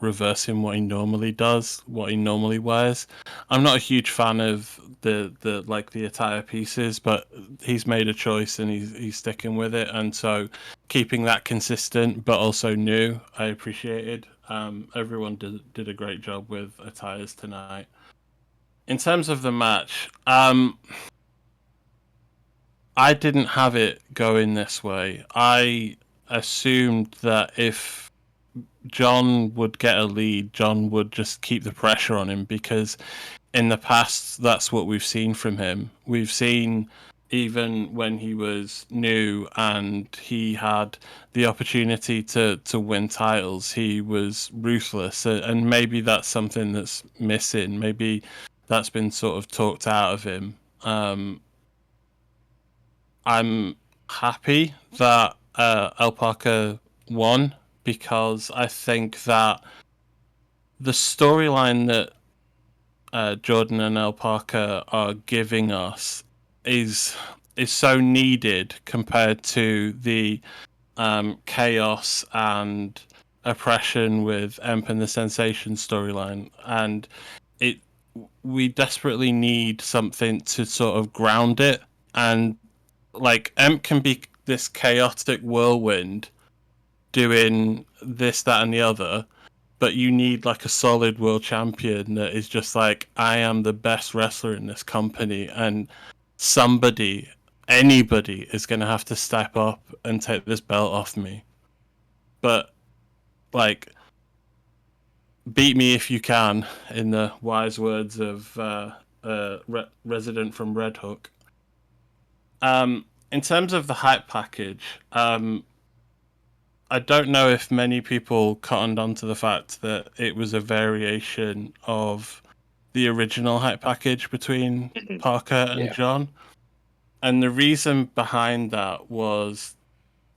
reversing what he normally does, what he normally wears. I'm not a huge fan of the attire pieces, but he's made a choice and he's sticking with it, and so keeping that consistent but also new, I appreciated. Everyone did a great job with attires tonight. In terms of the match, I didn't have it going this way. I assumed that if John would get a lead, John would just keep the pressure on him, because in the past, that's what we've seen from him. We've seen, even when he was new and he had the opportunity to win titles, he was ruthless. And maybe that's something that's missing. Maybe that's been sort of talked out of him. I'm happy that Alpaca won, because I think that the storyline that Jordan and Alpaca are giving us is so needed compared to the chaos and oppression with Emp and the Sensation storyline, and we desperately need something to sort of ground it. And like, Emp can be this chaotic whirlwind doing this, that, and the other, but you need like a solid world champion that is just like, I am the best wrestler in this company, and anybody is going to have to step up and take this belt off me. But like, beat me if you can, in the wise words of resident from Red Hook. In terms of the hype package, I don't know if many people cottoned onto the fact that it was a variation of the original hype package between Parker and John. And the reason behind that was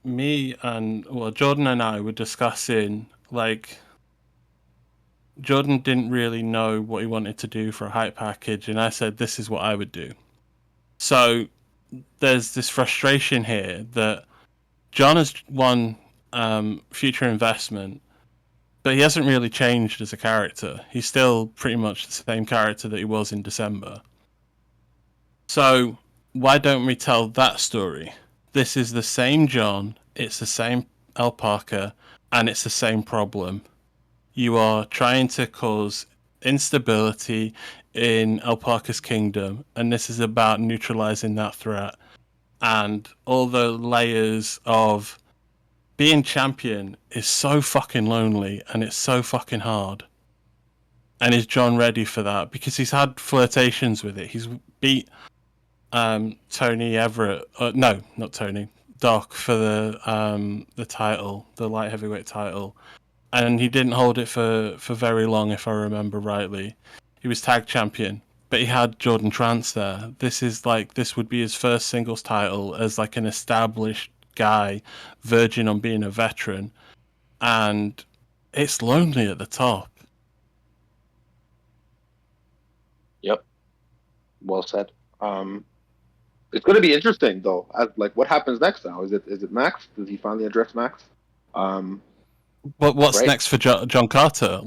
Jordan and I were discussing, like, Jordan didn't really know what he wanted to do for a hype package, and I said, this is what I would do. So there's this frustration here that John has won future investment, but he hasn't really changed as a character. He's still pretty much the same character that he was in December. So why don't we tell that story? This is the same John, it's the same Alpaca, and it's the same problem. You are trying to cause instability in Alpaca's kingdom, and this is about neutralizing that threat. And all the layers of being champion is so fucking lonely, and it's so fucking hard. And is John ready for that? Because he's had flirtations with it. He's beat Tony Everett. No, not Tony. Doc for the title, the light heavyweight title. And he didn't hold it for very long, if I remember rightly. He was tag champion, but he had Jordan Trance there. This would be his first singles title as like an established guy, verging on being a veteran, and it's lonely at the top. Yep, well said. It's going to be interesting though. What happens next now? Is it Max? Does he finally address Max? But what's next for John Carter?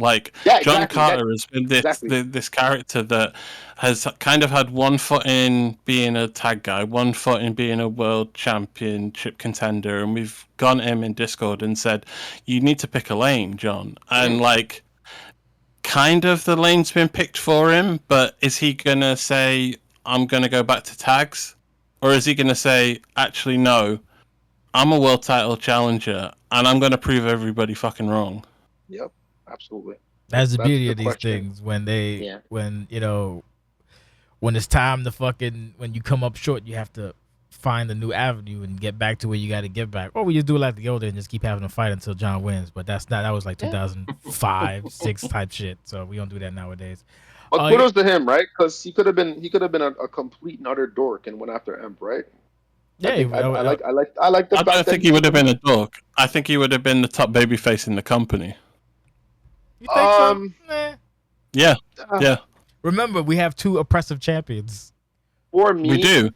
John Carter has been this character that has kind of had one foot in being a tag guy, one foot in being a world championship contender, and we've gone to him in Discord and said, you need to pick a lane, John. And kind of the lane's been picked for him, but is he gonna say, I'm gonna go back to tags? Or is he gonna say, actually no, I'm a world title challenger, and I'm going to prove everybody fucking wrong. Yep, absolutely. That's the beauty of these things. When when it's time to when you come up short, you have to find a new avenue and get back to where you got to get back, or we just do it like the old days and just keep having a fight until John wins. But that was like 2005, 6 type shit. So we don't do that nowadays. But kudos to him, right? Because he could have been a complete and utter dork and went after Emp, right? Yeah, I like the I fact don't think that he would have been a dork. I think he would have been the top babyface in the company. You think so? Nah. Yeah, yeah. Remember, we have 2 oppressive champions. For me, We do.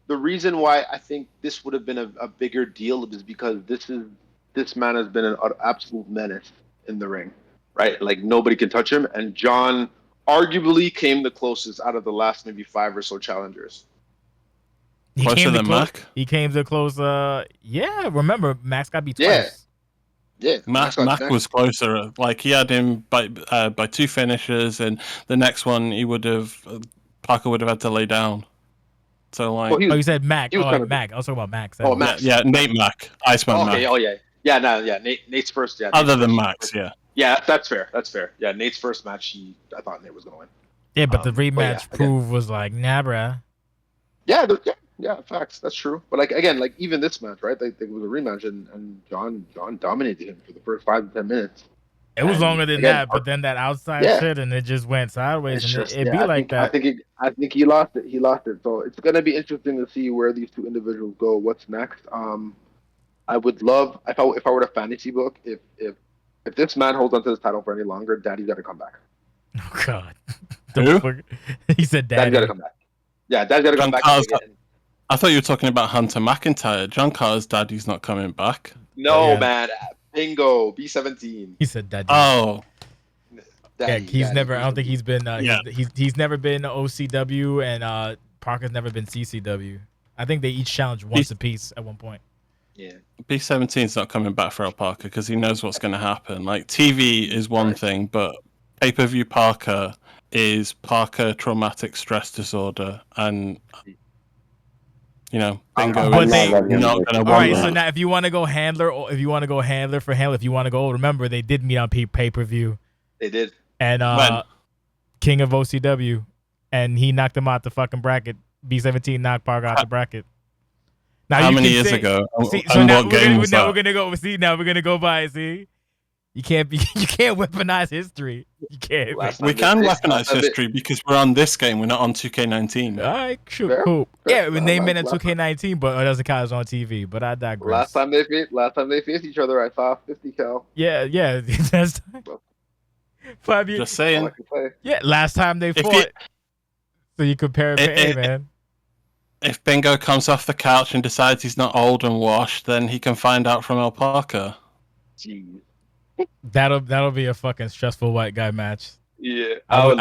The reason why I think this would have been a bigger deal is because this man has been an absolute menace in the ring, right? Like nobody can touch him, and John arguably came the closest out of the last maybe 5 or so challengers. Closer than Mac? He came to close. Yeah. Remember, Max got beat twice. Yeah, Mac was closer. Like he had him by 2 finishes, and the next one Parker would have had to lay down. So like, you said Mac. Mac. I was talking about Max. Oh, Max. Yeah, Nate Mac. Iceman Mac. Okay. Oh yeah. Nate's first. Yeah. Other than Max, yeah. Yeah, that's fair. Yeah, Nate's first match. I thought Nate was gonna win. Yeah, but the rematch was like, nah, bruh. Yeah, facts. That's true. But like even this match, right? It was a rematch, and John dominated him for the first 5 to 10 minutes. It was longer than that, but then that outside shit, and it just went sideways, and it'd be like that. I think he lost it. So it's gonna be interesting to see where these 2 individuals go. What's next? I would love if I were to fantasy book if this man holds onto this title for any longer, Daddy's got to come back. Oh God, Who? He said Daddy's got to come back. Yeah, Daddy's got to come back. I thought you were talking about Hunter McIntyre. John Carr's daddy's not coming back. No, man. Bingo. B17. He said daddy. Oh. Daddy, he's daddy, never. I don't think he's been. Yeah. He's never been OCW, and Parker's never been CCW. I think they each challenged once apiece at one point. Yeah. B17's not coming back for El Parker because he knows what's going to happen. Like TV is one thing, but pay-per-view Parker is Parker traumatic stress disorder, and bingo. But is they- not going to All want right, that. so now if you want to go handler, or if you want to go handler for handler, if you want to go, remember they did meet on pay-per-view, They did. and When? King of OCW, and he knocked him out the fucking bracket. B17 knocked Parker out the bracket. Now How you many can years say- ago? See, And now what game was now that? we're gonna go. See, now we're gonna go by. See, you can't weaponize history. You can't. Last We time can they- weaponize they- history because we're on this game. We're not on 2K19. All right, sure, Fair, cool. fair. Yeah, when they met in Last- 2K19, but it doesn't count as on TV. But I digress. Last time they faced each other, I saw 50 cal. Yeah, that's 5 years. Just All I saying. can say. Yeah, last time they If fought. you- So you compare it, hey, man. If Bingo comes off the couch and decides he's not old and washed, then he can find out from El Parker. Jeez. That'll be a fucking stressful white guy match. Yeah. I would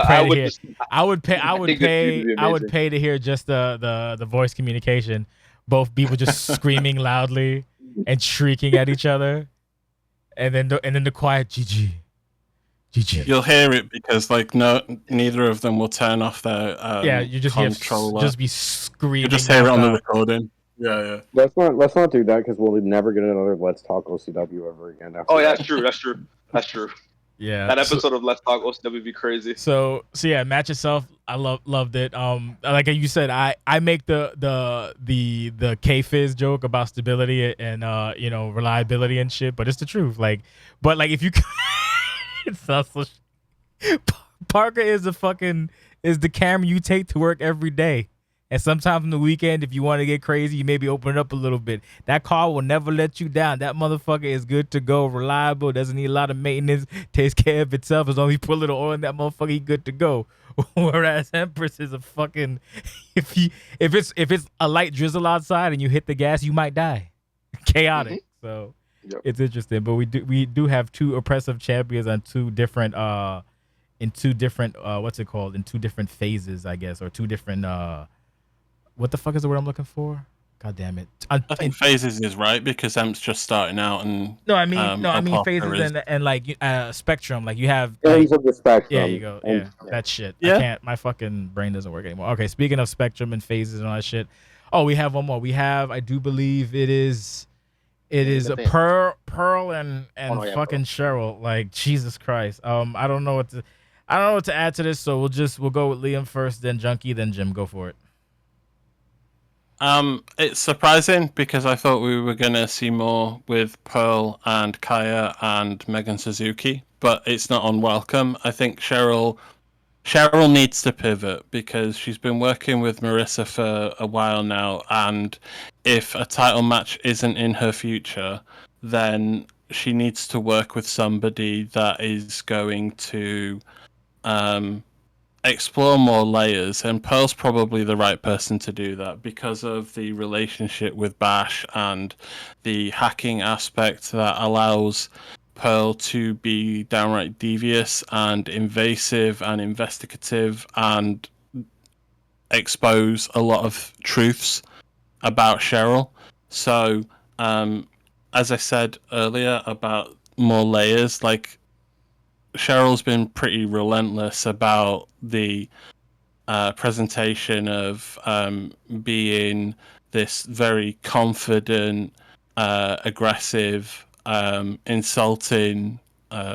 pay to hear. just- I would pay think this feud would be I would amazing. pay to hear just the voice communication. Both people just screaming loudly and shrieking at each other, and then the quiet GG. You'll hear it because neither of them will turn off their You just controller. just be screaming. You'll just hear it on the nonstop. recording. Yeah. Let's not do that because we'll never get another Let's Talk OCW ever again. After Oh yeah, that. that's true. Yeah, That episode of Let's Talk OCW would be crazy. So yeah, match itself, I loved it. Like you said, I make the K-Fizz joke about stability and reliability and shit, but it's the truth. But if you, it's also Parker is the camera you take to work every day. And sometimes on the weekend, if you want to get crazy, you maybe open it up a little bit. That car will never let you down. That motherfucker is good to go, reliable, doesn't need a lot of maintenance, takes care of itself. As long as you put a little oil in that motherfucker, he good to go. Whereas Empress is a fucking if it's a light drizzle outside and you hit the gas, you might die. Chaotic. Mm-hmm. So Yep. it's interesting. But we do have 2 oppressive champions on 2 different in 2 different what's it called? In 2 different phases, I guess, or 2 different what the fuck is the word I'm looking for? God damn it! I think phases is right because Emp's just starting out and I mean El Parker phases is- and like spectrum. Like you have Ends of the spectrum. yeah, you go. Yeah, that shit. Yeah. I can't. My fucking brain doesn't work anymore. Okay, speaking of spectrum and phases and all that shit. Oh, we have one more. We have. I do believe it is a Pearl and fucking Cheryl. Like Jesus Christ. I don't know what to add to this. So we'll go with Liam first, then Junkie, then Jim. Go for it. It's surprising because I thought we were gonna see more with Pearl and Kaya and Megan Suzuki, but it's not unwelcome. I think Cheryl needs to pivot because she's been working with Marissa for a while now, and if a title match isn't in her future, then she needs to work with somebody that is going to explore more layers, and Pearl's probably the right person to do that because of the relationship with Bash and the hacking aspect that allows Pearl to be downright devious and invasive and investigative and expose a lot of truths about Cheryl. So, as I said earlier about more layers, like Cheryl's been pretty relentless about the presentation of being this very confident, aggressive, insulting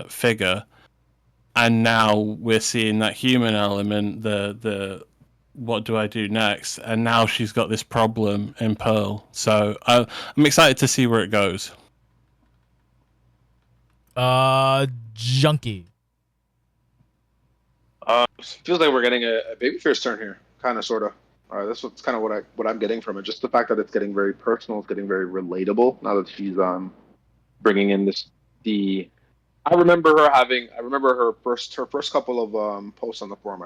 figure, and now we're seeing that human element. The what do I do next? And now she's got this problem in Pearl. So I'm excited to see where it goes. Junkie. Feels like we're getting a babyface turn here, kind of, sort of. That's what's kind of what I'm getting from it. Just the fact that it's getting very personal, it's getting very relatable. Now that she's bringing in the. I remember her first couple of posts on the forum.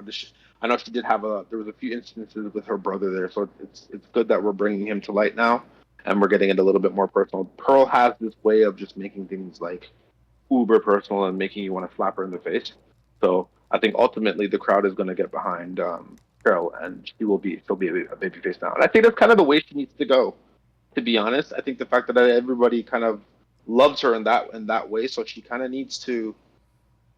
I know she did have there was a few instances with her brother there, so it's good that we're bringing him to light now, and we're getting it a little bit more personal. Pearl has this way of just making things like uber personal and making you want to slap her in the face. So I think ultimately the crowd is going to get behind Carol, and she'll be a babyface now. And I think that's kind of the way she needs to go. To be honest, I think the fact that everybody kind of loves her in that way, so she kind of needs to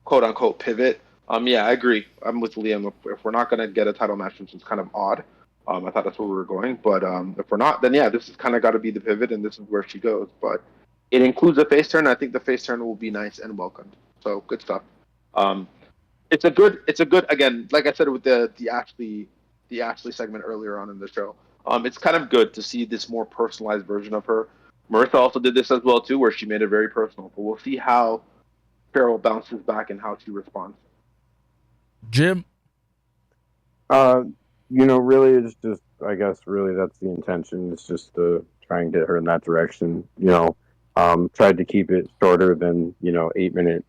quote unquote pivot. Yeah, I agree. I'm with Liam. If we're not going to get a title match, which is kind of odd, I thought that's where we were going. But if we're not, then yeah, this has kind of got to be the pivot, and this is where she goes. But it includes a face turn. I think the face turn will be nice and welcomed. So good stuff. It's a good again, like I said with the Ashley segment earlier on in the show. It's kind of good to see this more personalized version of her. Marissa also did this as well too, where she made it very personal. But we'll see how Carol bounces back and how she responds. Jim. Really, it's just, I guess, really that's the intention. It's just to try and get her in that direction. Tried to keep it shorter than 8-minute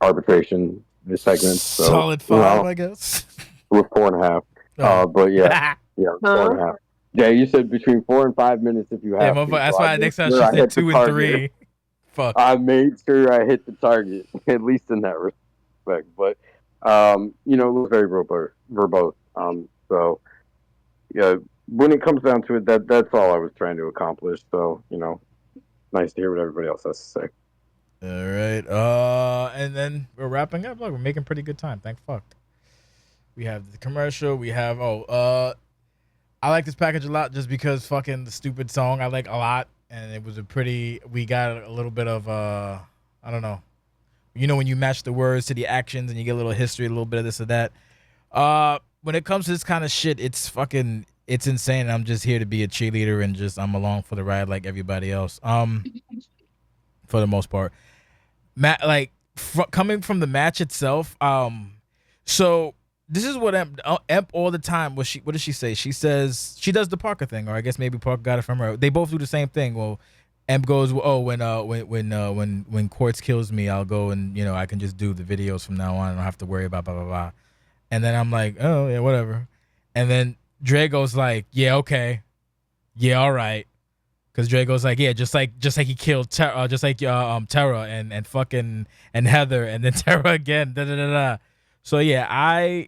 arbitration this segment. So, solid 5, I guess. With 4.5. Oh. But yeah, 4.5. Yeah, you said between 4 and 5 minutes if you have. Yeah, that's why next time she said 2 and 3. Fuck. I made sure I hit the target, at least in that respect. But it was very verbose. So yeah, when it comes down to it, that's all I was trying to accomplish. So nice to hear what everybody else has to say. All right. And then we're wrapping up. Look, we're making pretty good time. Thank fuck. We have the commercial. We have I like this package a lot just because fucking the stupid song I like a lot, and it was we got a little bit of I don't know. When you match the words to the actions and you get a little history, a little bit of this or that. When it comes to this kind of shit, it's insane. I'm just here to be a cheerleader and I'm along for the ride like everybody else. For the most part. Coming from the match itself, so this is what Emp all the time. What does she say? She says she does the Parker thing, or I guess maybe Parker got it from her. They both do the same thing. Well, Emp goes, when Quartz kills me, I'll go and I can just do the videos from now on. I don't have to worry about blah blah blah. And then I'm like, oh yeah, whatever. And then Dre goes like, yeah, okay, yeah, all right. Because Dre goes like, yeah, just like he killed Tara, just like Tara and fucking and Heather, and then Tara again. Da da da da. So yeah, I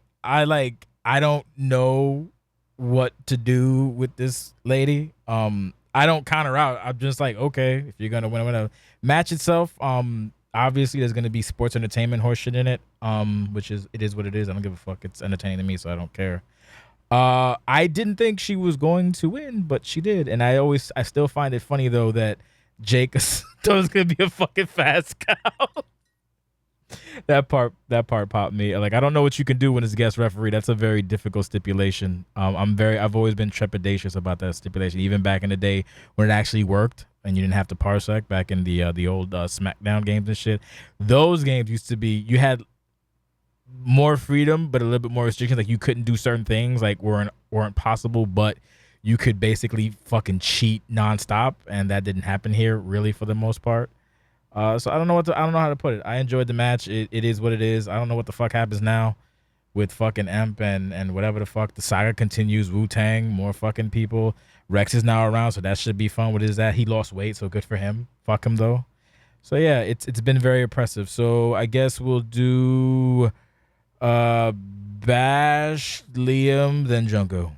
don't know what to do with this lady. I don't counter out. I'm just like, okay, if you're gonna win. Match itself, obviously there's gonna be sports entertainment horseshit in it. Which is what it is. I don't give a fuck. It's entertaining to me, so I don't care. I didn't think she was going to win, but she did. And I still find it funny though that Jake thought it was gonna be a fucking fast cow. That part popped me. Like, I don't know what you can do when it's guest referee. That's a very difficult stipulation. I've always been trepidatious about that stipulation, even back in the day when it actually worked and you didn't have to parsec back in the old SmackDown games and shit. Those games used to be, you had more freedom but a little bit more restrictions. Like, you couldn't do certain things like weren't possible, but you could basically fucking cheat nonstop, and that didn't happen here really for the most part. So I don't know how to put it. I enjoyed the match. It is what it is. I don't know what the fuck happens now with fucking Emp and whatever the fuck. The saga continues. Wu-Tang, more fucking people. Rex is now around, so that should be fun. What is that? He lost weight, so good for him. Fuck him though. So yeah, it's been very oppressive. So I guess we'll do Bash, Liam, then Junko.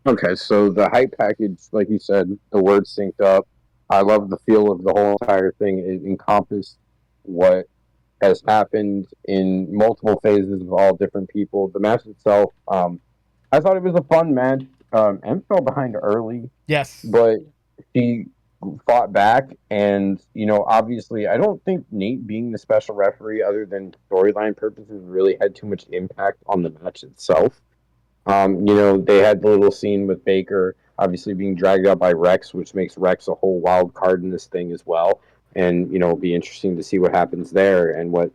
Okay, so the hype package, like you said, the words synced up. I love the feel of the whole entire thing. It encompassed what has happened in multiple phases of all different people. The match itself, I thought it was a fun match. M fell behind early. Yes. But she fought back, and, obviously, I don't think Nate being the special referee, other than storyline purposes, really had too much impact on the match itself. They had the little scene with Baker obviously being dragged out by Rex, which makes Rex a whole wild card in this thing as well. And, it'll be interesting to see what happens there and what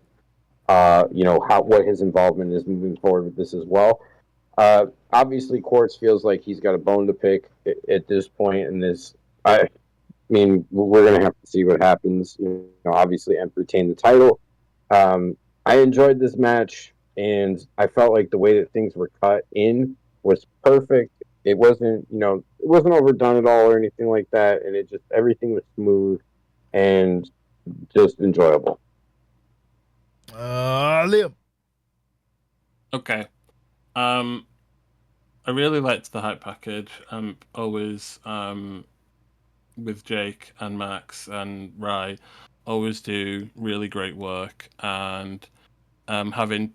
his involvement is moving forward with this as well. Obviously, Quartz feels like he's got a bone to pick at this point in this. I mean, we're going to have to see what happens. Obviously, Emp retained the title. I enjoyed this match. And I felt like the way that things were cut in was perfect. It wasn't overdone at all or anything like that. And everything was smooth and just enjoyable. Liam. Okay. I really liked the hype package. Always with Jake and Max and Rye, always do really great work. And having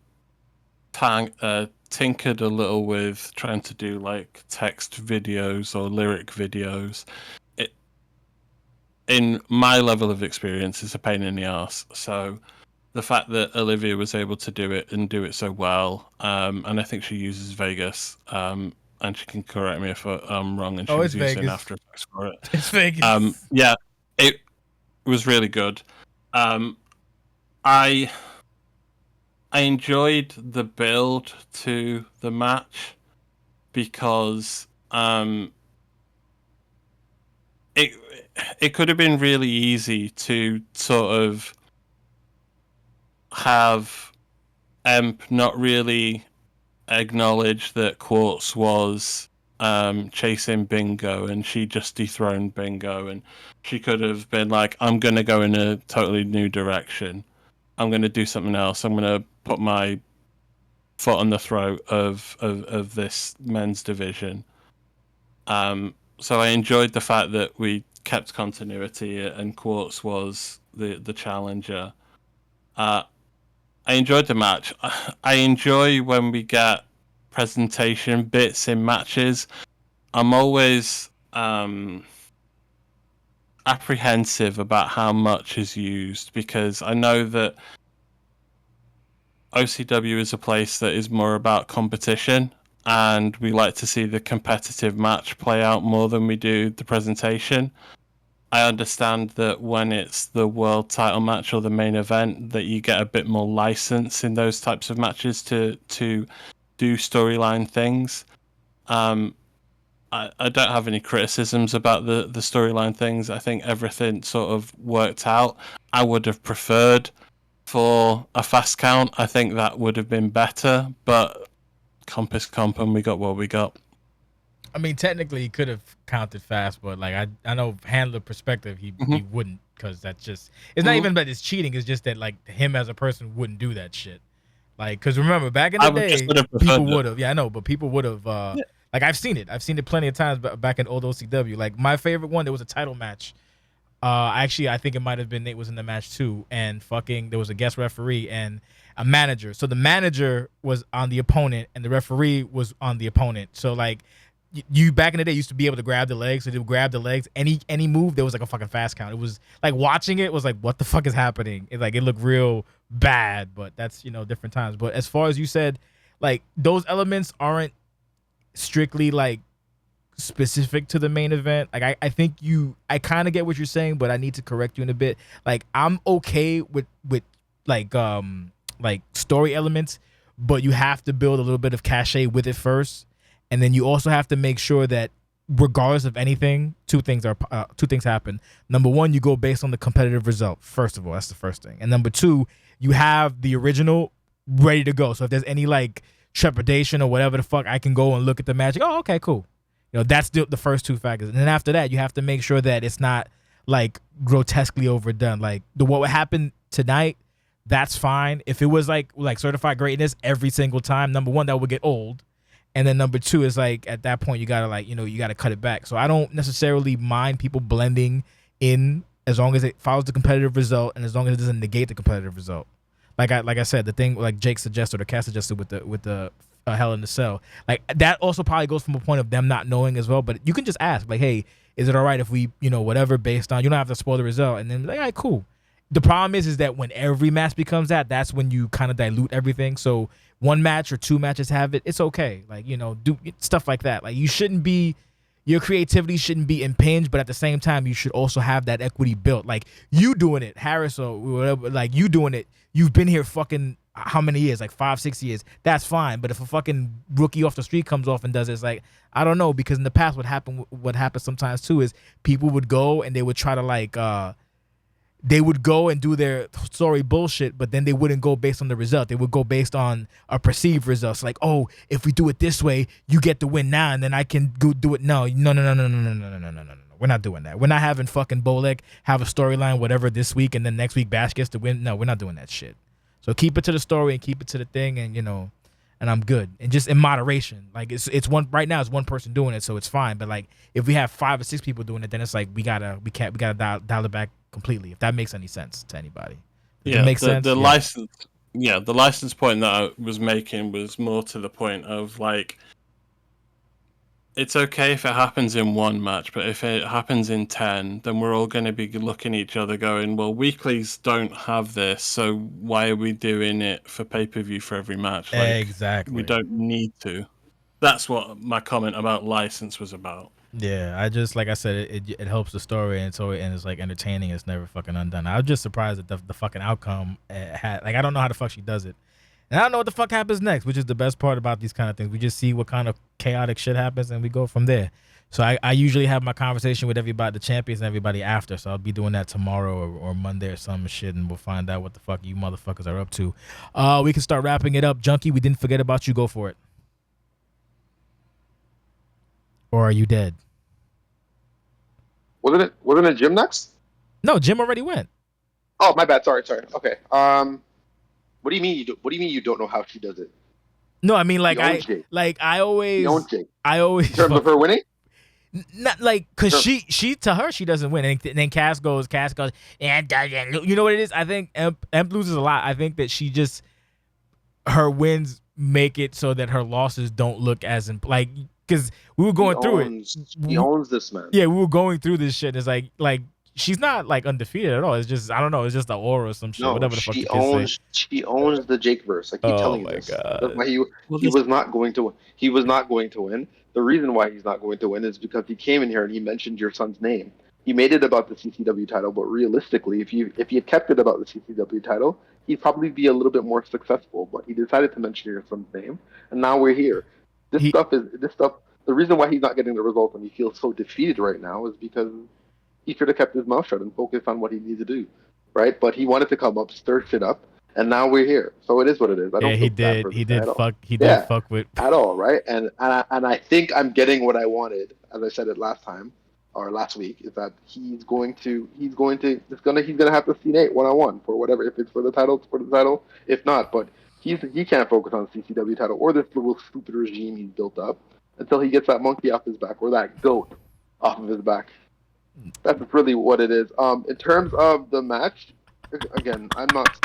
tinkered a little with trying to do like text videos or lyric videos, in my level of experience, it's a pain in the ass. So the fact that Olivia was able to do it and do it so well, and I think she uses Vegas, and she can correct me if I'm wrong, and she was using Vegas. After Effects for it. It's Vegas. Yeah, it was really good. I enjoyed the build to the match because it could have been really easy to sort of have Emp not really acknowledge that Quartz was chasing Bingo and she just dethroned Bingo, and she could have been like, I'm going to go in a totally new direction. I'm going to do something else. I'm going to put my foot on the throat of this men's division. So I enjoyed the fact that we kept continuity and Quartz was the challenger. I enjoyed the match. I enjoy when we get presentation bits in matches. I'm always apprehensive about how much is used because I know that OCW is a place that is more about competition, and we like to see the competitive match play out more than we do the presentation. I understand that when it's the world title match or the main event, that you get a bit more license in those types of matches to do storyline things. I don't have any criticisms about the storyline things. I think everything sort of worked out. I would have preferred for a fast count. I think that would have been better, but comp is comp, and we got what we got. I mean, technically, he could have counted fast, but like I know handler perspective, he wouldn't, because that's just it's not even that it's cheating. It's just that like him as a person wouldn't do that shit. Like, because remember back in the day, people would have. Yeah, I know, but people would have. Like I've seen it plenty of times back in old OCW. Like my favorite one, there was a title match. Actually, I think it might have been Nate was in the match too, and fucking there was a guest referee and a manager. So the manager was on the opponent, and the referee was on the opponent. So like you back in the day used to be able to grab the legs. So they would grab the legs. Any move, there was like a fucking fast count. It was like watching it was like, what the fuck is happening? It looked real bad, but that's different times. But as far as you said, like those elements aren't strictly like specific to the main event. Like I think I kind of get what you're saying, but I need to correct you in a bit. Like I'm okay with like story elements, but you have to build a little bit of cachet with it first, and then you also have to make sure that regardless of anything, two things happen. Number one, you go based on the competitive result. First of all, that's the first thing, and number two, you have the original ready to go. So if there's any like trepidation or whatever the fuck, I can go and look at the match. Oh, okay, cool. That's the first two factors. And then after that, you have to make sure that it's not like grotesquely overdone. Like what happened tonight, that's fine. If it was like certified greatness every single time, number one, that would get old. And then number two is like at that point you gotta you gotta cut it back. So I don't necessarily mind people blending in as long as it follows the competitive result and as long as it doesn't negate the competitive result. Like I said, the thing like Jake suggested or Cass suggested with the Hell in the Cell, like that also probably goes from a point of them not knowing as well. But you can just ask like, hey, is it all right if we whatever based on, you don't have to spoil the result, and then be like, all right, cool. The problem is that when every match becomes that's when you kind of dilute everything. So one match or two matches have it, it's okay. Like do stuff like that. Like your creativity shouldn't be impinged, but at the same time, you should also have that equity built. Like you doing it, Harris or whatever, like you doing it, you've been here fucking how many years? Like 5-6 years. That's fine. But if a fucking rookie off the street comes off and does it, it's like, I don't know, because in the past what happened sometimes too is people would go and they would try to like they would go and do their story bullshit, but then they wouldn't go based on the result. They would go based on a perceived result. So like, oh, if we do it this way, you get the win now, and then I can go do it. No. We're not doing that. We're not having fucking Bolek have a storyline, whatever, this week, and then next week Bash gets the win. No, we're not doing that shit. So keep it to the story and keep it to the thing, and and I'm good. And just in moderation. Like it's one right now. It's one person doing it, so it's fine. But like if we have 5 or 6 people doing it, then it's like we gotta dial it back completely. If that makes any sense to anybody. Does it make sense? The license. Yeah, the license point that I was making was more to the point of like, it's okay if it happens in one match, but if it happens in 10, then we're all going to be looking at each other going, well, weeklies don't have this, so why are we doing it for pay-per-view for every match? Like, exactly. We don't need to. That's what my comment about license was about. Yeah, I just, like I said, it helps the story, and it's like entertaining. It's never fucking undone. I was just surprised at the fucking outcome had. Like, I don't know how the fuck she does it. And I don't know what the fuck happens next, which is the best part about these kind of things. We just see what kind of chaotic shit happens, and we go from there. So I usually have my conversation with everybody, the champions and everybody after. So I'll be doing that tomorrow or Monday or some shit, and we'll find out what the fuck you motherfuckers are up to. We can start wrapping it up. Junkie, we didn't forget about you. Go for it. Or are you dead? Wasn't it Jim next? No, Jim already went. Oh, my bad. Sorry. Okay. What do you mean you don't know how she does it? No, I mean like I always in terms of her winning. Not like because she to her she doesn't win, and then Cass goes and doesn't. You know what it is? I think Emp loses a lot. I think that she just her wins make it so that her losses don't look as like because we were going through it. He owns this, man. Yeah, we were going through this shit. It's like she's not like undefeated at all. It's just I don't know. It's just the aura or some shit. Whatever the fuck you can say. She owns the Jake verse. I keep telling you this. God. That's why he was not going to. He was not going to win. The reason why he's not going to win is because he came in here and he mentioned your son's name. He made it about the CCW title, but realistically, if you had kept it about the CCW title, he'd probably be a little bit more successful. But he decided to mention your son's name, and now we're here. This stuff. The reason why he's not getting the results and he feels so defeated right now is because he should have kept his mouth shut and focused on what he needs to do, right? But he wanted to come up, stir shit up, and now we're here. So it is what it is. I don't he did fuck with at all, right? And I think I'm getting what I wanted, as I said it last week, is that he's gonna have to see Nate 1-on-1 for whatever. If it's for the title, it's for the title. If not, but he can't focus on the CCW title or this little stupid regime he's built up until he gets that monkey off his back or that goat off of his back. That's really what it is. In terms of the match, again, I'm not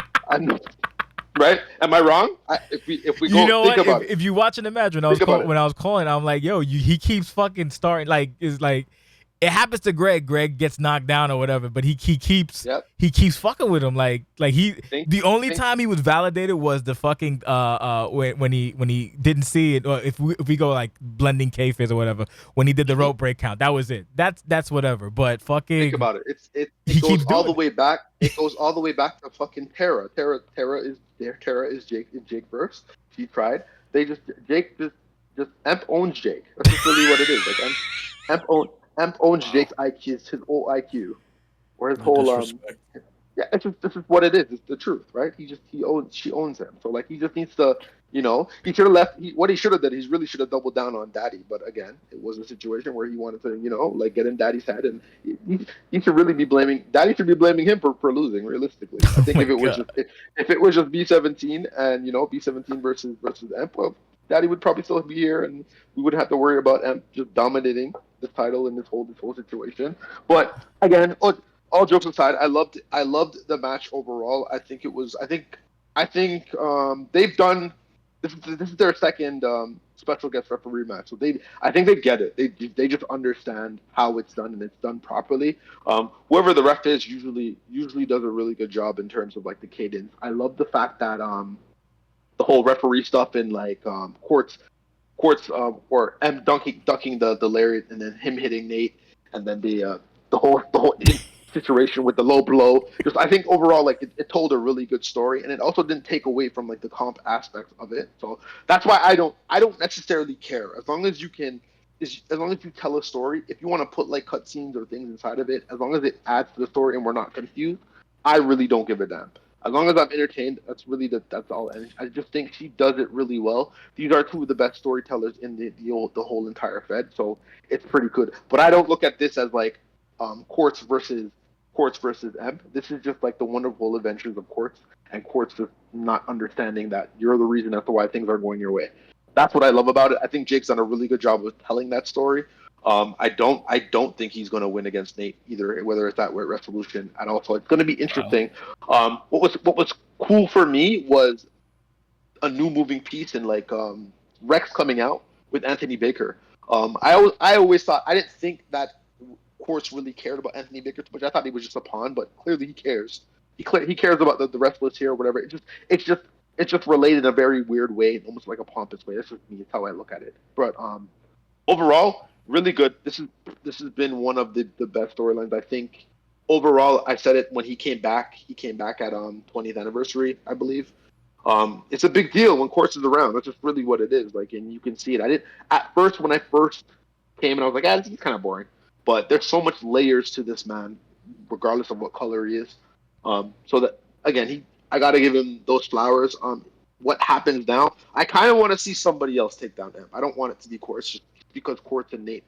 Right? Am I wrong? If we go You know think what? about it. If you watching the match when I was calling, I'm like, yo, he keeps fucking starting like is like it happens to Greg. Greg gets knocked down or whatever, but he keeps Yep. he keeps fucking with him. Like the only think- time he was validated was the fucking when he didn't see it, or if we go like blending kayfabe or whatever, when he did the rope break count. That was it. That's whatever. But fucking Think about it. It he goes keeps all doing the way back. It goes all the way back to fucking Tara. Tara is there. Tara is Jake first. She tried. Jake Emp owns Jake. That's just really what it is. Like Emp owns Jake's IQ, his whole IQ, or his whole Yeah, this is what it is. It's the truth, right? She owns him. So like he just needs to, he should have left. What he should have done, he really should have doubled down on Daddy. But again, it was a situation where he wanted to, like get in Daddy's head, and he should really be blaming Daddy. Should be blaming him for losing. Realistically, I think if it was just B17 and B17 versus Emp, well, Daddy would probably still be here, and we wouldn't have to worry about Emp just dominating the title in this whole situation. But again, all jokes aside, I loved the match overall. I think they've done this is their second special guest referee match. So I think they get it. They just understand how it's done, and it's done properly. Whoever the ref is usually does a really good job in terms of like the cadence. I love the fact that the whole referee stuff in like courts or M ducking the lariat, and then him hitting Nate, and then the whole situation with the low blow. Just I think overall, like it told a really good story, and it also didn't take away from like the comp aspects of it. So that's why I don't necessarily care as long as you tell a story. If you want to put like cutscenes or things inside of it, as long as it adds to the story and we're not confused, I really don't give a damn. As long as I'm entertained, that's all. And I just think she does it really well. These are two of the best storytellers in the whole entire Fed, so it's pretty good. But I don't look at this as like Quartz versus Emp. This is just like the wonderful adventures of Quartz, and Quartz just not understanding that you're the reason as to why things are going your way. That's what I love about it. I think Jake's done a really good job of telling that story. I don't think he's going to win against Nate either, whether it's that resolution at all. So it's going to be interesting. What was cool for me was a new moving piece in like Rex coming out with Anthony Baker. I always thought, I didn't think that Quartz really cared about Anthony Baker too much. I thought he was just a pawn, but clearly he cares. He cares about the wrestlers here or whatever. It's just related in a very weird way, almost like a pompous way. That's just me. That's how I look at it. But overall, really good. This has been one of the best storylines, I think. Overall, I said it when he came back. He came back at 20th anniversary, I believe. It's a big deal when Quartz is around. That's just really what it is. Like, and you can see it. I didn't at first when I first came and I was like, this is kind of boring. But there's so much layers to this man, regardless of what color he is. So that again, I got to give him those flowers. What happens now? I kind of want to see somebody else take down him. I don't want it to be Quartz, just because Quartz and Nate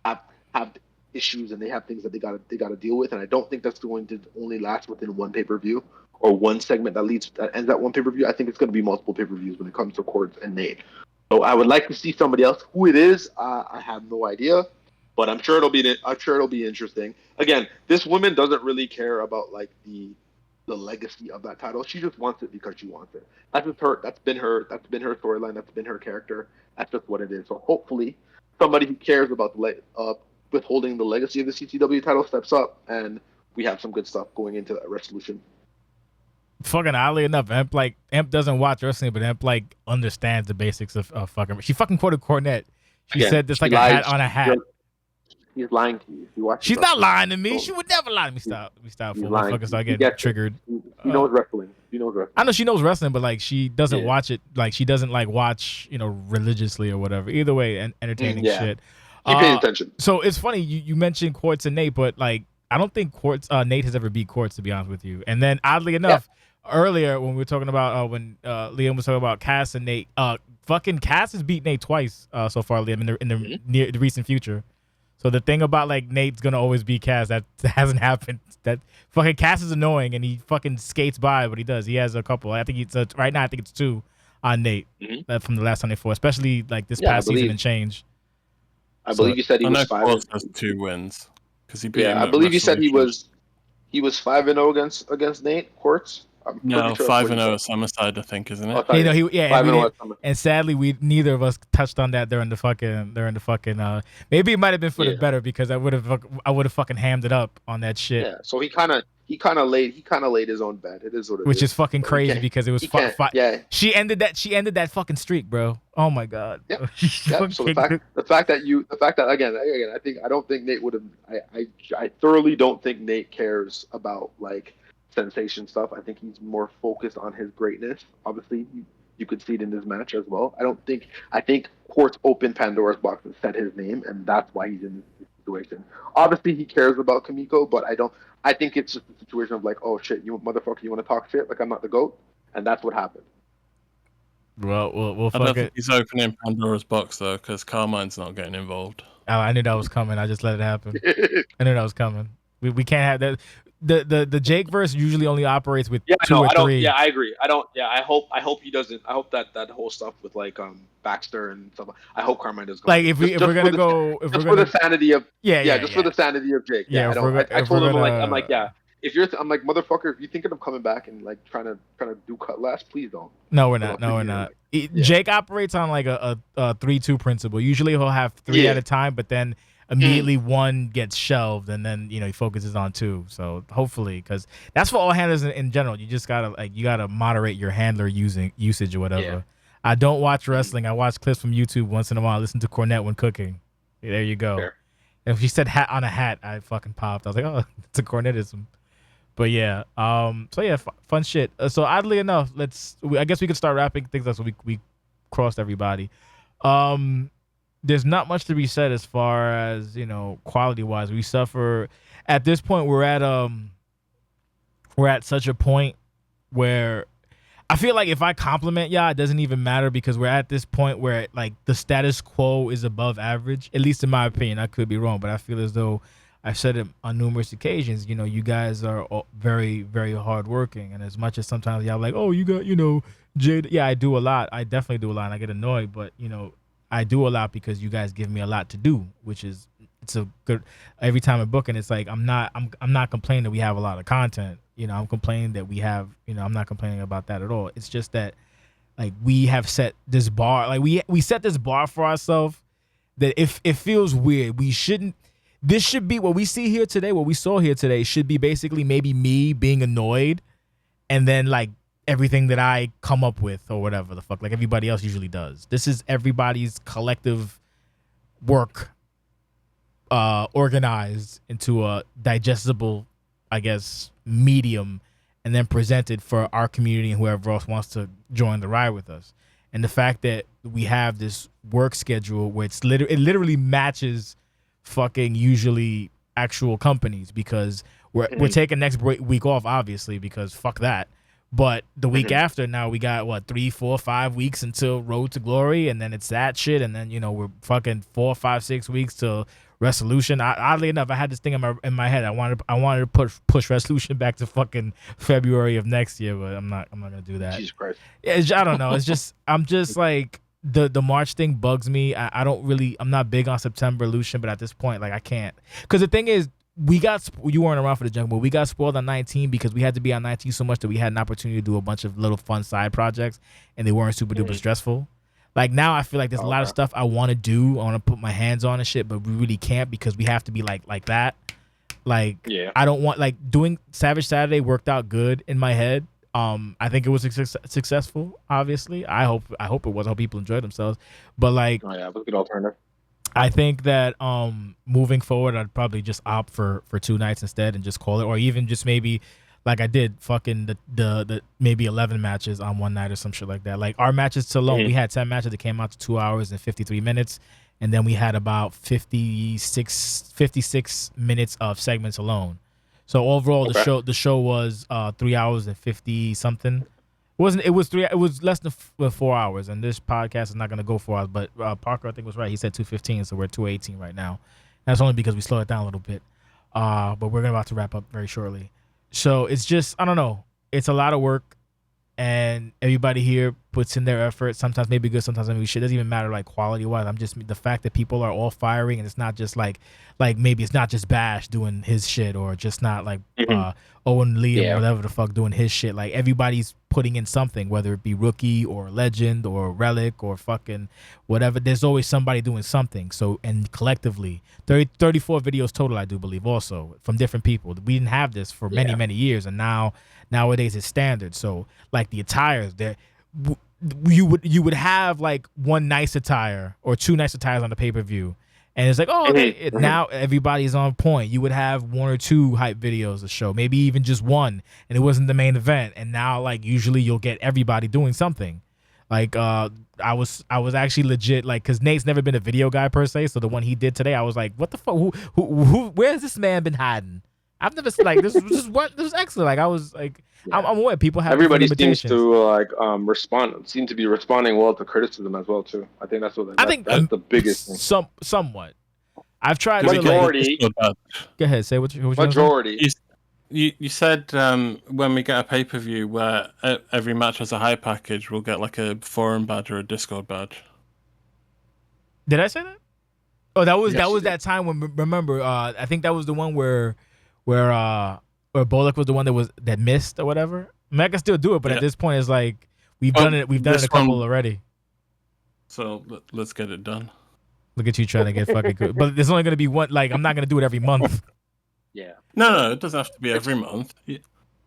have issues and they have things that they gotta deal with, and I don't think that's going to only last within one pay-per-view or one segment that ends at one pay-per-view. I think it's going to be multiple pay-per-views when it comes to Quartz and Nate. So I would like to see somebody else. Who it is, I have no idea, but I'm sure it'll be interesting. Again, this woman doesn't really care about like the legacy of that title. She just wants it because she wants it. That's just her. That's been her storyline. That's been her character. That's just what it is. So hopefully, somebody who cares about withholding the legacy of the CCW title steps up, and we have some good stuff going into that resolution. Fucking oddly enough, Emp doesn't watch wrestling, but Emp like understands the basics of fucking. She fucking quoted Cornette. She said this like a hat on a hat. He's lying to you. She's not lying to me. She would never lie to me. Stop, motherfuckers. I get triggered. She knows wrestling. I know she knows wrestling, but like she doesn't watch it. Like she doesn't like watch, religiously or whatever. Either way, entertaining shit. Keep paying attention. So it's funny you mentioned Quartz and Nate, but like I don't think Nate has ever beat Quartz, to be honest with you. And then oddly enough, earlier when we were talking about when Liam was talking about Cass and Nate, fucking Cass has beat Nate twice so far, Liam, in the recent future. So the thing about like Nate's gonna always be Cass, that hasn't happened. That fucking Cass is annoying and he fucking skates by, but he does. He has a couple. I think right now I think it's 2 on Nate from the last time they fought, especially like this past season and change. I believe you said he was 5. Quartz has 2 wins because he beat him. I believe you said he was 5-0 against Nate Quartz. I'm No, pretty sure 5-0 at Summercide, I think, isn't Oh, it? sorry. You know, and 5-0 we at Summer. and sadly, neither of us touched on that during the fucking. Maybe it might have been for the Yeah. better because I would have fucking hammed it up on that shit, Yeah, so he kind of laid his own bet. It is what it is. which is fucking So he crazy can't- because it was he can't- yeah. She ended that fucking streak, bro. Oh my god. Yeah. She Yeah, fucking so kicked the fact that again, I don't think Nate would have. I thoroughly don't think Nate cares about like sensation stuff. I think he's more focused on his greatness. Obviously, you could see it in this match as well. I think Quartz opened Pandora's box and said his name, and that's why he's in this situation. Obviously, he cares about Kamiko, but I think it's just a situation of like, oh shit, you motherfucker, you want to talk shit? Like I'm not the GOAT, and that's what happened. Well, we'll I don't fuck think it. he's opening Pandora's box though, because Carmine's not getting involved. Oh, I knew that was coming. I just let it happen. I knew that was coming. We can't have that. The Jake verse usually only operates with two or three. Yeah, I agree. I don't. Yeah, I hope he doesn't. I hope that whole stuff with like Baxter and stuff. I hope Carmine doesn't. Like if we're gonna go, for the sanity of yeah, for the sanity of Jake. Yeah, I told him I'm like, yeah. I'm like, motherfucker, if you're thinking of coming back and like trying to do Cutlass, please don't. No, we're not. No, we're not. Jake operates on like a 3-2 principle. Usually he'll have three at a time, but then immediately one gets shelved, and then he focuses on two. So hopefully, because that's for all handlers in general. You just gotta moderate your handler usage or whatever. Yeah. I don't watch wrestling. I watch clips from YouTube once in a while. Listen to Cornette when cooking. There you go. Fair. If he said hat on a hat, I fucking popped. I was like, oh, it's a Cornettism. But yeah, so yeah, fun shit. So oddly enough, I guess we could start wrapping things up. So we crossed everybody. There's not much to be said as far as quality wise. We suffer at this point. We're at such a point where I feel like if I compliment y'all, it doesn't even matter because we're at this point where like the status quo is above average. At least in my opinion, I could be wrong, but I feel as though I've said it on numerous occasions. You guys are all very, very hardworking, and as much as sometimes y'all like, oh, you got Jade. Yeah, I do a lot. I definitely do a lot, and I get annoyed, but I do a lot because you guys give me a lot to do, which is it's a good. Every time I book, and it's like I'm not complaining that we have a lot of content. I'm complaining that we have. I'm not complaining about that at all. It's just that like we have set this bar. Like we set this bar for ourselves that if it feels weird, we shouldn't. This should be what we see here today. What we saw here today should be basically maybe me being annoyed, and then like everything that I come up with or whatever the fuck, like everybody else usually does. This is everybody's collective work, organized into a digestible, I guess, medium, and then presented for our community and whoever else wants to join the ride with us. And the fact that we have this work schedule where it literally matches fucking usually actual companies, because we're taking next week off, obviously, because fuck that. But the week after, now we got 3, 4, 5 weeks until Road to Glory, and then it's that shit, and then we're fucking 4, 5, 6 weeks till Resolution. Oddly enough, I had this thing in my head. I wanted to push Resolution back to fucking February of next year, but I'm not gonna do that. Jesus Christ. I don't know. It's just I'm just like the March thing bugs me. I'm not big on September Lucian, but at this point, like I can't, because the thing is, you weren't around for the Jungle, but we got spoiled on 19 because we had to be on 19 so much that we had an opportunity to do a bunch of little fun side projects, and they weren't super duper stressful. Like now I feel like there's a lot of stuff I want to do, I want to put my hands on and shit, but we really can't because we have to be like that. Like I don't want, like, doing Savage Saturday worked out good in my head. I think it was successful, obviously. I hope it was. I hope people enjoyed themselves. But like, Oh yeah, it was a good alternative. I think that moving forward, I'd probably just opt for 2 nights instead and just call it, or even just maybe like I did fucking the maybe 11 matches on one night or some shit like that. Like our matches alone, we had 10 matches that came out to 2 hours and 53 minutes, and then we had about 56 minutes of segments alone. So overall, the show was 3 hours and 50 something. It was less than 4 hours, and this podcast is not going to go 4 hours. But Parker, I think, was right. He said 2:15, so we're at 2:18 right now. That's only because we slowed it down a little bit. But we're about to wrap up very shortly. So it's just, I don't know. It's a lot of work, and everybody here puts in their effort. Sometimes maybe good, sometimes maybe shit. It doesn't even matter like quality wise. I'm just the fact that people are all firing, and it's not just like maybe it's not just Bash doing his shit, or just not like Owen Liam or whatever the fuck doing his shit. Like everybody's putting in something, whether it be rookie or legend or relic or fucking whatever. There's always somebody doing something. So, and collectively 34 videos total, I do believe, also from different people. We didn't have this for many years, and nowadays it's standard. So like the attires there, you would have like one nice attire or two nice attires on the pay-per-view, and it's like, oh, now everybody's on point. You would have one or two hype videos to show, maybe even just one, and it wasn't the main event. And now like usually you'll get everybody doing something. Like I was actually legit, like, because Nate's never been a video guy per se, so the one he did today, I was like, what the fuck, who where's this man been hiding? I've never like this was excellent. Like I was like, I'm aware people have everybody seems to like seem to be responding well to criticism as well too. I think that's that's the biggest thing. Somewhat. I've tried majority. To like, go ahead, say what you majority. You said when we get a pay-per-view where every match has a high package, we'll get like a forum badge or a Discord badge. Did I say that? Oh, that was that time when, remember, I think that was the one where Bolek was the one that missed or whatever. I mean, I can still do it, but at this point it's like we've done it a couple already. So let's get it done. Look at you trying to get fucking good. But there's only gonna be one. Like I'm not gonna do it every month. Yeah. No, it doesn't have to be every month.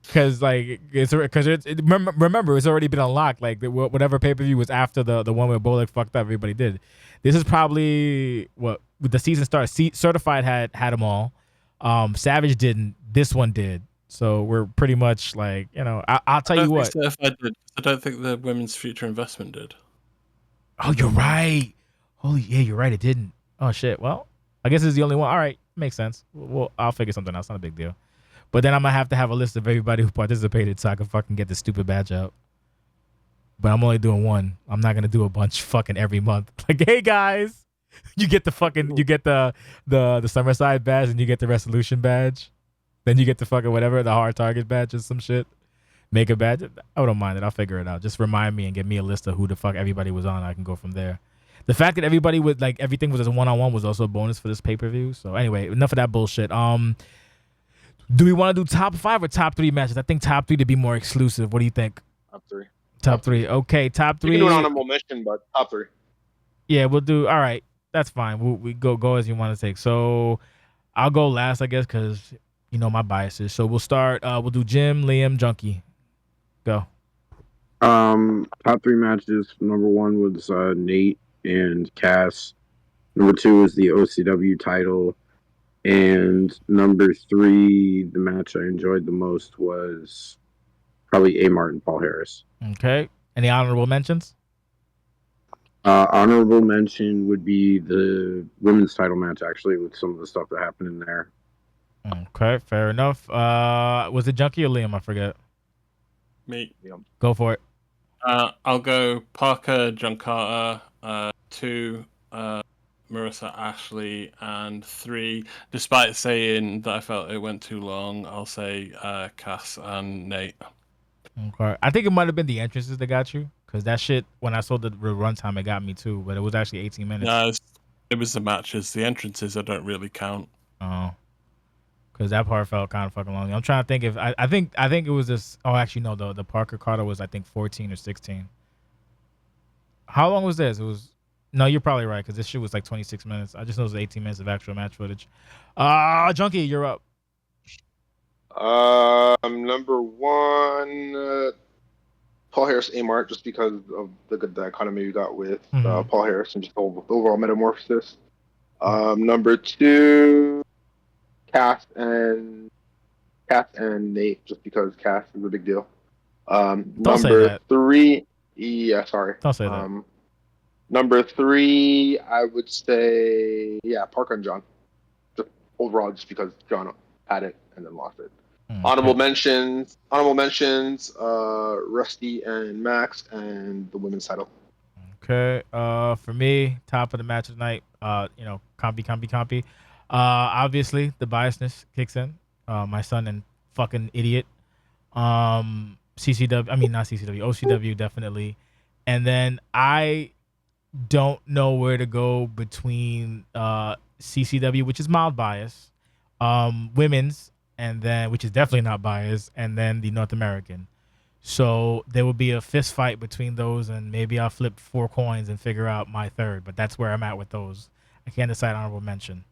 Because like remember it's already been unlocked. Like whatever pay-per-view was after the one where Bolek fucked up, everybody did. This is probably what with the season start. Certified had them all. Savage didn't. This one did. So we're pretty much like, I'll tell you what. Certified did. I don't think the Women's Future Investment did. Oh, you're right. Holy yeah, you're right. It didn't. Oh shit. Well, I guess it's the only one. All right, makes sense. Well, I'll figure something out. It's not a big deal. But then I'm gonna have a list of everybody who participated so I can fucking get this stupid badge out. But I'm only doing one. I'm not gonna do a bunch fucking every month. Like, hey guys, you get the Summercide badge and you get the Resolution badge. Then you get the fucking whatever, the hard target badge or some shit. Make a badge. I don't mind it. I'll figure it out. Just remind me and give me a list of who the fuck everybody was on. I can go from there. The fact that everybody would like everything was as a one-on-one was also a bonus for this pay-per-view. So anyway, enough of that bullshit. Do we want to do top 5 or top 3 matches? I think top 3 to be more exclusive. What do you think? Top 3. Top 3. Okay, top 3. You can do an honorable mention, but top 3. Yeah, we'll do. All right, that's fine. We go as you want to take. So I'll go last, I guess, because my biases. So we'll start. We'll do Jim, Liam, Junkie. Go. Top 3 matches. Number 1 was Nate and Cass. Number 2 is the OCW title. And number 3, the match I enjoyed the most was probably Amart and Paul Harris. Okay. Any honorable mentions? Honorable mention would be the women's title match, actually, with some of the stuff that happened in there. Okay, fair enough. Was it Junkie or Liam? I forget. Me. Go for it. I'll go Parker, John Carter, 2, Marissa Ashley, and 3, despite saying that I felt it went too long, I'll say Cass and Nate. Okay. I think it might have been the entrances that got you, because that shit, when I saw the runtime, it got me too, but it was actually 18 minutes. No, it was the matches. The entrances I don't really count. Oh. Because that part felt kind of fucking long. I'm trying to think if I think it was this. Oh, actually no, the Parker Carter was I think 14 or 16. How long was this? It was. No, you're probably right because this shit was like 26 minutes. I just know it was 18 minutes of actual match footage. Junkie, you're up. Number 1, Paul Harris, Amart, just because of the good dichotomy we got with Paul Harris and just the overall metamorphosis. Number 2, Cass and Nate, just because Cass is a big deal. Number 3, yeah, sorry. Don't say that. Number 3, I would say, Parker and John. Just overall, just because John had it and then lost it. Okay. Honorable mentions, Rusty and Max, and the women's title. Okay. For me, top of the match tonight, Compy. Obviously, the biasness kicks in. My son and fucking idiot. OCW definitely. And then I don't know where to go between CCW, which is mild bias, women's, and then which is definitely not biased, and then the North American. So there will be a fist fight between those, and maybe I'll flip 4 coins and figure out my third. But that's where I'm at with those. I can't decide honorable mention.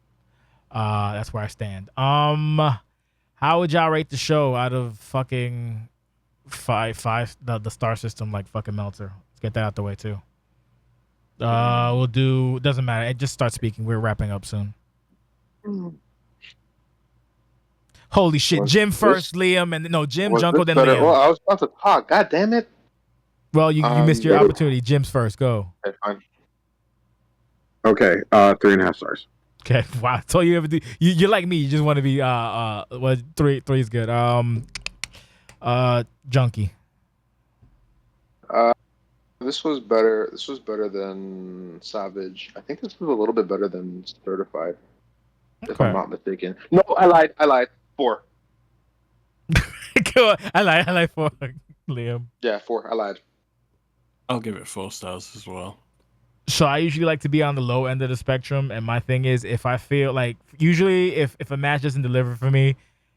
That's where I stand. How would y'all rate the show out of fucking five the star system like fucking Meltzer? Let's get that out the way too. We'll do. Doesn't matter. It just start speaking. We're wrapping up soon. Holy shit! Jim first, Liam, and no Jim, Junko, then Liam. Well, I was about to talk. God damn it! Well, you missed your opportunity. Jim's first. Go. Okay, fine. Okay, 3.5 stars. Okay. Wow. That's all you ever do. You're like me. You just want to be well, three is good. Junkie. This was better. This was better than Savage. I think this was a little bit better than Certified, if I'm not mistaken. No, I lied. 4. Go on. I like 4. Liam. Yeah, 4. I lied. I'll give it 4 stars as well. So I usually like to be on the low end of the spectrum, and my thing is if I feel like usually if a match doesn't deliver for me,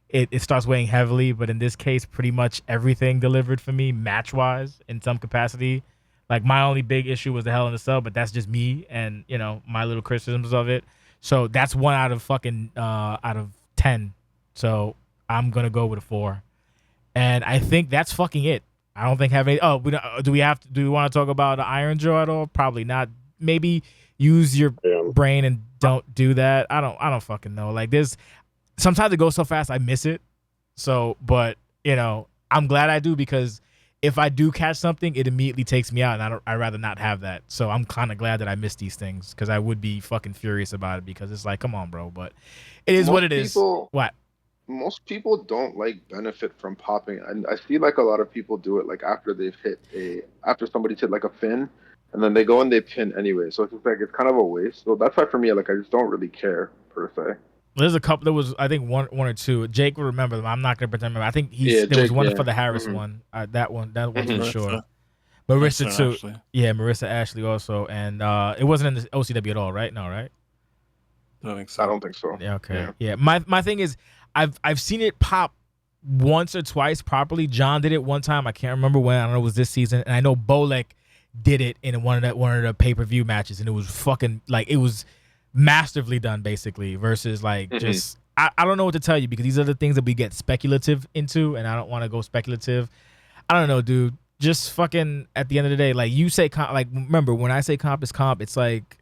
it starts weighing heavily. But in this case, pretty much everything delivered for me match wise in some capacity. Like my only big issue was the Hell in a Cell, but that's just me and my little criticisms of it. So that's 1 out of 10. So I'm gonna go with a 4, and I think that's fucking it. I don't think have any. Oh, do we want to talk about the Iron Jaw at all? Probably not. Maybe use your brain and don't do that. I don't fucking know. Like there's sometimes it goes so fast I miss it. So, but I'm glad I do because if I do catch something, it immediately takes me out, and I'd rather not have that. So I'm kind of glad that I missed these things because I would be fucking furious about it because it's like, come on, bro. But it is what it is. What? Most people don't like benefit from popping, and I see like a lot of people do it like after somebody's hit like a fin, and then they go and they pin anyway. So it's just like it's kind of a waste. So that's why for me, like I just don't really care per se. There's a couple. There was I think one or two. Jake will remember them. I'm not gonna pretend. I think there was one for the Harris one. That one for sure. Marissa too. Ashley. Yeah, Marissa Ashley also, and it wasn't in the OCW at all, right? No, right? I don't think so. Yeah, okay. Yeah. My thing is, I've seen it pop once or twice properly. John did it one time. I can't remember when. I don't know. It was this season, and I know Bolek did it in one of the pay-per-view matches, and it was fucking like it was masterfully done, basically. Versus like just I don't know what to tell you because these are the things that we get speculative into, and I don't want to go speculative. I don't know, dude. Just fucking at the end of the day, like you say, like remember when I say comp is comp, it's like.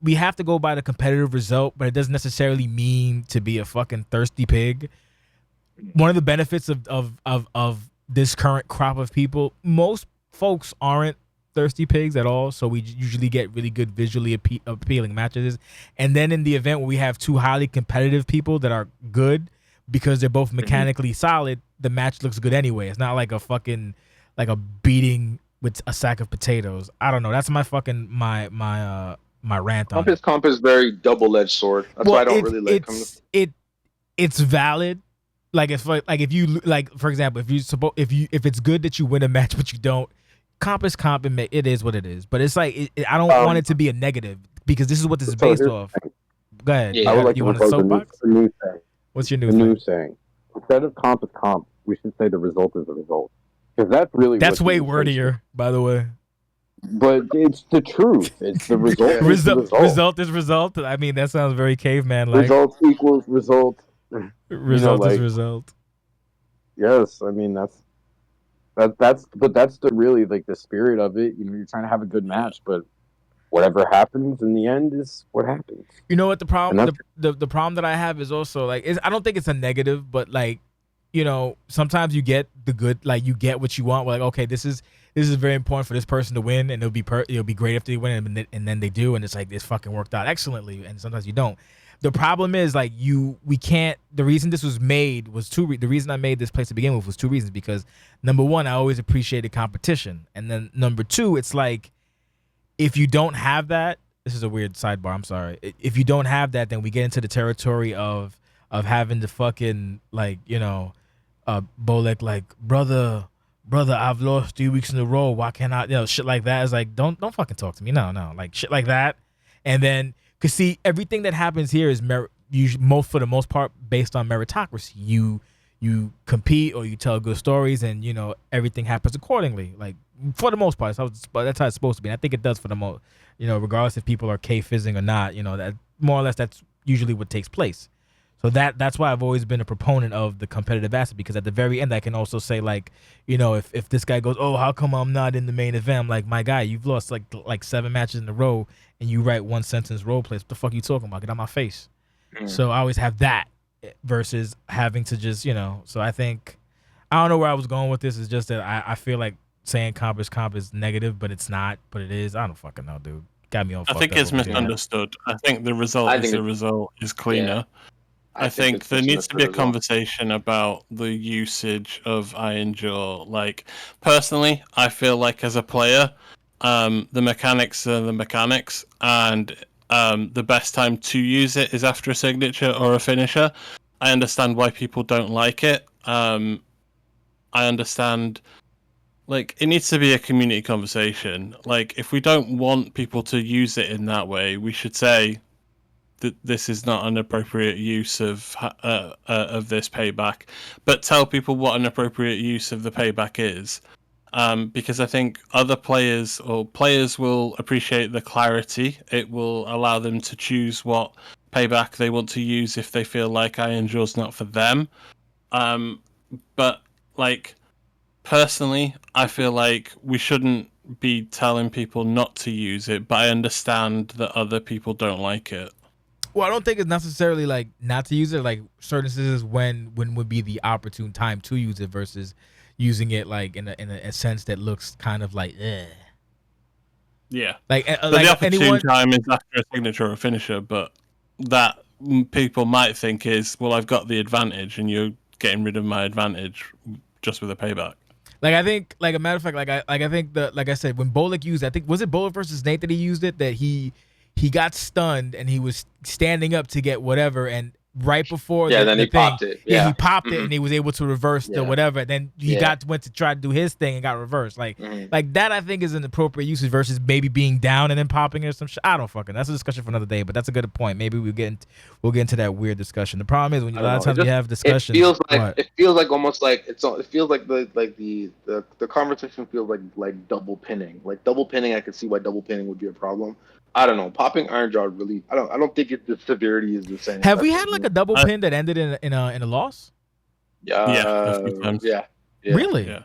We have to go by the competitive result, but it doesn't necessarily mean to be a fucking thirsty pig. One of the benefits of this current crop of people, most folks aren't thirsty pigs at all, so we usually get really good visually appealing matches. And then in the event where we have 2 highly competitive people that are good because they're both mechanically solid, the match looks good anyway. It's not like a fucking like a beating with a sack of potatoes. I don't know. That's my fucking my rant on it. Comp is very double-edged sword. That's why I don't really like him. It's valid. Like if you like for example, if it's good that you win a match but you don't, comp is comp and it is what it is. But it's like I don't want it to be a negative because this is what this is based off. Go ahead. Yeah, I would like to propose a new thing. What's your new saying? Instead of comp is comp, we should say the result is the result. Because that's way wordier, by the way. But it's the truth. It's the result. Result is result. I mean, that sounds very caveman-like. Result equals result. Result is result. Yes, I mean that's the really like the spirit of it. You're trying to have a good match, but whatever happens in the end is what happens. You know what the problem? The problem that I have is also like I don't think it's a negative, but like sometimes you get the good, like you get what you want. We're like, okay, this is very important for this person to win, and it'll be great if they win, and then they do, and it's like this fucking worked out excellently, and sometimes you don't. The problem is like we can't. The reason this was made was the reason I made this place to begin with was 2 reasons. Because number 1, I always appreciated competition, and then number 2, it's like if you don't have that, this is a weird sidebar. I'm sorry. If you don't have that, then we get into the territory of having to fucking like Bolek like brother. brother, I've lost 3 weeks in a row. Why can't I? Shit like that is like, don't fucking talk to me. No, like shit like that. And then, cause see, everything that happens here is for the most part based on meritocracy. You compete or you tell good stories, and everything happens accordingly. Like for the most part, that's how it's supposed to be. And I think it does for the most. Regardless if people are K-fizzing or not, that more or less that's usually what takes place. So that's why I've always been a proponent of the competitive aspect, because at the very end I can also say like, if this guy goes, oh, how come I'm not in the main event? I'm like, my guy, you've lost like 7 matches in a row and you write 1 sentence role plays. What the fuck are you talking about? Get out my face. So I always have that versus having to just, so I think, I don't know where I was going with this. It's just that I feel like saying comp is negative, but it's not, but it is. I don't fucking know, dude. Got me all fucked up. I think it's misunderstood. I think the result is cleaner. Yeah. I think there needs to be a conversation about the usage of I Endure. Like, personally, I feel like as a player, the mechanics are the mechanics, and the best time to use it is after a signature or a finisher. I understand why people don't like it. I understand, like, it needs to be a community conversation. Like, if we don't want people to use it in that way, we should say that this is not an appropriate use of this payback, but tell people what an appropriate use of the payback is. Because I think other players will appreciate the clarity. It will allow them to choose what payback they want to use if they feel like I Endure's not for them. But like, personally, I feel like we shouldn't be telling people not to use it, but I understand that other people don't like it. Well, I don't think it's necessarily like not to use it. Like certain instances when would be the opportune time to use it versus using it like in a sense that looks kind of like Yeah. Like the opportune time is after a signature or a finisher, but that people might think is, well, I've got the advantage and you're getting rid of my advantage just with a payback. Like I think, like a matter of fact, I think that, like I said, when Bolek used, I think was it Bolek versus Nate that he used it, that he got stunned and he was standing up to get whatever, and right before then he popped it. Yeah, he popped it and he was able to reverse the whatever. Then he went to try to do his thing and got reversed. Like that I think is an appropriate usage versus maybe being down and then popping or some shit. I don't fucking. That's a discussion for another day. But that's a good point. Maybe we'll get into that weird discussion. The problem is when a lot of times you have discussions. It feels like almost like it feels like the conversation feels like double pinning. Like double pinning, I could see why double pinning would be a problem. I don't know. Popping Iron Jaw really. I don't think the severity is the same. Have we had like a double pin that ended in a loss? A few times. Yeah. Really?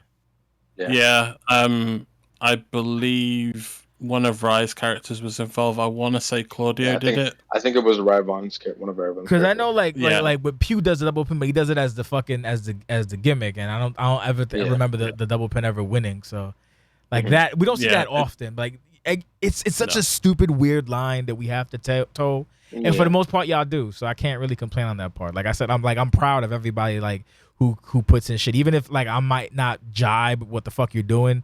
Yeah. I believe one of Rye's characters was involved. I want to say Claudio did it. I think it was Ryvon's one of Ryvon's. Because I know like but Pew does a double pin, but he does it as the fucking as the gimmick, and I don't ever remember the double pin ever winning. So like that we don't see that often. Like it's such a stupid weird line that we have to toe, and for the most part y'all do. So I can't really complain on that part. Like I said, I'm proud of everybody like who puts in shit, even if like I might not jibe what the fuck you're doing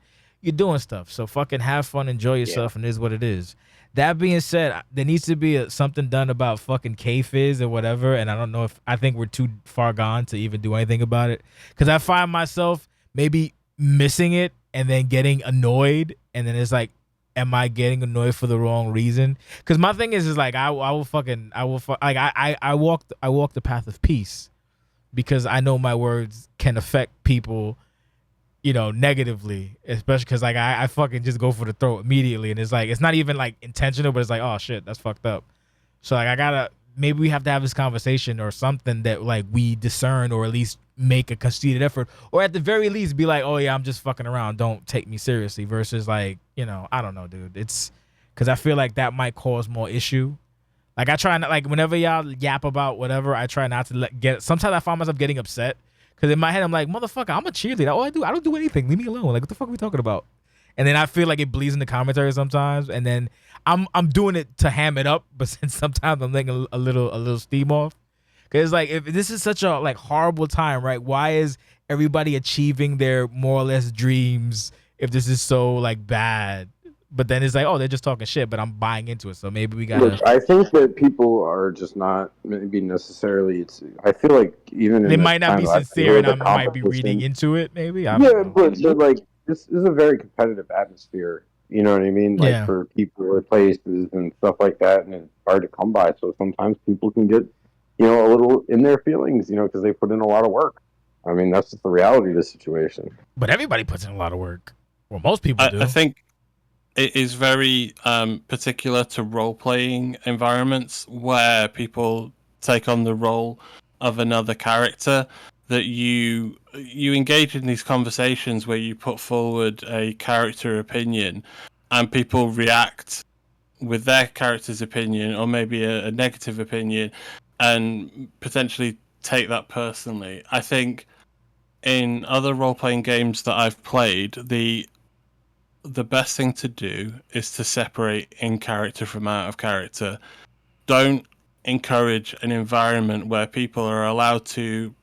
stuff. So fucking have fun, enjoy yourself, and it is what it is. That being said, there needs to be something done about fucking K-Fizz or whatever, and I don't know if I think we're too far gone to even do anything about it, because I find myself maybe missing it and then getting annoyed, and then it's like, am I getting annoyed for the wrong reason? Because my thing is like I walk the path of peace, because I know my words can affect people, negatively, especially because like I fucking just go for the throat immediately, and it's like it's not even like intentional, but it's like, oh shit, that's fucked up. So like maybe we have to have this conversation or something that like we discern, or at least make a conceited effort, or at the very least be like, oh yeah, I'm just fucking around, don't take me seriously, versus like, I don't know, dude. It's because I feel like that might cause more issue. Like I try not, like whenever y'all yap about whatever, I try not to sometimes I find myself getting upset, because in my head I'm like, motherfucker, I'm a cheerleader. All I don't do anything, leave me alone. Like what the fuck are we talking about? And then I feel like it bleeds in the commentary sometimes, and then I'm doing it to ham it up, but then sometimes I'm letting a little steam off. Cause like if this is such a like horrible time, right? Why is everybody achieving their more or less dreams if this is so like bad? but then it's like, oh, they're just talking shit, but I'm buying into it. So maybe we Which gotta. I think that people are just not maybe necessarily. I feel like even They in this might not kind be of sincere, and the I might be reading competition. into it. Maybe I don't Yeah, know. but like this is a very competitive atmosphere. You know what I mean? Like Yeah. for people at places and stuff like that, and it's hard to come by. So sometimes people can get, a little in their feelings, because they put in a lot of work. I mean, that's just the reality of the situation. But everybody puts in a lot of work. Well, most people do. I think it is very particular to role-playing environments where people take on the role of another character, that you engage in these conversations where you put forward a character opinion and people react with their character's opinion or maybe a negative opinion and potentially take that personally. I think in other role-playing games that I've played, the best thing to do is to separate in character from out of character. Don't encourage an environment where people are allowed to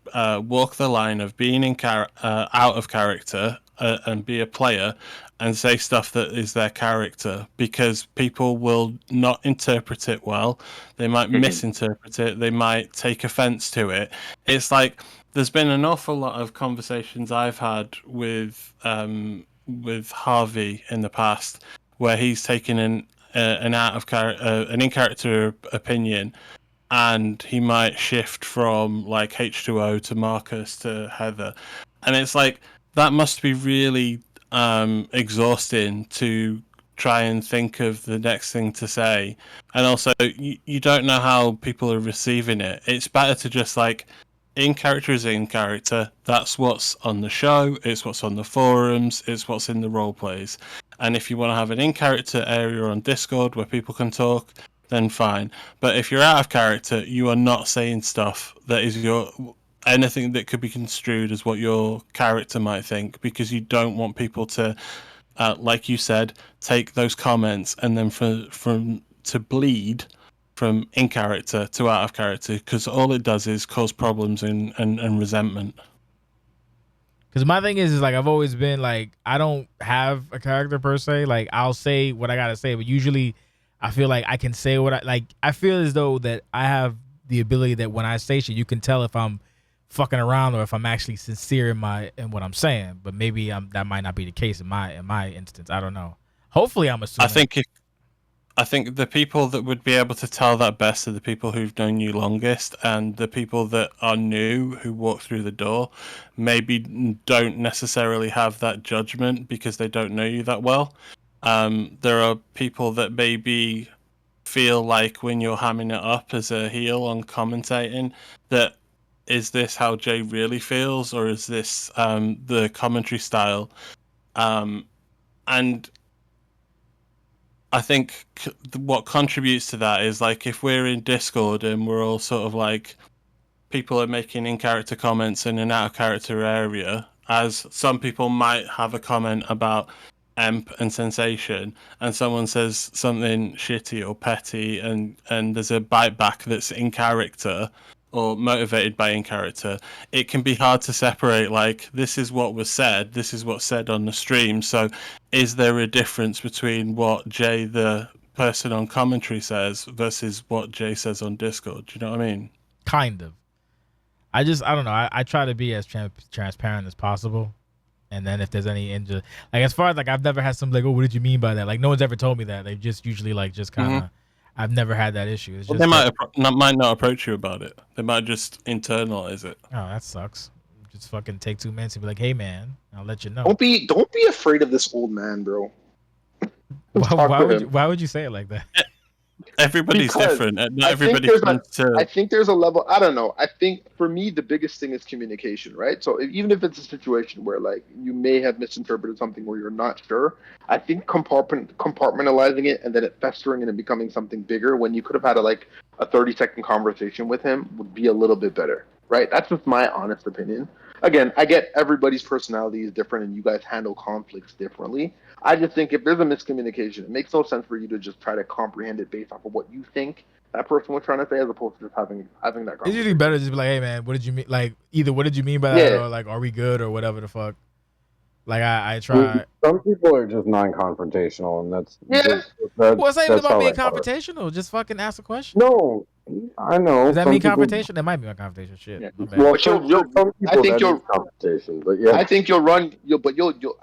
walk the line of being out of character and be a player and say stuff that is their character, because people will not interpret it well. They might misinterpret it. They might take offense to it. It's like there's been an awful lot of conversations I've had with Harvey in the past where he's taken an in character opinion, and he might shift from like H2O to Marcus to Heather, and it's like that must be really exhausting to try and think of the next thing to say, and also you don't know how people are receiving it. It's better to just like, in character is in character. That's what's on the show. It's what's on the forums. It's what's in the role plays. And if you want to have an in character area on Discord where people can talk, then fine. But if you're out of character, you are not saying stuff that is anything that could be construed as what your character might think, because you don't want people to, like you said, take those comments and then to bleed from in character to out of character, because all it does is cause problems and resentment. Because my thing is like I've always been like, I don't have a character per se. Like I'll say what I gotta say, but usually I feel like I can say what I feel as though that I have the ability that when I say shit, you can tell if I'm fucking around or if I'm actually sincere in what I'm saying. But maybe that might not be the case in my instance. I don't know. Hopefully I'm assuming. I think the people that would be able to tell that best are the people who've known you longest, and the people that are new who walk through the door maybe don't necessarily have that judgment because they don't know you that well. There are people that maybe feel like when you're hamming it up as a heel on commentating, that is this how Jay really feels, or is this the commentary style? And I think what contributes to that is like if we're in Discord and we're all sort of like, people are making in character comments in an out of character area, as some people might have a comment about Emp and Sensation, and someone says something shitty or petty, and there's a bite back that's in character or motivated by in character. It can be hard to separate, like, this is what was said, this is what's said on the stream. So is there a difference between what Jay, the person on commentary, says versus what Jay says on Discord? Do you know what I mean? Kind of. I don't know. I try to be as transparent as possible. And then if there's any like as far as like, I've never had somebody like, oh, what did you mean by that? Like no one's ever told me that. They've just usually like just kind of, I've never had that issue. It's Well, just they might not approach you about it. They might just internalize it. oh, that sucks. Just fucking take 2 minutes and be like, hey man, I'll let you know. Don't be afraid of this old man, bro. Why would you say it like that? Everybody's Because different. Not I everybody think comes to. I think there's a level. I don't know. I think for me the biggest thing is communication, right? So even if it's a situation where like you may have misinterpreted something or you're not sure, I think compartmentalizing it and then it festering and it becoming something bigger when you could have had a 30-second conversation with him would be a little bit better, right? That's just my honest opinion. Again, I get everybody's personality is different and you guys handle conflicts differently. I just think if there's a miscommunication, it makes no sense for you to just try to comprehend it based off of what you think that person was trying to say, as opposed to just having that conversation. It's usually better to just be like, hey man, what did you mean? Like either what did you mean by that, or like, are we good, or whatever the fuck. Like I try. Some people are just non-confrontational, and that's Yeah. Well, it's not even that's about how being they are. confrontational. Just fucking ask a question. No, I know. Does that some mean people, confrontation? That might mean confrontation. Shit. Yeah. My bad. Well, But for some I people think that is confrontation, but yeah. I think you'll run. You'll.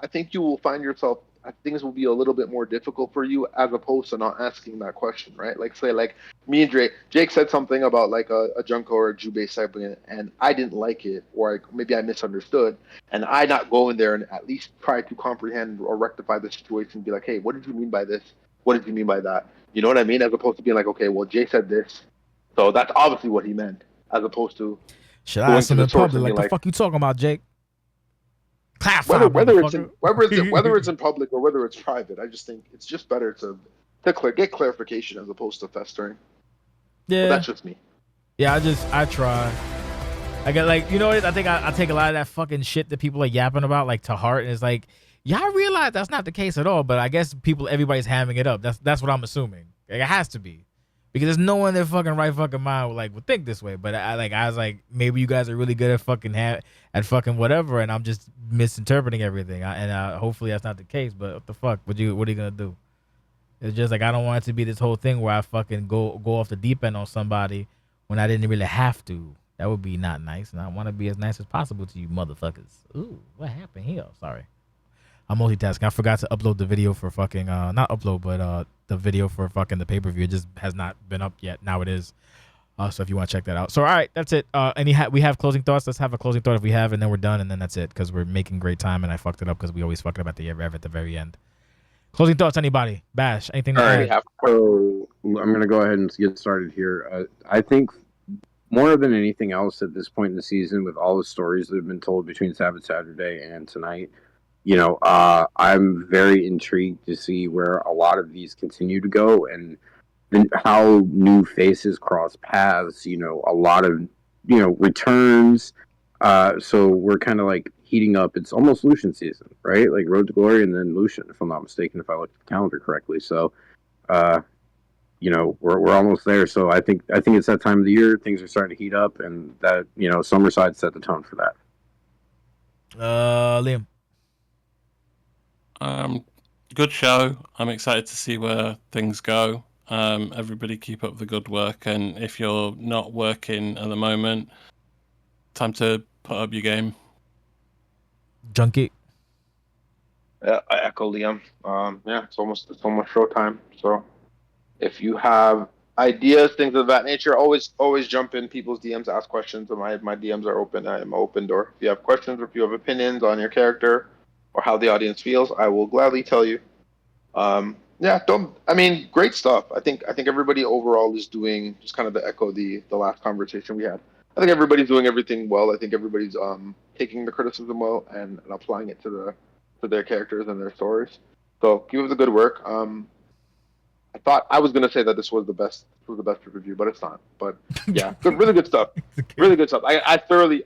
I think you will find yourself. Things will be a little bit more difficult for you as opposed to not asking that question, right? Like say, like me and Jake said something about like a Junko or a Jubei sibling, and I didn't like it, or maybe I misunderstood, and I not go in there and at least try to comprehend or rectify the situation, be like, hey, what did you mean by this? What did you mean by that? You know what I mean? As opposed to being like, okay, well, Jay said this, so that's obviously what he meant, as opposed to Should I going ask to him the in source public? and Like being the like, fuck you talking about, Jake? whether Motherfucker. it's in public or whether it's private, I just think it's just better to get clarification as opposed to festering. Yeah. But that's just me. Yeah, I try. I get like, you know what? I think I take a lot of that fucking shit that people are yapping about like to heart, and it's like, y'all realize that's not the case at all. But I guess everybody's hamming it up. That's what I'm assuming. Like, it has to be, because there's no one in their fucking right fucking mind would think this way. But I was like, maybe you guys are really good at fucking at fucking whatever, and I'm just misinterpreting everything. Hopefully that's not the case. But what the fuck? What are you gonna do? It's just like, I don't want it to be this whole thing where I fucking go off the deep end on somebody when I didn't really have to. That would be not nice, and I want to be as nice as possible to you motherfuckers. Ooh, what happened here? Sorry. I'm multitasking. I forgot to upload the video for fucking, not upload, but the video for fucking the pay-per-view. It just has not been up yet. Now it is. So if you want to check that out. So, all right, that's it. We have closing thoughts. Let's have a closing thought if we have, and then we're done, and then that's it, because we're making great time, and I fucked it up because we always fuck it up at the very end. Closing thoughts, anybody? Bash, anything to add? So I'm going to go ahead and get started here. I think more than anything else at this point in the season, with all the stories that have been told between Sabbath Saturday and tonight, I'm very intrigued to see where a lot of these continue to go, and how new faces cross paths. A lot of returns. So we're kind of like heating up. It's almost Lucian season, right? Like Road to Glory and then Lucian, if I'm not mistaken, if I looked at the calendar correctly. So, we're almost there. So I think it's that time of the year. Things are starting to heat up, and that Summercide set the tone for that. Liam. Good show. I'm excited to see where things go. Everybody keep up the good work, and if you're not working at the moment, time to put up your game. Junkie. Yeah, I echo Liam. Yeah, it's almost showtime. So if you have ideas, things of that nature, always jump in people's DMs, ask questions. My DMs are open. I am an open door. If you have questions or if you have opinions on your character or how the audience feels, I will gladly tell you. Great stuff. I think everybody overall is doing, just kind of to echo the last conversation we had. I think everybody's doing everything well. I think everybody's taking the criticism well and applying it to their characters and their stories. So keep up the good work. I thought I was gonna say that this was the best review, but it's not. But yeah, really good stuff. Really good stuff. I thoroughly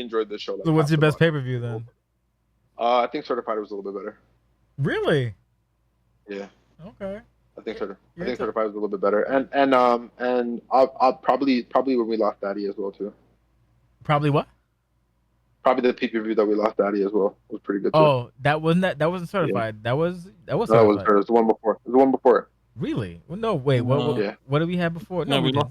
enjoyed this show. So what's your best pay-per-view then? I think Certified was a little bit better. Really? Yeah. Okay. I think Certified was a little bit better, and I'll probably when we lost Daddy as well too. Probably what? Probably the pay-per-view that we lost Daddy as well was pretty good too. Oh, that wasn't Certified. Yeah. That was Certified. It was the one before. It was the one before. Really? Well, no, wait. What did we have before? No, we didn't.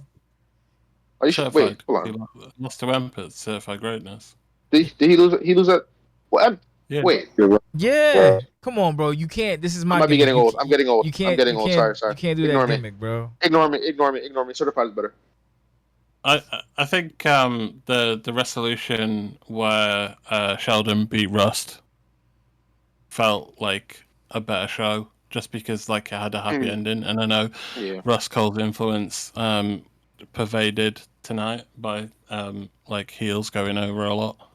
Certified. Hold on. We lost to Emperor, Certified Greatness. Did he lose? He lose at? Well, yeah. Wait. Yeah. Come on, bro. You can't. This is my. I might be getting old. I'm getting old. You can't. I'm getting old. Sorry. You can't do Ignore that me. gimmick, bro. Ignore me. Certified is better. I think the resolution where Sheldon beat Rust felt like a better show, just because like it had a happy ending, and I know Rust Cole's influence pervaded tonight by like heels going over a lot.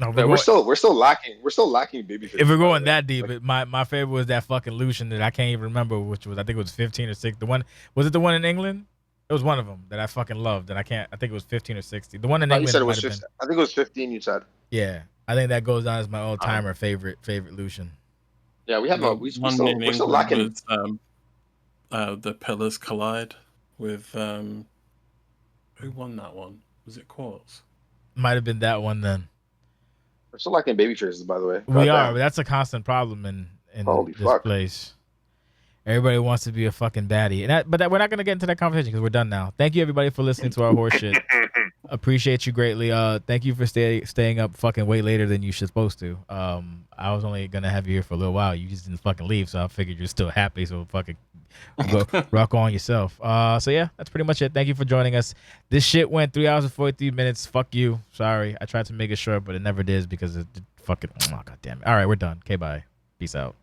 No, we're still lacking babyface. If we're going that deep, my favorite was that fucking Lucian that I can't even remember which was. I think it was 15 or 6. The one was it the one in England? It was one of them that I fucking loved, and I think it was 15 or 60. The one in England. You said it was 15. I think it was 15. You said. Yeah, I think that goes down as my all-timer favorite Lucian. Yeah, we have we're still lacking. Was, the Pillars Collide with who won that one? Was it Quartz? Might have been that one then. We're still lacking baby faces, by the way. We Goddamn. are, but that's a constant problem in Holy this fuck. place. Everybody wants to be a fucking baddie, but we're not gonna get into that conversation because we're done now. Thank you everybody for listening to our horse shit. Appreciate you greatly. Thank you for staying up fucking way later than you should supposed to. I was only gonna have you here for a little while. You just didn't fucking leave, so I figured you're still happy. So fucking go rock on yourself. So yeah, that's pretty much it. Thank you for joining us. This shit went 3 hours and 43 minutes. Fuck you. Sorry. I tried to make it short, but it never did because it fucking. Oh god damn it. All right, we're done. Okay, bye. Peace out.